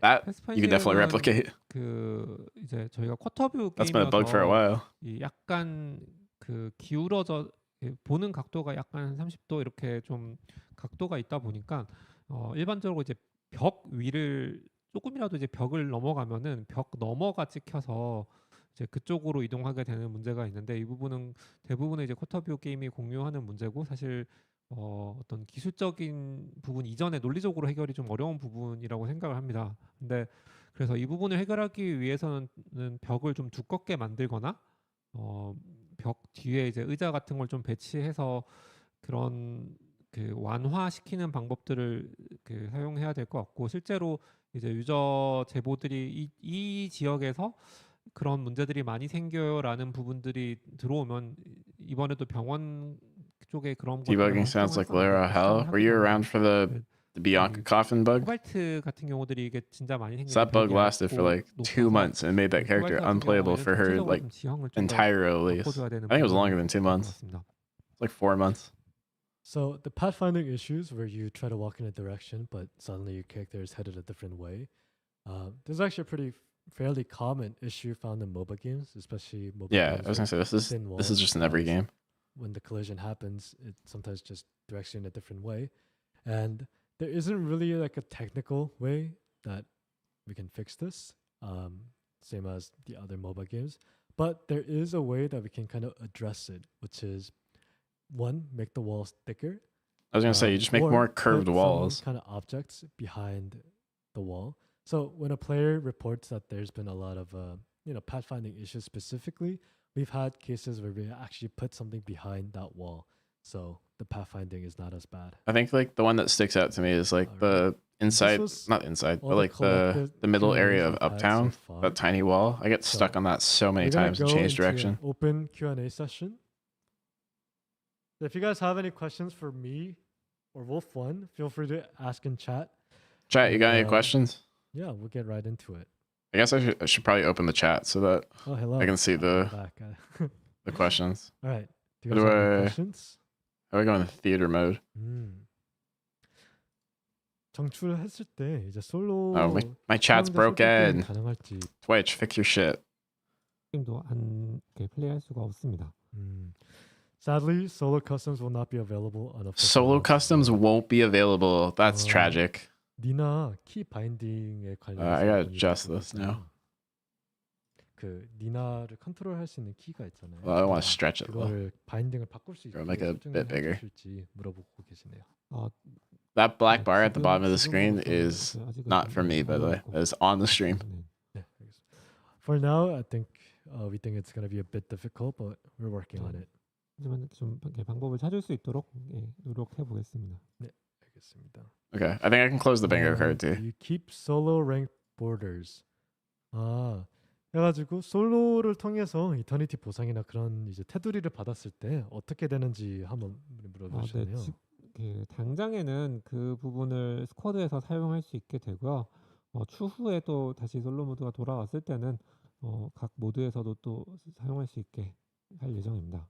That you can definitely replicate. 이제 저희가 쿼터뷰 That's been a bug for a while. 약간 기울어져 보는 각도가 약간 30도 이렇게 좀 각도가 있다 보니까 일반적으로 이제 벽 위를 조금이라도 이제 벽을 넘어가면은 벽 너머가 찍혀서 이제 그쪽으로 이동하게 되는 문제가 있는데 이 부분은 대부분의 이제 쿼터뷰 게임이 공유하는 문제고 사실 어떤 기술적인 부분 이전에 논리적으로 해결이 좀 어려운 부분이라고 생각을 합니다. 근데 그래서 이 부분을 해결하기 위해서는 벽을 좀 두껍게 만들거나 벽 뒤에 이제 의자 같은 걸 좀 배치해서 그런 완화시키는 방법들을 사용해야 될 것 같고 실제로 이제 유저 제보들이 이 지역에서 그런 문제들이 많이 생겨요라는 부분들이 들어오면 이번에도 병원 쪽에 그런 Debugging sounds like Lara hell. Were you around for the Bianca coffin bug? 코발트 같은 경우들이 이게 진짜 많이 생기는 So that bug lasted for like 2 months and made that character unplayable for her like entire release. I think it was longer than 2 months. It's like 4 months. So the pathfinding issues where you try to walk in a direction but suddenly your character is headed a different way. This is actually a pretty fairly common issue found in MOBA games, especially MOBA Yeah, games I was gonna say this is just in every game. When the collision happens, it sometimes just directs you in a different way, and there isn't really like a technical way that we can fix this, same as the other MOBA games. But there is a way that we can kind of address it, which is one, make the walls thicker. I was gonna say you just make or more put curved some walls. kind of objects behind the wall. So when a player reports that there's been a lot of pathfinding issues specifically, we've had cases where we actually put something behind that wall, so the pathfinding is not as bad. I think like the one that sticks out to me is like the inside, was not inside, all but the like the middle Q&As area of we've had so Uptown, far. that tiny wall. I get So, stuck on that so many We're gonna times and go change into an direction. open Q&A session. If you guys have any questions for me or Wolf One, feel free to ask in chat. Chat, you got any And, questions? Yeah, we'll get right into it. I guess I should probably open the chat so that Oh, hello. I can see I'm the back. the questions. All right. Do you How guys do have any I- questions? How do I go in theater mode? 정출을 했을 때 이제 솔로 Oh, my chat's 사용자 선택 게임이 broken. 가능할지. Twitch, fix your shit. 게임도 안 이렇게 플레이할 수가 없습니다. Sadly, solo customs will not be available on official Solo launch. customs won't be available. That's tragic. 니나 키 바인딩에 관련해서 I gotta 문의를 adjust 받고 this 있어요. now. 그 니나를 컨트롤할 수 있는 키가 있잖아요. Well, I don't want to stretch it though. 그거를 바인딩을 바꿀 수 있게 Or make it a bit bigger. 해주실지 물어보고 계시네요. That black bar at the 지금- bottom of the screen 지금으로서는 is 아직은 not for me, by the way. 어려울 것 That is on the stream. 같아요. 네, 알겠습니다. For now, I think we think it's going to be a bit difficult, but we're working on it. 하지만 좀 이렇게 방법을 찾을 수 있도록 노력해 보겠습니다. 알겠습니다. Okay, I think I can close the bingo card too. You keep solo rank borders. 해가지고 솔로를 통해서 이터니티 보상이나 그런 이제 테두리를 받았을 때 어떻게 되는지 한번 물어보시네요. 당장에는 그 부분을 스쿼드에서 사용할 수 있게 되고요. 추후에 또 다시 솔로 모드가 돌아왔을 때는 각 모드에서도 또 사용할 수 있게 할 예정입니다.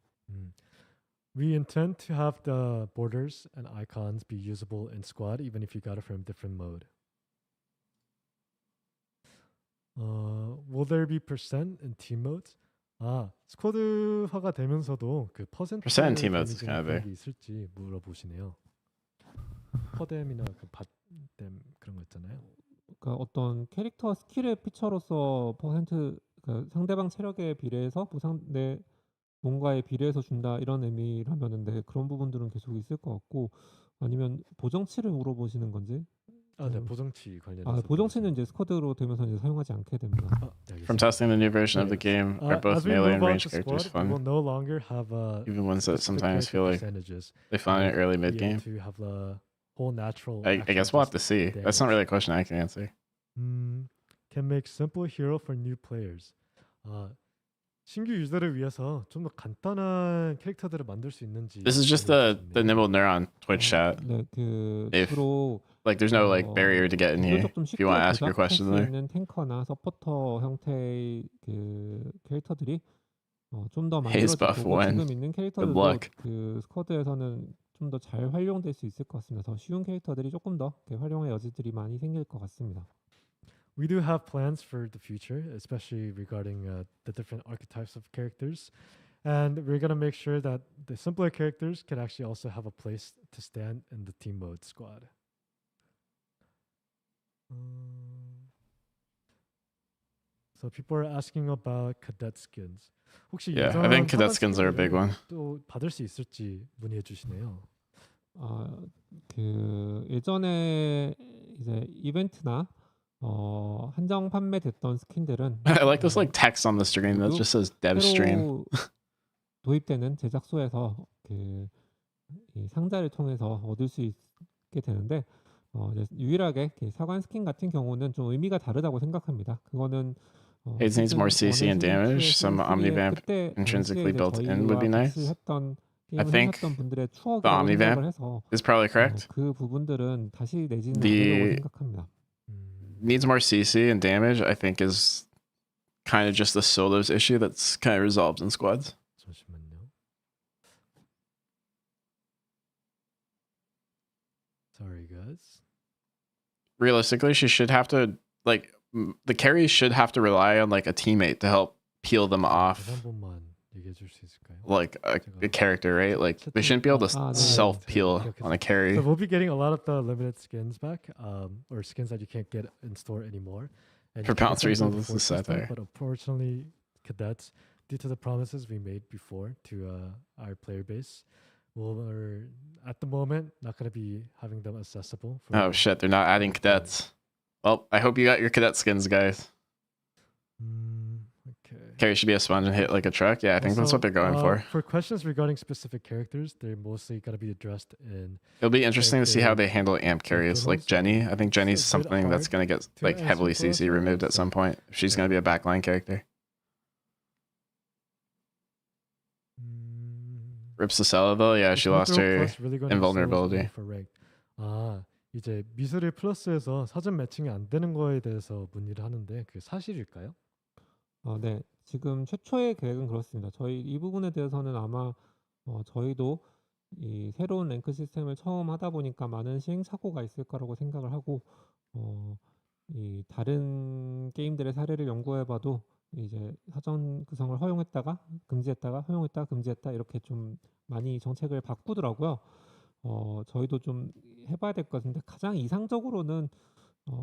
We intend to have the borders and icons be usable in squad even if you got it from different mode. Will there be percent in team modes? 스쿼드화가 되면서도 그 퍼센트 Percent in team modes is kind of big. 있을지 물어보시네요. 퍼뎀이나 그 밭뎀 그런 거 있잖아요. 그러니까 어떤 캐릭터 스킬의 피처로서 퍼센트 상대방 체력에 비례해서 내 뭔가에 비례해서 준다 이런 의미라면은 그런 부분들은 계속 있을 것 같고 아니면 보정치를 물어보시는 건지? 네, 보정치 관련해서. 보정치는 이제 스쿼드로 되면서 이제 사용하지 않게 됩니다. From testing the new version of the game, are both as we melee and move on range to characters squad, we will fun? no longer have Even ones that specific sometimes feel like percentages. they find it early mid Be able game. to have the whole natural. I guess we'll have to see. That's not really a question I can answer. Can make simple hero for new players. 신규 유저를 위해서 좀 더 간단한 캐릭터들을 만들 수 있는지. This is just the Nibble Neuron Twitch chat. 네, If 주로 like there's no like barrier to get in here. 비교적 좀 If 쉽게 you want to ask your 조작할 question 수 there. 있는 탱커나 서포터 형태의 그 캐릭터들이 좀 더 Haze buff 만들어지고 one. 지금 있는 Good 캐릭터들도 luck. 그 스쿼드에서는 좀 더 잘 활용될 수 있을 것 같습니다. 더 쉬운 캐릭터들이 조금 더 활용의 여지들이 많이 생길 것 같습니다. We do have plans for the future, especially regarding the different archetypes of characters. And we're going to make sure that the simpler characters can actually also have a place to stand in the team mode squad. So people are asking about cadet skins. 혹시 Yeah, I think cadet 사단 skins are a big one. 또 받을 수 있을지 문의해 주시네요. 그 예전에 이제 이벤트나 한정 판매됐던 스킨들은 I like this like text on the screen that just says dev stream. 새로 도입되는 제작소에서 이 상자를 통해서 얻을 수 있게 되는데 이제 유일하게 사관 스킨 같은 경우는 좀 의미가 다르다고 생각합니다. 그거는 It needs more CC and damage. Some omnivamp intrinsically built in would be nice. I think 분들의 추억을 the omnivamp 해서 is probably correct. 그 부분들은 다시 내지는 The- 않으려고 생각합니다. Needs more CC and damage, I think, is kind of just the solos issue that's kind of resolved in squads. 잠시만요. Sorry, guys. Realistically, she should have to like the carry should have to rely on like a teammate to help peel them off 한 번만 얘기해 줄 수 있을까요? like a character, right? Like they shouldn't be able to 네. self peel on a carry. So we'll be getting a lot of the limited skins back, or skins that you can't get in store anymore. And For you can balance get them reasons, through the this is force system, satire. But unfortunately, cadets, due to the promises we made before to our player base, we're at the moment not going to be having them accessible. For, Oh shit, they're not adding cadets. Well, I hope you got your cadet skins, guys. Okay. Carry should be a sponge and hit like a truck. Yeah, I think that's Also, what they're going for. For questions regarding specific characters, they're mostly going to be addressed in. It'll be interesting to see how character they handle amp carries like Jenny. I think Jenny's It's a bit something that's hard going to get to like heavily answer for us, CC removed at so- some point. She's going to be a backline character. Rips the Cella though. Yeah, she lost her invulnerability. For ranked. 이제 미스릴 플러스에서 사전 매칭이 안 되는 거에 대해서 문의를 하는데 그게 사실일까요? 네, 지금 최초의 계획은 그렇습니다. 저희 이 부분에 대해서는 아마 저희도 이 새로운 랭크 시스템을 처음 하다 보니까 많은 시행착오가 있을 거라고 생각을 하고 이 다른 게임들의 사례를 연구해봐도 이제 사전 구성을 허용했다가 금지했다가 허용했다가 금지했다 이렇게 좀 많이 정책을 바꾸더라고요. 저희도 좀 해봐야 될 것 같은데 가장 이상적으로는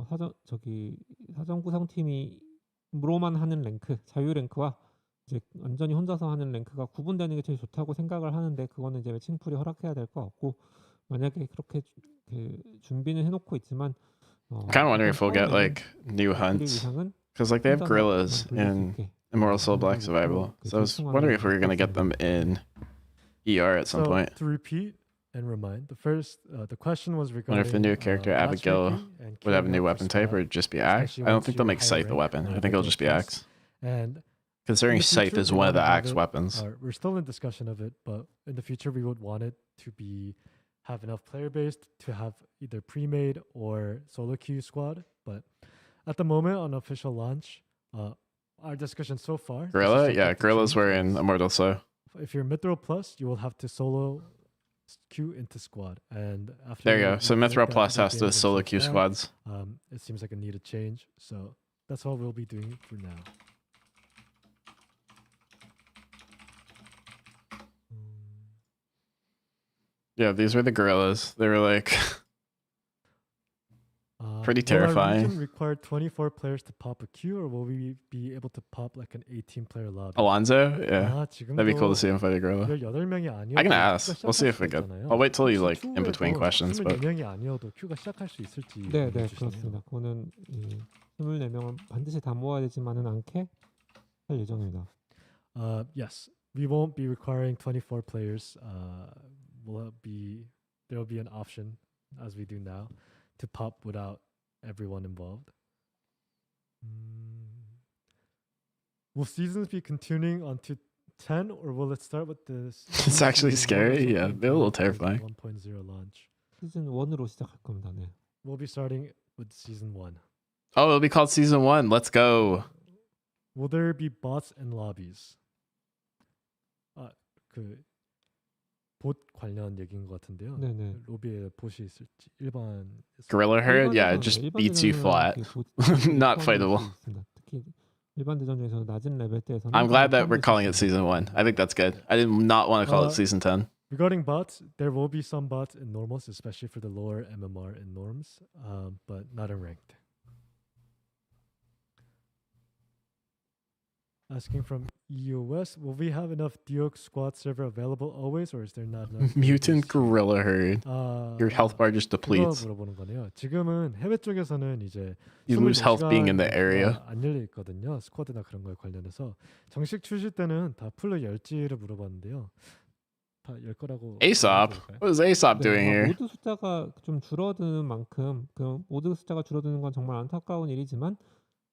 사전 구성팀이 로만 하는 랭크, 자유 랭크와 이제 완전히 혼자서 하는 랭크가 구분되는 게 제일 좋다고 생각을 하는데 그거는 이제 매칭풀이 허락해야 될 것 같고 만약에 그렇게 준비는 해놓고 있지만 I'm kind of wondering if we'll get like new hunts because like they have gorillas in Immortal Soul Black Survival. So I was wondering if we were gonna get them in ER at some point. To repeat and remind, the question was regarding. Wonder if the new character Abigail would have a new weapon type or just be axe. I don't think they'll make Scythe the weapon. I think it'll just be axe. And Considering Scythe is one of the axe weapons. We're still in discussion of it, but in the future we would want it to have enough player base to have either pre-made or solo queue squad. But at the moment on official launch, our discussion so far. Gorilla? Yeah, gorillas were in Immortal Soul. If you're Mithril Plus, you will have to solo queue into squad. And after There you go. So Mithril Plus has to solo queue squads. It seems like a needed change. So that's what we'll be doing for now. Yeah, these were the gorillas. They were like pretty terrifying. Will our region require 24 players to pop a queue, or will we be able to pop like an 18-player lobby? Alonzo? Yeah. That'd be cool to see him fight a gorilla. 18명이 아니어도 I can ask. We'll see if we get. I'll wait till you like in between questions. But 24명이 아니어도 큐가 시작할 수 있을지. 네, 그렇습니다. 그거는 24명은 반드시 다 모아야 되지만은 않게 할 예정입니다. Yes, we won't be requiring 24 players. There will be an option, as we do now, to pop without everyone involved. Will seasons be continuing onto 10, or will it start with this? It's actually scary. Yeah, they're a little terrifying. 1.0 launch. 시즌 1으로 시작할 겁니다. 네. We'll be starting with season 1. Oh, it'll be called season 1. Let's go. Will there be bots and lobbies? 봇 관련 얘기인 것 같은데요. 네네. 로비에 봇이 있을지 일반. Gorilla herd? Yeah, it just beats you flat. Not fightable. 특히 일반 대전에서 낮은 레벨 때에서는 I'm glad that we're calling it season 1. I think that's good. I did not want to call it season 10. Regarding bots, there will be some bots in normals, especially for the lower MMR and norms, but not in ranked. Asking from EOS, will we have enough Duke squad server available always, or is there not enough? Mutant gorilla herd. Your health bar just depletes. 물어보는 거네요. 지금은 해외 쪽에서는 이제 You lose health being in the area. 안 열려 있거든요. 스쿼드나 그런 거에 관련해서 정식 출시 때는 다 풀로 열지를 물어봤는데요. 다 열 거라고. Aesop? What is Aesop doing here? 모드 숫자가 좀 줄어드는 만큼 그 모드 숫자가 줄어드는 건 정말 안타까운 일이지만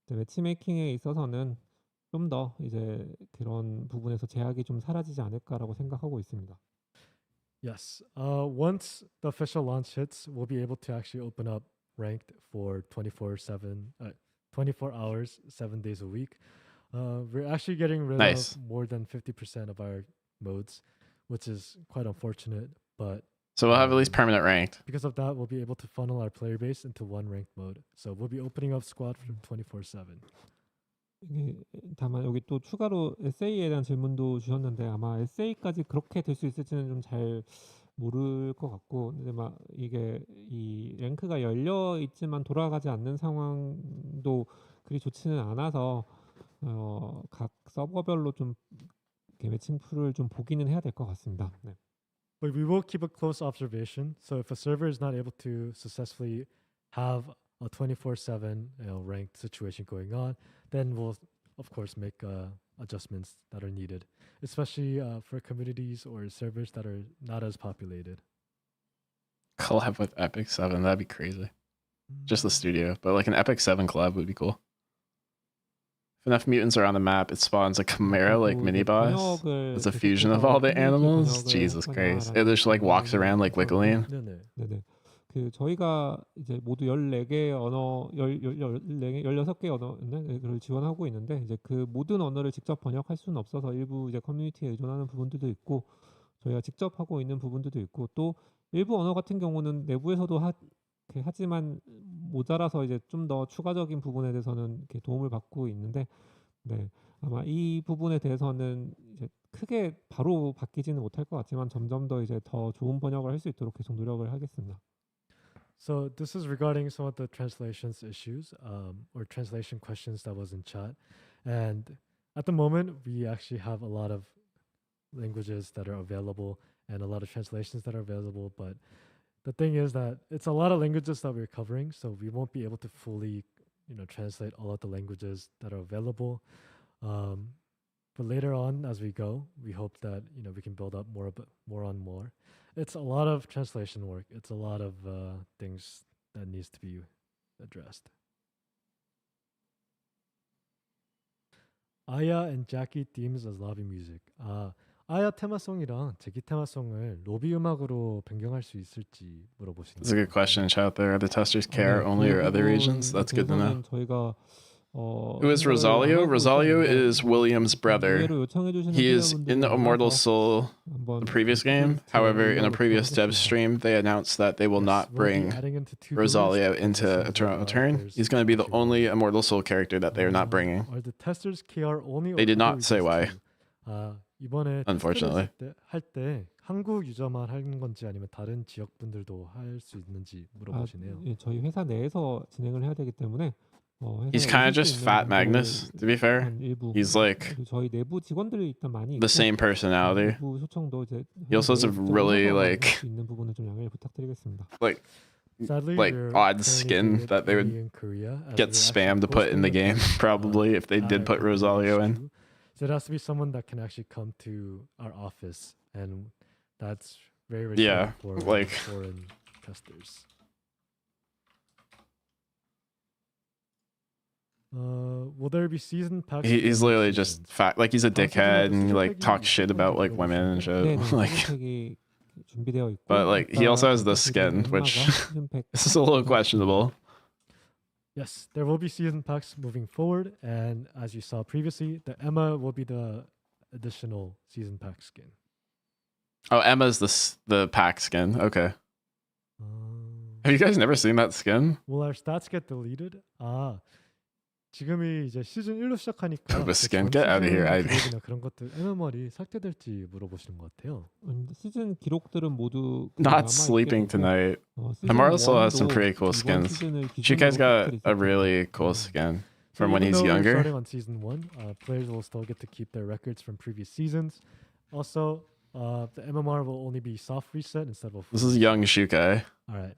매치메이킹에 있어서는 좀 더 이제 그런 부분에서 제약이 좀 사라지지 않을까라고 생각하고 있습니다. Yes. Once the official launch hits, we'll be able to actually open up ranked for 24 hours, 7 days a week. We're actually getting rid of more than 50% of our modes, which is quite unfortunate, but So we'll have at least permanent ranked. because of that, we'll be able to funnel our player base into one ranked mode. So we'll be opening up squad for 24/7. 다만 여기 또 추가로 SA에 대한 질문도 주셨는데 아마 SA까지 그렇게 될 수 있을지는 좀 잘 모를 것 같고 근데 막 이게 이 랭크가 열려 있지만 돌아가지 않는 상황도 그리 좋지는 않아서 각 서버별로 좀 매칭 풀을 좀 보기는 해야 될 것 같습니다. 네. But we will keep a close observation. So if a server is not able to successfully have a 24/7 ranked situation going on, then we'll of course make adjustments that are needed, especially for communities or servers that are not as populated. Collab with Epic 7, that'd be crazy. Just the studio, but like an Epic 7 collab would be cool. If enough mutants are on the map, it spawns a chimera like mini boss. It's a fusion of all the animals. Jesus Christ. It just like walks around like Wiggling. 네네. 네네. 그 저희가 이제 모두 14개 언어 14개 16개 언어를 지원하고 있는데 이제 그 모든 언어를 직접 번역할 수는 없어서 일부 이제 커뮤니티에 의존하는 부분들도 있고 저희가 직접 하고 있는 부분들도 있고 또 일부 언어 같은 경우는 내부에서도 하지만 모자라서 이제 좀 더 추가적인 부분에 대해서는 이렇게 도움을 받고 있는데 네. 아마 이 부분에 대해서는 이제 크게 바로 바뀌지는 못할 것 같지만 점점 더 이제 더 좋은 번역을 할 수 있도록 계속 노력을 하겠습니다. So this is regarding some of the translations issues or translation questions that was in chat. And at the moment, we actually have a lot of languages that are available and a lot of translations that are available. But the thing is that it's a lot of languages that we're covering, so we won't be able to fully, translate all of the languages that are available. But later on, as we go, we hope that we can build up more on more. It's a lot of translation work. It's a lot of things that needs to be addressed. Aya and Jackie themes as lobby music. 아야 테마송이랑 제키 테마송을 로비 음악으로 변경할 수 있을지 물어보시는. That's a good question. Chat there. Are the testers KR only or other regions? That's good to know. 저희가 Who is Rosalio? Rosalio is William's brother. He is in Immortal Soul, the previous game. However, in a previous dev stream, they announced that they will not bring Rosalio into Eternal Turn. He's going to be the only Immortal Soul character that they are not bringing. Are the testers KR only? They did not say why. 이번에 Unfortunately. 할 때 한국 유저만 하는 건지 아니면 다른 지역 분들도 할 수 있는지 물어보시네요. 예, 저희 회사 내에서 진행을 해야 되기 때문에 He's kind of just Fat Magnus, to be fair. He's like 저희 내부 직원들이 일단 많이 the same personality. 내부 소청도 이제 He also has a really like 있는 부분을 좀 양해를 부탁드리겠습니다. Sadly, like we're odd currently skin located that they would in Korea, as get we're actually spam to put in the hosting game, event, probably, if they did at put our Rosalio in. HQ. So it has to be someone that can actually come to our office, and that's very reserved Yeah, for like- foreign testers. Will there be season packs? He's for literally seasons? just fat, like he's a dickhead and he like specifically talks shit about like women and shit. Like, 시즌팩이 준비되어 있고 but like he also has the skin, which this is a little questionable. Yes, there will be season packs moving forward, and as you saw previously, the Emma will be the additional season pack skin. Oh, Emma's the pack skin. Okay. Have you guys never seen that skin? Will our stats get deleted? 지금이 이제 시즌 1로 시작하니까 The skin? Get out of here. 기록이나 그런 것들 MMR이 삭제될지 물어보시는 것 같아요. 시즌 기록들은 모두 Not sleeping tonight. Immortal Soul has some pretty cool skins. Shikai's got a really cool skin from when Even he's though we're younger. starting on season 1, players will still get to keep their records from previous seasons. Also, the MMR will only be soft reset instead of. This is young Shukai. All right.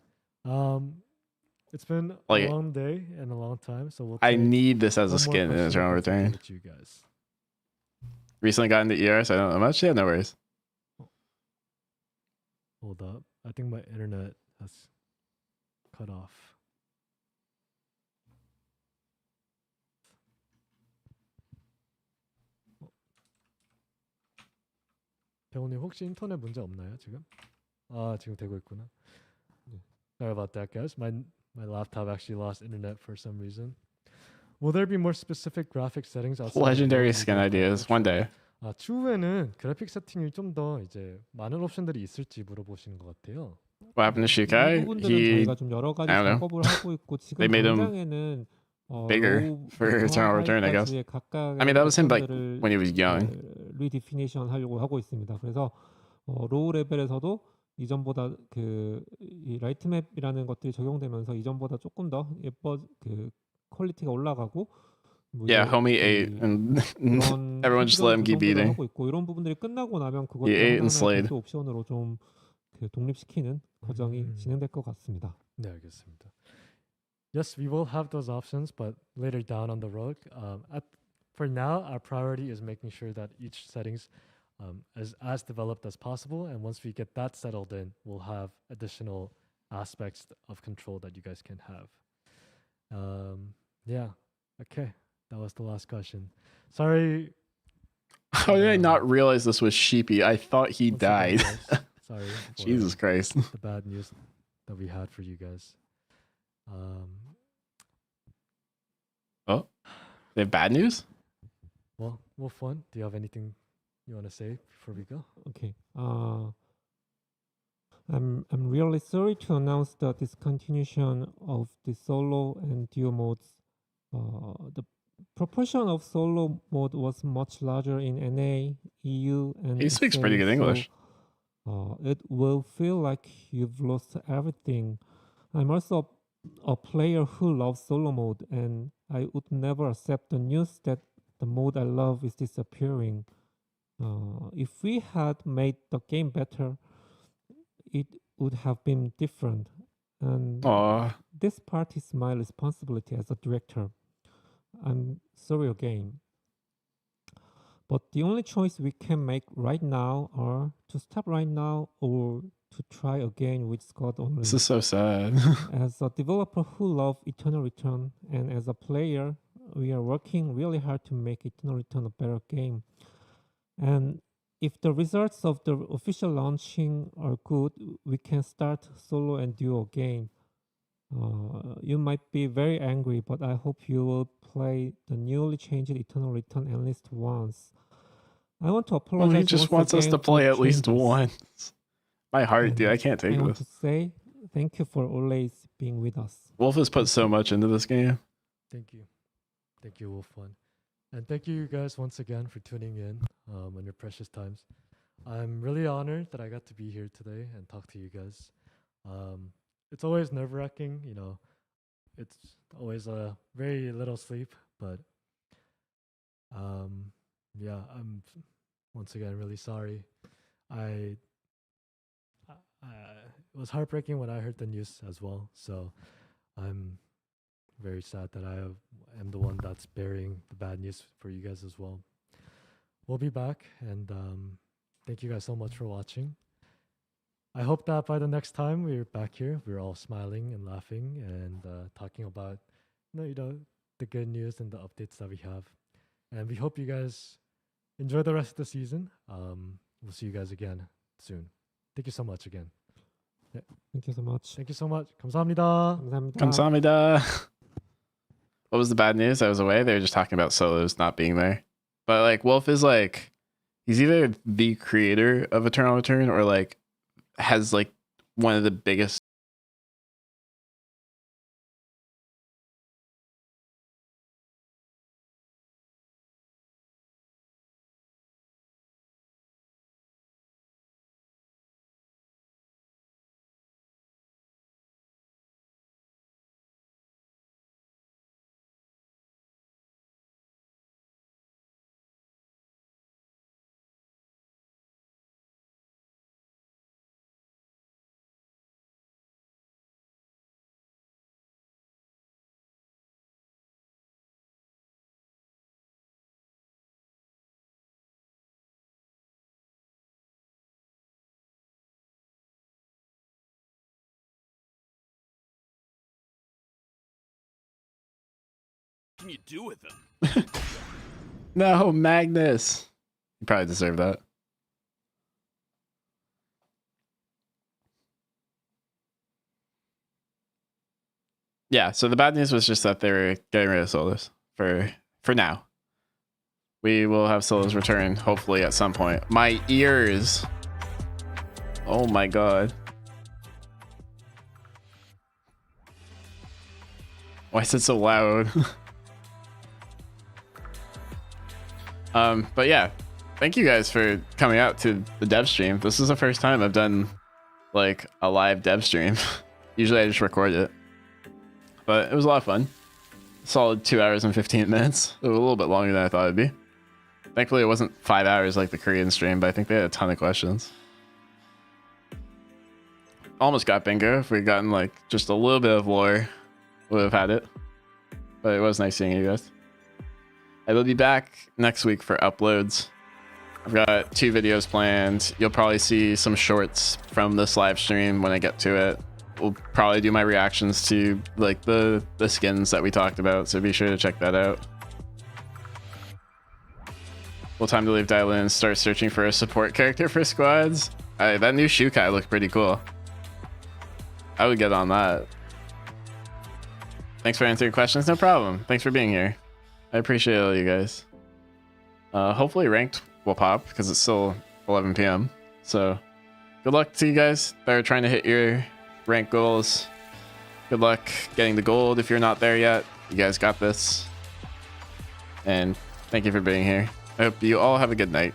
It's been Like, a long day and a long time, so we'll. I take need this as one a more skin in question Eternal if that's okay Return. with you guys. Recently got into ERBS. I don't know much. Yeah, no worries. Hold up. I think my internet has cut off. 배우님 혹시 인터넷 문제 없나요 지금? 지금 되고 있구나. Sorry about that, guys. My laptop actually lost internet for some reason. Will there be more specific graphic settings outside of Legendary the skin media ideas. One day. 추후에는 그래픽 세팅이 좀 더 이제 많은 옵션들이 있을지 물어보시는 것 같아요. What happened to 이 Shukai? 부분들은 He 저희가 좀 여러 가지 I don't know. 작업을 하고 있고 지금 They made him 당장에는 bigger for Eternal Return, I guess. I mean, that was him like when he was young. 리디피니션 하려고 하고 있습니다. 그래서 로우 레벨에서도 이전보다 이 라이트맵이라는 것들이 적용되면서 이전보다 조금 더 퀄리티가 올라가고 뭐 Yeah, 이제 homie ate, 이 and 그런 everyone just let him keep 구성들을 eating. 하고 있고 이런 부분들이 끝나고 나면 He ate 그것들을 and 하나하나의 slayed. 별도 옵션으로 좀 그 독립시키는 과정이 진행될 것 같습니다. 네, 알겠습니다. Yes, we will have those options, but later down on the road. For now, our priority is making sure that each settings is as developed as possible, and once we get that settled in, we'll have additional aspects of control that you guys can have. Yeah, okay, that was the last question. Sorry. How did I not realize this was Sheepy? I thought he once again, died. guys, sorry. for Jesus Christ. the bad news that we had for you guys. Oh, they have bad news? Well, Fun, do you have anything you want to say before we go? Okay. I'm really sorry to announce the discontinuation of the solo and duo modes. The proportion of solo mode was much larger in NA, EU, and He speaks SA, pretty good English. It will feel like you've lost everything. I'm also a player who loves solo mode, and I would never accept the news that the mode I love is disappearing. If we had made the game better, it would have been different. And Aw. this part is my responsibility as a director. I'm sorry again. But the only choice we can make right now are to stop right now or to try again with Scott only. This is so sad. As a developer who loves Eternal Return and as a player, we are working really hard to make Eternal Return a better game. And if the results of the official launching are good, we can start solo and duo again. You might be very angry, but I hope you will play the newly changed Eternal Return at least once. I want to apologize. Well, he just once wants us again to for play at least changes. once. My heart, dude, I And can't take I want this. to say thank you for always being with us. Wolf has put so much into this game. Thank you, Wolf One, and thank you guys once again for tuning in on your precious times. I'm really honored that I got to be here today and talk to you guys. It's always nerve-wracking, you know. It's always a very little sleep, but yeah, I'm once again really sorry. It was heartbreaking when I heard the news as well, so I'm very sad that I am the one that's bearing the bad news for you guys as well. We'll be back, and thank you guys so much for watching. I hope that by the next time we're back here, we're all smiling and laughing and talking about you know the good news and the updates that we have. And we hope you guys enjoy the rest of the season. We'll see you guys again soon. Thank you so much again. Thank you so much. Thank you so much. 감사합니다. 감사합니다. Kamsahamnida. What was the bad news? I was away. They were just talking about solos not being there. But like Wolf is like, he's either the creator of Eternal Return or like has like one of the biggest What can you do with them? No, Magnus. You probably deserve that. Yeah, so the bad news was just that they were getting rid of solos for now. We will have solos return hopefully at some point. My ears. Oh my god. Why is it so loud? But yeah, thank you guys for coming out to the dev stream. This is the first time I've done like a live dev stream. Usually I just record it, but it was a lot of fun. solid 2 hours and 15 minutes. A little bit longer than I thought it'd be. Thankfully, it wasn't 5 hours like the Korean stream, but I think they had a ton of questions. Almost got bingo. If we'd gotten like just a little bit of lore, would have had it. But it was nice seeing you guys. I will be back next week for uploads. I've got 2 videos planned. You'll probably see some shorts from this live stream when I get to it. We'll probably do my reactions to like the skins that we talked about, so be sure to check that out. Well, time to leave Dial in and start searching for a support character for squads. That new Shukai looked pretty cool. I would get on that. Thanks for answering questions. No problem. Thanks for being here. I appreciate all you guys. Hopefully ranked will pop because it's still 11 p.m. So good luck to you guys that are trying to hit your rank goals. Good luck getting the gold if you're not there yet. You guys got this. And thank you for being here. I hope you all have a good night.